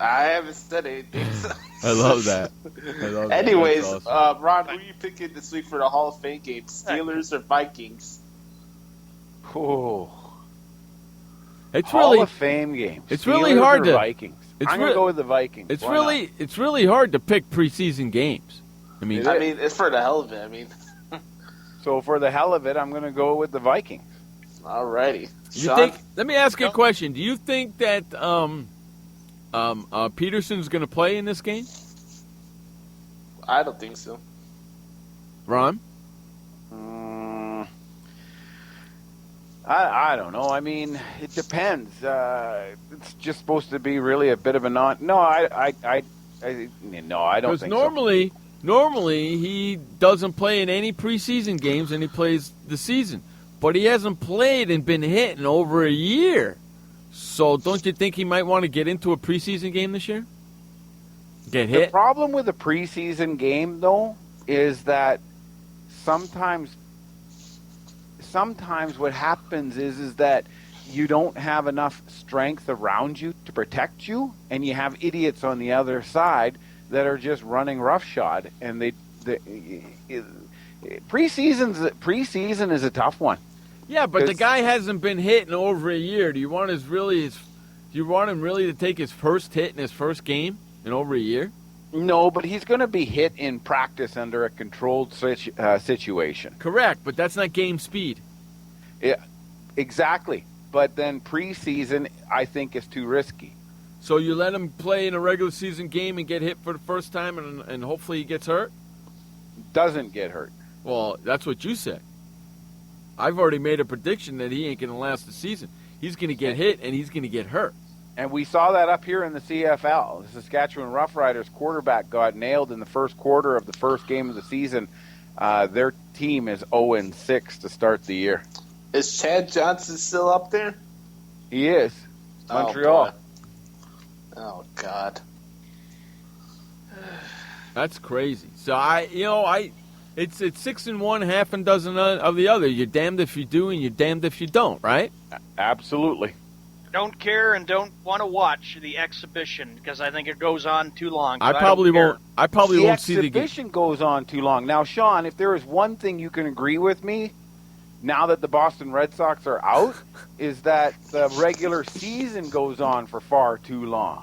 [SPEAKER 14] I haven't said anything. So.
[SPEAKER 6] I love that. I love that.
[SPEAKER 14] Anyways,
[SPEAKER 6] That's awesome.
[SPEAKER 14] Ron, who are you picking this week for the Hall of Fame game? Steelers or Vikings?
[SPEAKER 8] Oh.
[SPEAKER 6] It's
[SPEAKER 8] Hall
[SPEAKER 6] really
[SPEAKER 8] of Fame game.
[SPEAKER 6] It's really
[SPEAKER 8] Steelers
[SPEAKER 6] hard
[SPEAKER 8] or
[SPEAKER 6] to.
[SPEAKER 8] Vikings. I'm going to go with the Vikings.
[SPEAKER 6] It's
[SPEAKER 8] Why
[SPEAKER 6] it's really hard to pick preseason games. I mean,
[SPEAKER 14] it's for the hell of it. I mean,
[SPEAKER 8] So for the hell of it, I'm going to go with the Vikings.
[SPEAKER 14] Alrighty.
[SPEAKER 6] Let me ask you a question. Do you think that Peterson's going to play in this game?
[SPEAKER 14] I don't think so.
[SPEAKER 6] Ron?
[SPEAKER 8] I don't know. I mean, it depends. It's just supposed to be really a bit of a non. No, I don't
[SPEAKER 6] Because
[SPEAKER 8] think
[SPEAKER 6] normally he doesn't play in any preseason games and he plays the season. But he hasn't played and been hit in over a year. So don't you think he might want to get into a preseason game this year? Get hit?
[SPEAKER 8] The problem with a preseason game, though, is that sometimes what happens is that you don't have enough strength around you to protect you, and you have idiots on the other side that are just running roughshod. And preseason is a tough one.
[SPEAKER 6] Yeah, but the guy hasn't been hit in over a year. Do you want him really to take his first hit in his first game in over a year?
[SPEAKER 8] No, but he's going to be hit in practice under a controlled situation.
[SPEAKER 6] Correct, but that's not game speed.
[SPEAKER 8] Yeah, exactly. But then preseason, I think, is too risky.
[SPEAKER 6] So you let him play in a regular season game and get hit for the first time and hopefully he gets hurt?
[SPEAKER 8] Doesn't get hurt.
[SPEAKER 6] Well, that's what you said. I've already made a prediction that he ain't going to last the season. He's going to get hit and he's going to get hurt.
[SPEAKER 8] And we saw that up here in the CFL. The Saskatchewan Roughriders quarterback got nailed in the first quarter of the first game of the season. Their team is 0-6 to start the year.
[SPEAKER 14] Is Chad Johnson still up there?
[SPEAKER 8] He is. Montreal.
[SPEAKER 14] Oh, God.
[SPEAKER 6] That's crazy. So it's 6-1, half a dozen of the other. You're damned if you do and you're damned if you don't, right?
[SPEAKER 8] Absolutely.
[SPEAKER 7] Don't care and don't want to watch the exhibition because I think it goes on too long.
[SPEAKER 6] I probably won't see the game.
[SPEAKER 8] The exhibition goes on too long. Now, Sean, if there is one thing you can agree with me, now that the Boston Red Sox are out, is that the regular season goes on for far too long.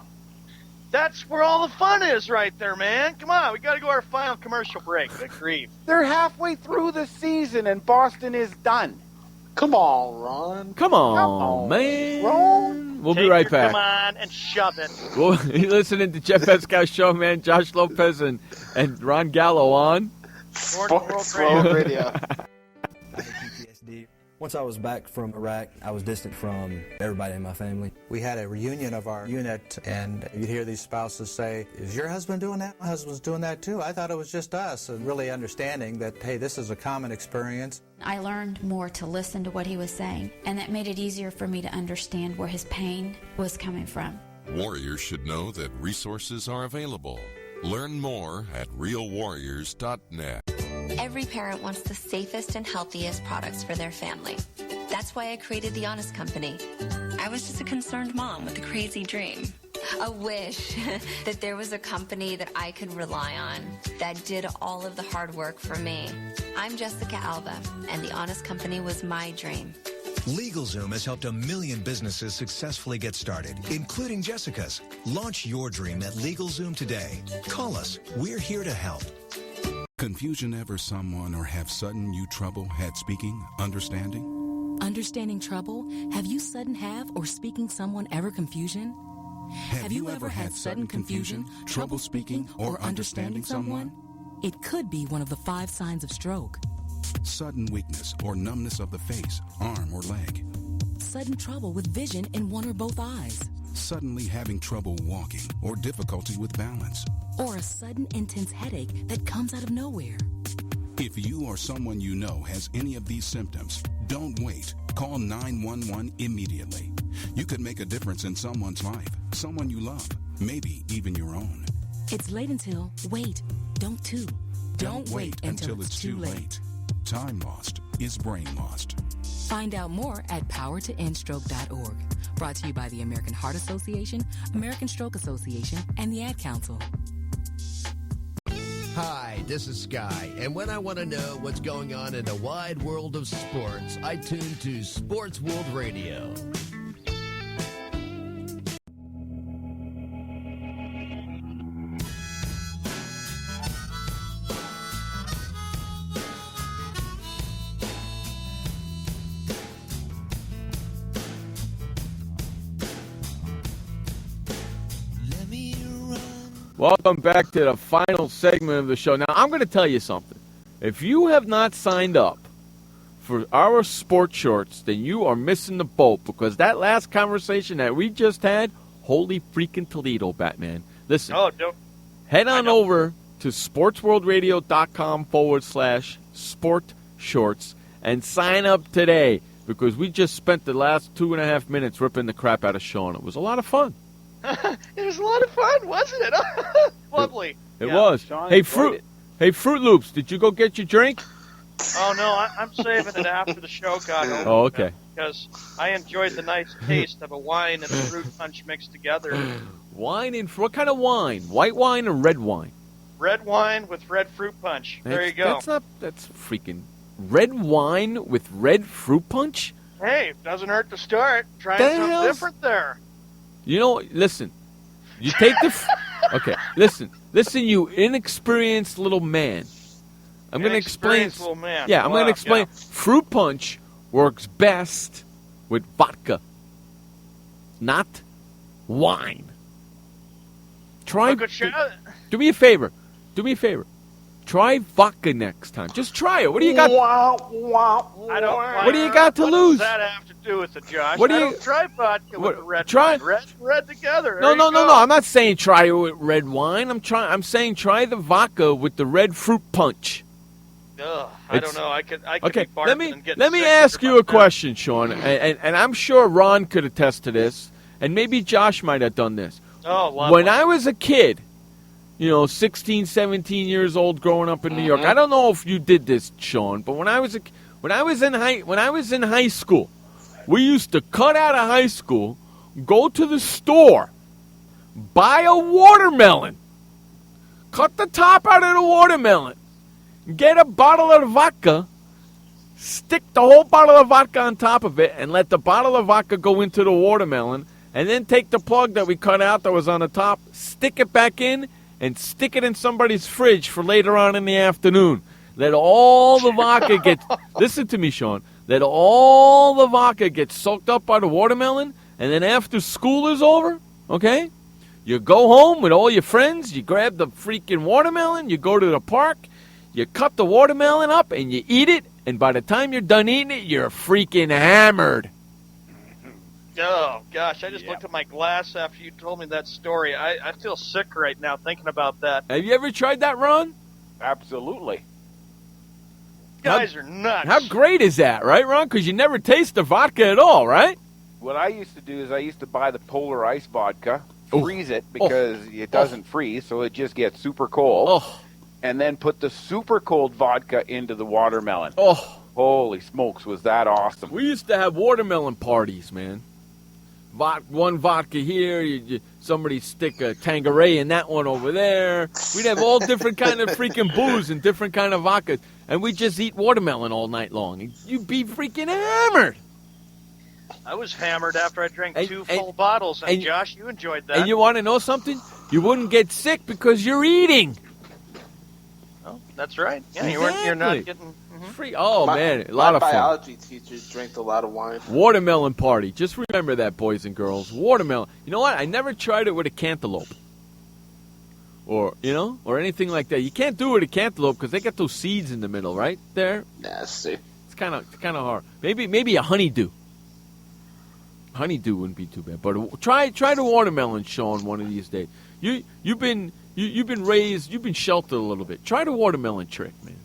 [SPEAKER 7] That's where all the fun is right there, man. Come on, we got to go our final commercial break. Good grief.
[SPEAKER 8] They're halfway through the season and Boston is done.
[SPEAKER 14] Come on, Ron.
[SPEAKER 6] Come on, man.
[SPEAKER 8] Ron.
[SPEAKER 6] We'll be right back.
[SPEAKER 7] Come on and shove it.
[SPEAKER 6] Well, you're listening to Jeff Escow Show, man. Josh Lopez and Ron Gallo on
[SPEAKER 14] Sports World Radio.
[SPEAKER 9] PTSD. Once I was back from Iraq, I was distant from everybody in my family. We had a reunion of our unit, and you'd hear these spouses say, "Is your husband doing that? My husband's doing that too. I thought it was just us." And really understanding that, hey, this is a common experience.
[SPEAKER 15] I learned more to listen to what he was saying, and that made it easier for me to understand where his pain was coming from.
[SPEAKER 18] Warriors should know that resources are available. Learn more at realwarriors.net.
[SPEAKER 19] Every parent wants the safest and healthiest products for their family. That's why I created The Honest Company. I was just a concerned mom with a crazy dream. A wish that there was a company that I could rely on that did all of the hard work for me. I'm Jessica Alba, and The Honest Company was my dream.
[SPEAKER 20] LegalZoom has helped 1 million businesses successfully get started, including Jessica's. Launch your dream at LegalZoom today. Call us. We're here to help.
[SPEAKER 21] Confusion ever someone or have sudden you trouble had speaking, understanding?
[SPEAKER 22] Understanding trouble? Have you sudden have or speaking someone ever confusion?
[SPEAKER 21] Have you ever had sudden confusion, trouble speaking, or understanding someone?
[SPEAKER 22] It could be one of the 5 signs of stroke.
[SPEAKER 21] Sudden weakness or numbness of the face, arm, or leg.
[SPEAKER 22] Sudden trouble with vision in one or both eyes.
[SPEAKER 21] Suddenly having trouble walking or difficulty with balance.
[SPEAKER 22] Or a sudden intense headache that comes out of nowhere.
[SPEAKER 21] If you or someone you know has any of these symptoms, don't wait. Call 911 immediately. You could make a difference in someone's life, someone you love, maybe even your own.
[SPEAKER 22] It's late until, wait, don't too.
[SPEAKER 21] Don't wait until it's too late. Time lost is brain lost.
[SPEAKER 22] Find out more at powertoendstroke.org. Brought to you by the American Heart Association, American Stroke Association, and the Ad Council.
[SPEAKER 13] Hi, this is Sky, and when I want to know what's going on in the wide world of sports, I tune to Sports World Radio.
[SPEAKER 6] Welcome back to the final segment of the show. Now, I'm going to tell you something. If you have not signed up for our sports shorts, then you are missing the boat, because that last conversation that we just had, holy freaking Toledo, Batman. Listen, head on over to sportsworldradio.com/sport shorts and sign up today, because we just spent the last 2.5 minutes ripping the crap out of Sean. It was a lot of fun.
[SPEAKER 7] It was a lot of fun, wasn't it? Lovely.
[SPEAKER 6] It was.
[SPEAKER 7] Sean
[SPEAKER 6] Hey,
[SPEAKER 7] enjoyed
[SPEAKER 6] Fruit Loops, did you go get your drink?
[SPEAKER 7] Oh, no, I'm saving it after the show got over.
[SPEAKER 6] Oh, okay.
[SPEAKER 7] Because I enjoyed the nice taste of a wine and a fruit punch mixed together.
[SPEAKER 6] Wine and what kind of wine? White wine or red wine?
[SPEAKER 7] Red wine with red fruit punch. There you go.
[SPEAKER 6] That's freaking red wine with red fruit punch?
[SPEAKER 7] Hey, it doesn't hurt to start. Trying
[SPEAKER 6] The
[SPEAKER 7] something
[SPEAKER 6] hell's-
[SPEAKER 7] different there.
[SPEAKER 6] You know, listen. You take the... Okay, listen, you inexperienced little man. I'm going to explain...
[SPEAKER 7] Inexperienced little man.
[SPEAKER 6] Yeah, I'm going to explain.
[SPEAKER 7] Yeah.
[SPEAKER 6] Fruit punch works best with vodka, not wine. Try... Do me a favor. Try vodka next time. Just try it. What do you got?
[SPEAKER 7] I don't.
[SPEAKER 6] What do you got to lose?
[SPEAKER 7] What does that have to do with it, Josh?
[SPEAKER 6] What do
[SPEAKER 7] I
[SPEAKER 6] you-
[SPEAKER 7] don't try vodka with the red
[SPEAKER 6] try-
[SPEAKER 7] wine. Red together.
[SPEAKER 6] No,
[SPEAKER 7] There
[SPEAKER 6] no,
[SPEAKER 7] you
[SPEAKER 6] no,
[SPEAKER 7] go.
[SPEAKER 6] no. I'm not saying try it with red wine. I'm saying try the vodka with the red fruit punch.
[SPEAKER 7] Ugh, I don't know. I could
[SPEAKER 6] Okay,
[SPEAKER 7] be
[SPEAKER 6] let
[SPEAKER 7] barfing and getting
[SPEAKER 6] me
[SPEAKER 7] sick
[SPEAKER 6] ask
[SPEAKER 7] after
[SPEAKER 6] you
[SPEAKER 7] my
[SPEAKER 6] a question, Sean, and I'm sure Ron could attest to this, and maybe Josh might have done this.
[SPEAKER 7] Oh, lovely.
[SPEAKER 6] When I was a kid, 16, 17 years old, growing up in New York, I don't know if you did this, Sean, but when I was in high school, we used to cut out of high school, go to the store, buy a watermelon, cut the top out of the watermelon, get a bottle of vodka, stick the whole bottle of vodka on top of it, and let the bottle of vodka go into the watermelon, and then take the plug that we cut out that was on the top, stick it back in, and stick it in somebody's fridge for later on in the afternoon. Let all the vodka get... Listen to me, Sean. Let all the vodka get soaked up by the watermelon, and then after school is over, okay, you go home with all your friends, you grab the freaking watermelon, you go to the park, you cut the watermelon up, and you eat it, and by the time you're done eating it, you're freaking hammered.
[SPEAKER 7] Oh, gosh, I just looked at my glass after you told me that story. I feel sick right now thinking about that.
[SPEAKER 6] Have you ever tried that, Ron?
[SPEAKER 8] Absolutely.
[SPEAKER 7] You guys are nuts.
[SPEAKER 6] How great is that, right, Ron? Because you never taste the vodka at all, right?
[SPEAKER 8] What I used to do is I used to buy the Polar Ice vodka, freeze it because it doesn't freeze, so it just gets super cold, and then put the super cold vodka into the watermelon.
[SPEAKER 6] Oh,
[SPEAKER 8] holy smokes, was that awesome.
[SPEAKER 6] We used to have watermelon parties, man. One vodka here, somebody stick a Tanqueray in that one over there. We'd have all different kind of freaking booze and different kind of vodkas, and we'd just eat watermelon all night long. You'd be freaking hammered.
[SPEAKER 7] I was hammered after I drank two full bottles, and Josh, you enjoyed that.
[SPEAKER 6] And you want to know something? You wouldn't get sick because you're eating.
[SPEAKER 7] Oh, that's right. Yeah,
[SPEAKER 6] Exactly.
[SPEAKER 7] you're not getting...
[SPEAKER 6] Free. Oh, man, a lot of
[SPEAKER 14] My
[SPEAKER 6] fun.
[SPEAKER 14] biology teachers drank a lot of wine.
[SPEAKER 6] Watermelon party. Just remember that, boys and girls. Watermelon. You know what? I never tried it with a cantaloupe. Or anything like that. You can't do it with a cantaloupe because they got those seeds in the middle, right? There.
[SPEAKER 14] Nasty.
[SPEAKER 6] It's kind of hard. Maybe a honeydew. Honeydew wouldn't be too bad. But try the watermelon, Sean, one of these days. You've been raised, you've been sheltered a little bit. Try the watermelon trick, man.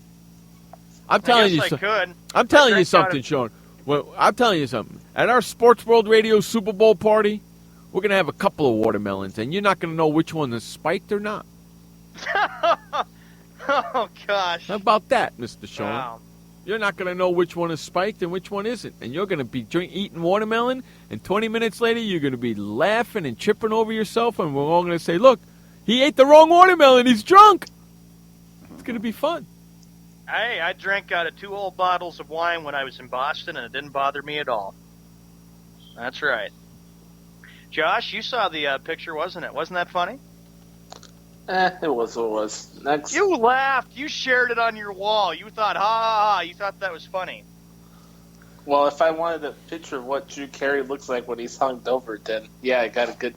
[SPEAKER 6] I'm telling you something. I'm telling you something, Sean. Well, I'm telling you something. At our Sports World Radio Super Bowl party, we're going to have a couple of watermelons, and you're not going to know which one is spiked or not.
[SPEAKER 7] Oh, gosh.
[SPEAKER 6] How about that, Mr. Sean?
[SPEAKER 7] Wow.
[SPEAKER 6] You're not going to know which one is spiked and which one isn't. And you're going to be eating watermelon, and 20 minutes later, you're going to be laughing and tripping over yourself, and we're all going to say, look, he ate the wrong watermelon. He's drunk. It's going to be fun.
[SPEAKER 7] Hey, I drank out of 2 old bottles of wine when I was in Boston, and it didn't bother me at all. That's right. Josh, you saw the picture, wasn't it? Wasn't that funny?
[SPEAKER 14] It was. Next.
[SPEAKER 7] You laughed. You shared it on your wall. You thought, ha, ha, ha. You thought that was funny.
[SPEAKER 14] Well, if I wanted a picture of what Drew Carey looks like when he's hunked over, then yeah, I got a good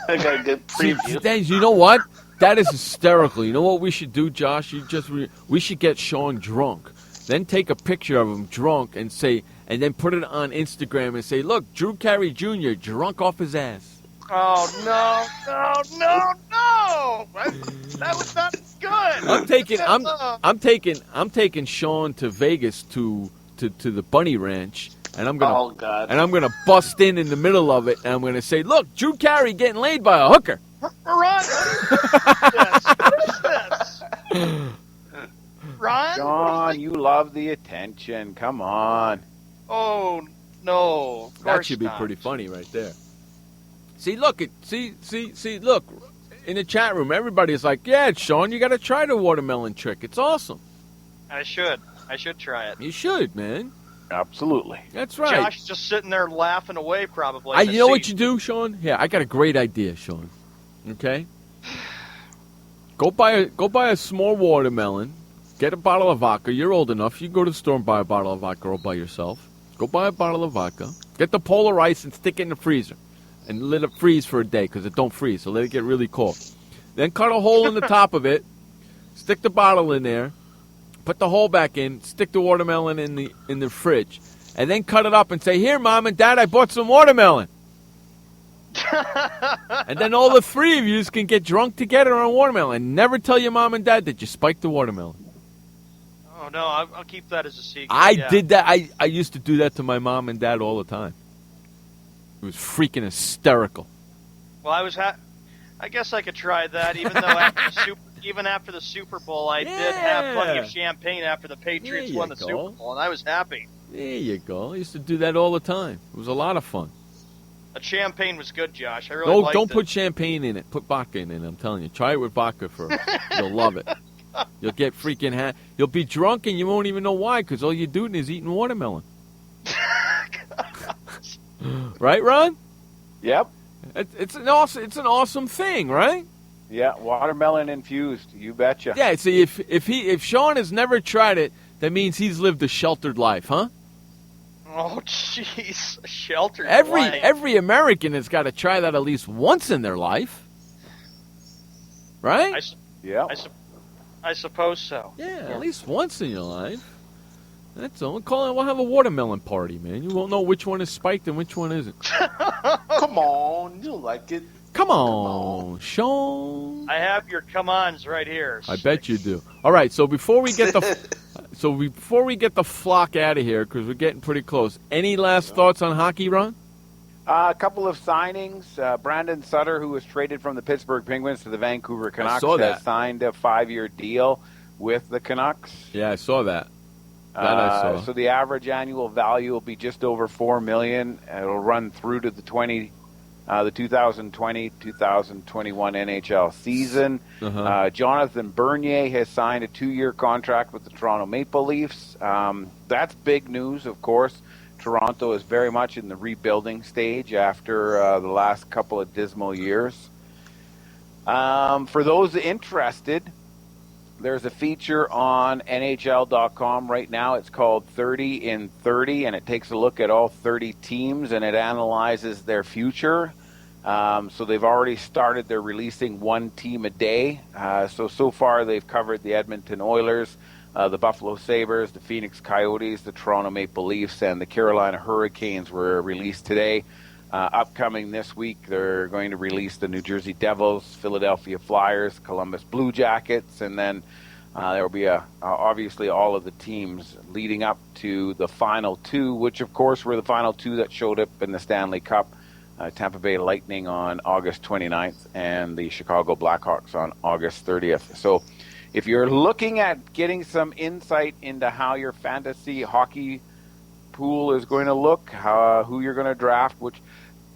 [SPEAKER 14] preview.
[SPEAKER 6] Then you know what? That is hysterical. You know what we should do, Josh? We should get Sean drunk, then take a picture of him drunk and then put it on Instagram and say, "Look, Drew Carey Jr. drunk off his ass."
[SPEAKER 7] Oh no! That was not good.
[SPEAKER 6] I'm taking Sean to Vegas to the Bunny Ranch, and I'm gonna bust in the middle of it, and I'm gonna say, "Look, Drew Carey getting laid by a hooker."
[SPEAKER 7] Ron, what is this? Ron,
[SPEAKER 8] John, you love the attention. Come on.
[SPEAKER 7] Oh no!
[SPEAKER 6] That should be pretty funny right there. See, look, look, in the chat room, everybody's like, "Yeah, Sean, you got to try the watermelon trick. It's awesome."
[SPEAKER 7] I should try it.
[SPEAKER 6] You should, man.
[SPEAKER 8] Absolutely.
[SPEAKER 6] That's right.
[SPEAKER 7] Josh just sitting there laughing away, probably.
[SPEAKER 6] You know what you do, Sean? Yeah, I got a great idea, Sean. Okay, go buy a small watermelon. Get a bottle of vodka. You're old enough. You can go to the store and buy a bottle of vodka all by yourself. Go buy a bottle of vodka. Get the polar ice and stick it in the freezer. And let it freeze for a day because it don't freeze. So let it get really cold. Then cut a hole in the top of it. Stick the bottle in there. Put the hole back in. Stick the watermelon in the fridge. And then cut it up and say, "Here, Mom and Dad, I bought some watermelon." And then all the three of you can get drunk together on watermelon. And never tell your mom and dad that you spiked the watermelon.
[SPEAKER 7] Oh, no, I'll keep that as a secret.
[SPEAKER 6] I did that. I used to do that to my mom and dad all the time. It was freaking hysterical.
[SPEAKER 7] Well, I guess I could try that, even though even after the Super Bowl, I did have plenty of champagne after the Patriots won the Super Bowl, and I was happy.
[SPEAKER 6] There you go. I used to do that all the time. It was a lot of fun.
[SPEAKER 7] The champagne was good, Josh. I really liked it.
[SPEAKER 6] Don't put champagne in it. Put vodka in it, I'm telling you. Try it with vodka first. You'll love it. You'll get freaking You'll be drunk and you won't even know why because all you're doing is eating watermelon. Right, Ron?
[SPEAKER 8] Yep.
[SPEAKER 6] It's an awesome thing, right?
[SPEAKER 8] Yeah, watermelon infused. You betcha.
[SPEAKER 6] Yeah. See, if Sean has never tried it, that means he's lived a sheltered life, huh?
[SPEAKER 7] Oh, jeez, sheltered
[SPEAKER 6] life.
[SPEAKER 7] life.
[SPEAKER 6] Every American has got to try that at least once in their life, right?
[SPEAKER 7] I suppose so.
[SPEAKER 6] Yeah, at least once in your life. That's all. We'll have a watermelon party, man. You won't know which one is spiked and which one isn't.
[SPEAKER 14] Come on, you'll like it.
[SPEAKER 6] Come on, Sean.
[SPEAKER 7] I have your come-ons right here.
[SPEAKER 6] I bet you do. All right, so before we get the flock out of here, because we're getting pretty close, any last thoughts on hockey, Ron?
[SPEAKER 8] A couple of signings. Brandon Sutter, who was traded from the Pittsburgh Penguins to the Vancouver Canucks, has signed a 5-year deal with the Canucks.
[SPEAKER 6] Yeah, I saw that. I saw.
[SPEAKER 8] So the average annual value will be just over $4 million. It'll run through to the 2020-2021 NHL season. Jonathan Bernier has signed a 2-year contract with the Toronto Maple Leafs. That's big news, of course. Toronto is very much in the rebuilding stage after the last couple of dismal years. For those interested, there's a feature on NHL.com right now. It's called 30 in 30, and it takes a look at all 30 teams, and it analyzes their future. So they've already started. They're releasing one team a day. So far they've covered the Edmonton Oilers, the Buffalo Sabres, the Phoenix Coyotes, the Toronto Maple Leafs, and the Carolina Hurricanes were released today. Upcoming this week, they're going to release the New Jersey Devils, Philadelphia Flyers, Columbus Blue Jackets, and then there will be obviously all of the teams leading up to the final two, which of course were the final two that showed up in the Stanley Cup. Tampa Bay Lightning on August 29th and the Chicago Blackhawks on August 30th. So if you're looking at getting some insight into how your fantasy hockey pool is going to look, who you're going to draft, which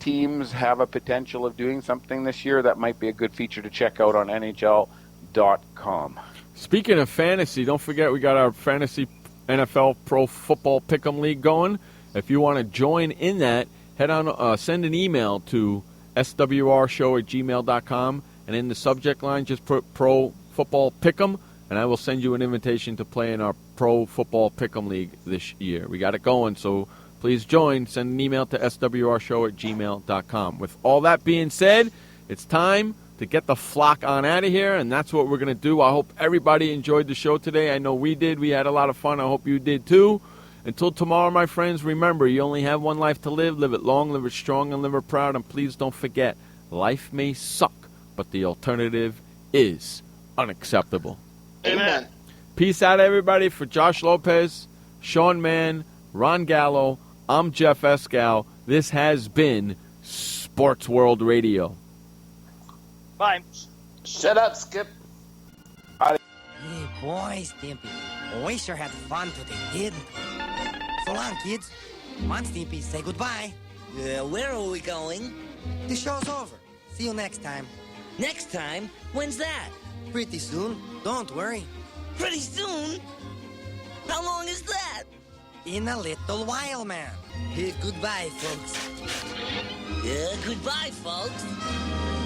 [SPEAKER 8] teams have a potential of doing something this year, that might be a good feature to check out on NHL.com.
[SPEAKER 6] Speaking of fantasy, don't forget we got our fantasy NFL Pro Football Pick'em League going. If you want to join in that, head on, send an email to swrshow@gmail.com, and in the subject line, just put Pro Football Pick'em, and I will send you an invitation to play in our Pro Football Pick'em League this year. We got it going, so please join. Send an email to swrshow@gmail.com. With all that being said, it's time to to get the flock on out of here, and that's what we're going to do. I hope everybody enjoyed the show today. I know we did. We had a lot of fun. I hope you did too. Until tomorrow, my friends, remember, you only have one life to live. Live it long, live it strong, and live it proud. And please don't forget, life may suck, but the alternative is unacceptable.
[SPEAKER 14] Amen.
[SPEAKER 6] Peace out, everybody. For Josh Lopez, Sean Mann, Ron Gallo, I'm Jeff Escal. This has been Sports World Radio.
[SPEAKER 7] Bye.
[SPEAKER 14] Shut up, Skip.
[SPEAKER 2] Hey, boy, Stimpy. We sure had fun today, kid. So long, kids. Come on, Stimpy, say goodbye.
[SPEAKER 5] Where are we going?
[SPEAKER 2] The show's over. See you next time.
[SPEAKER 5] Next time? When's that?
[SPEAKER 2] Pretty soon. Don't worry.
[SPEAKER 5] Pretty soon? How long is that?
[SPEAKER 2] In a little while, man. Goodbye, folks.
[SPEAKER 5] Goodbye, folks.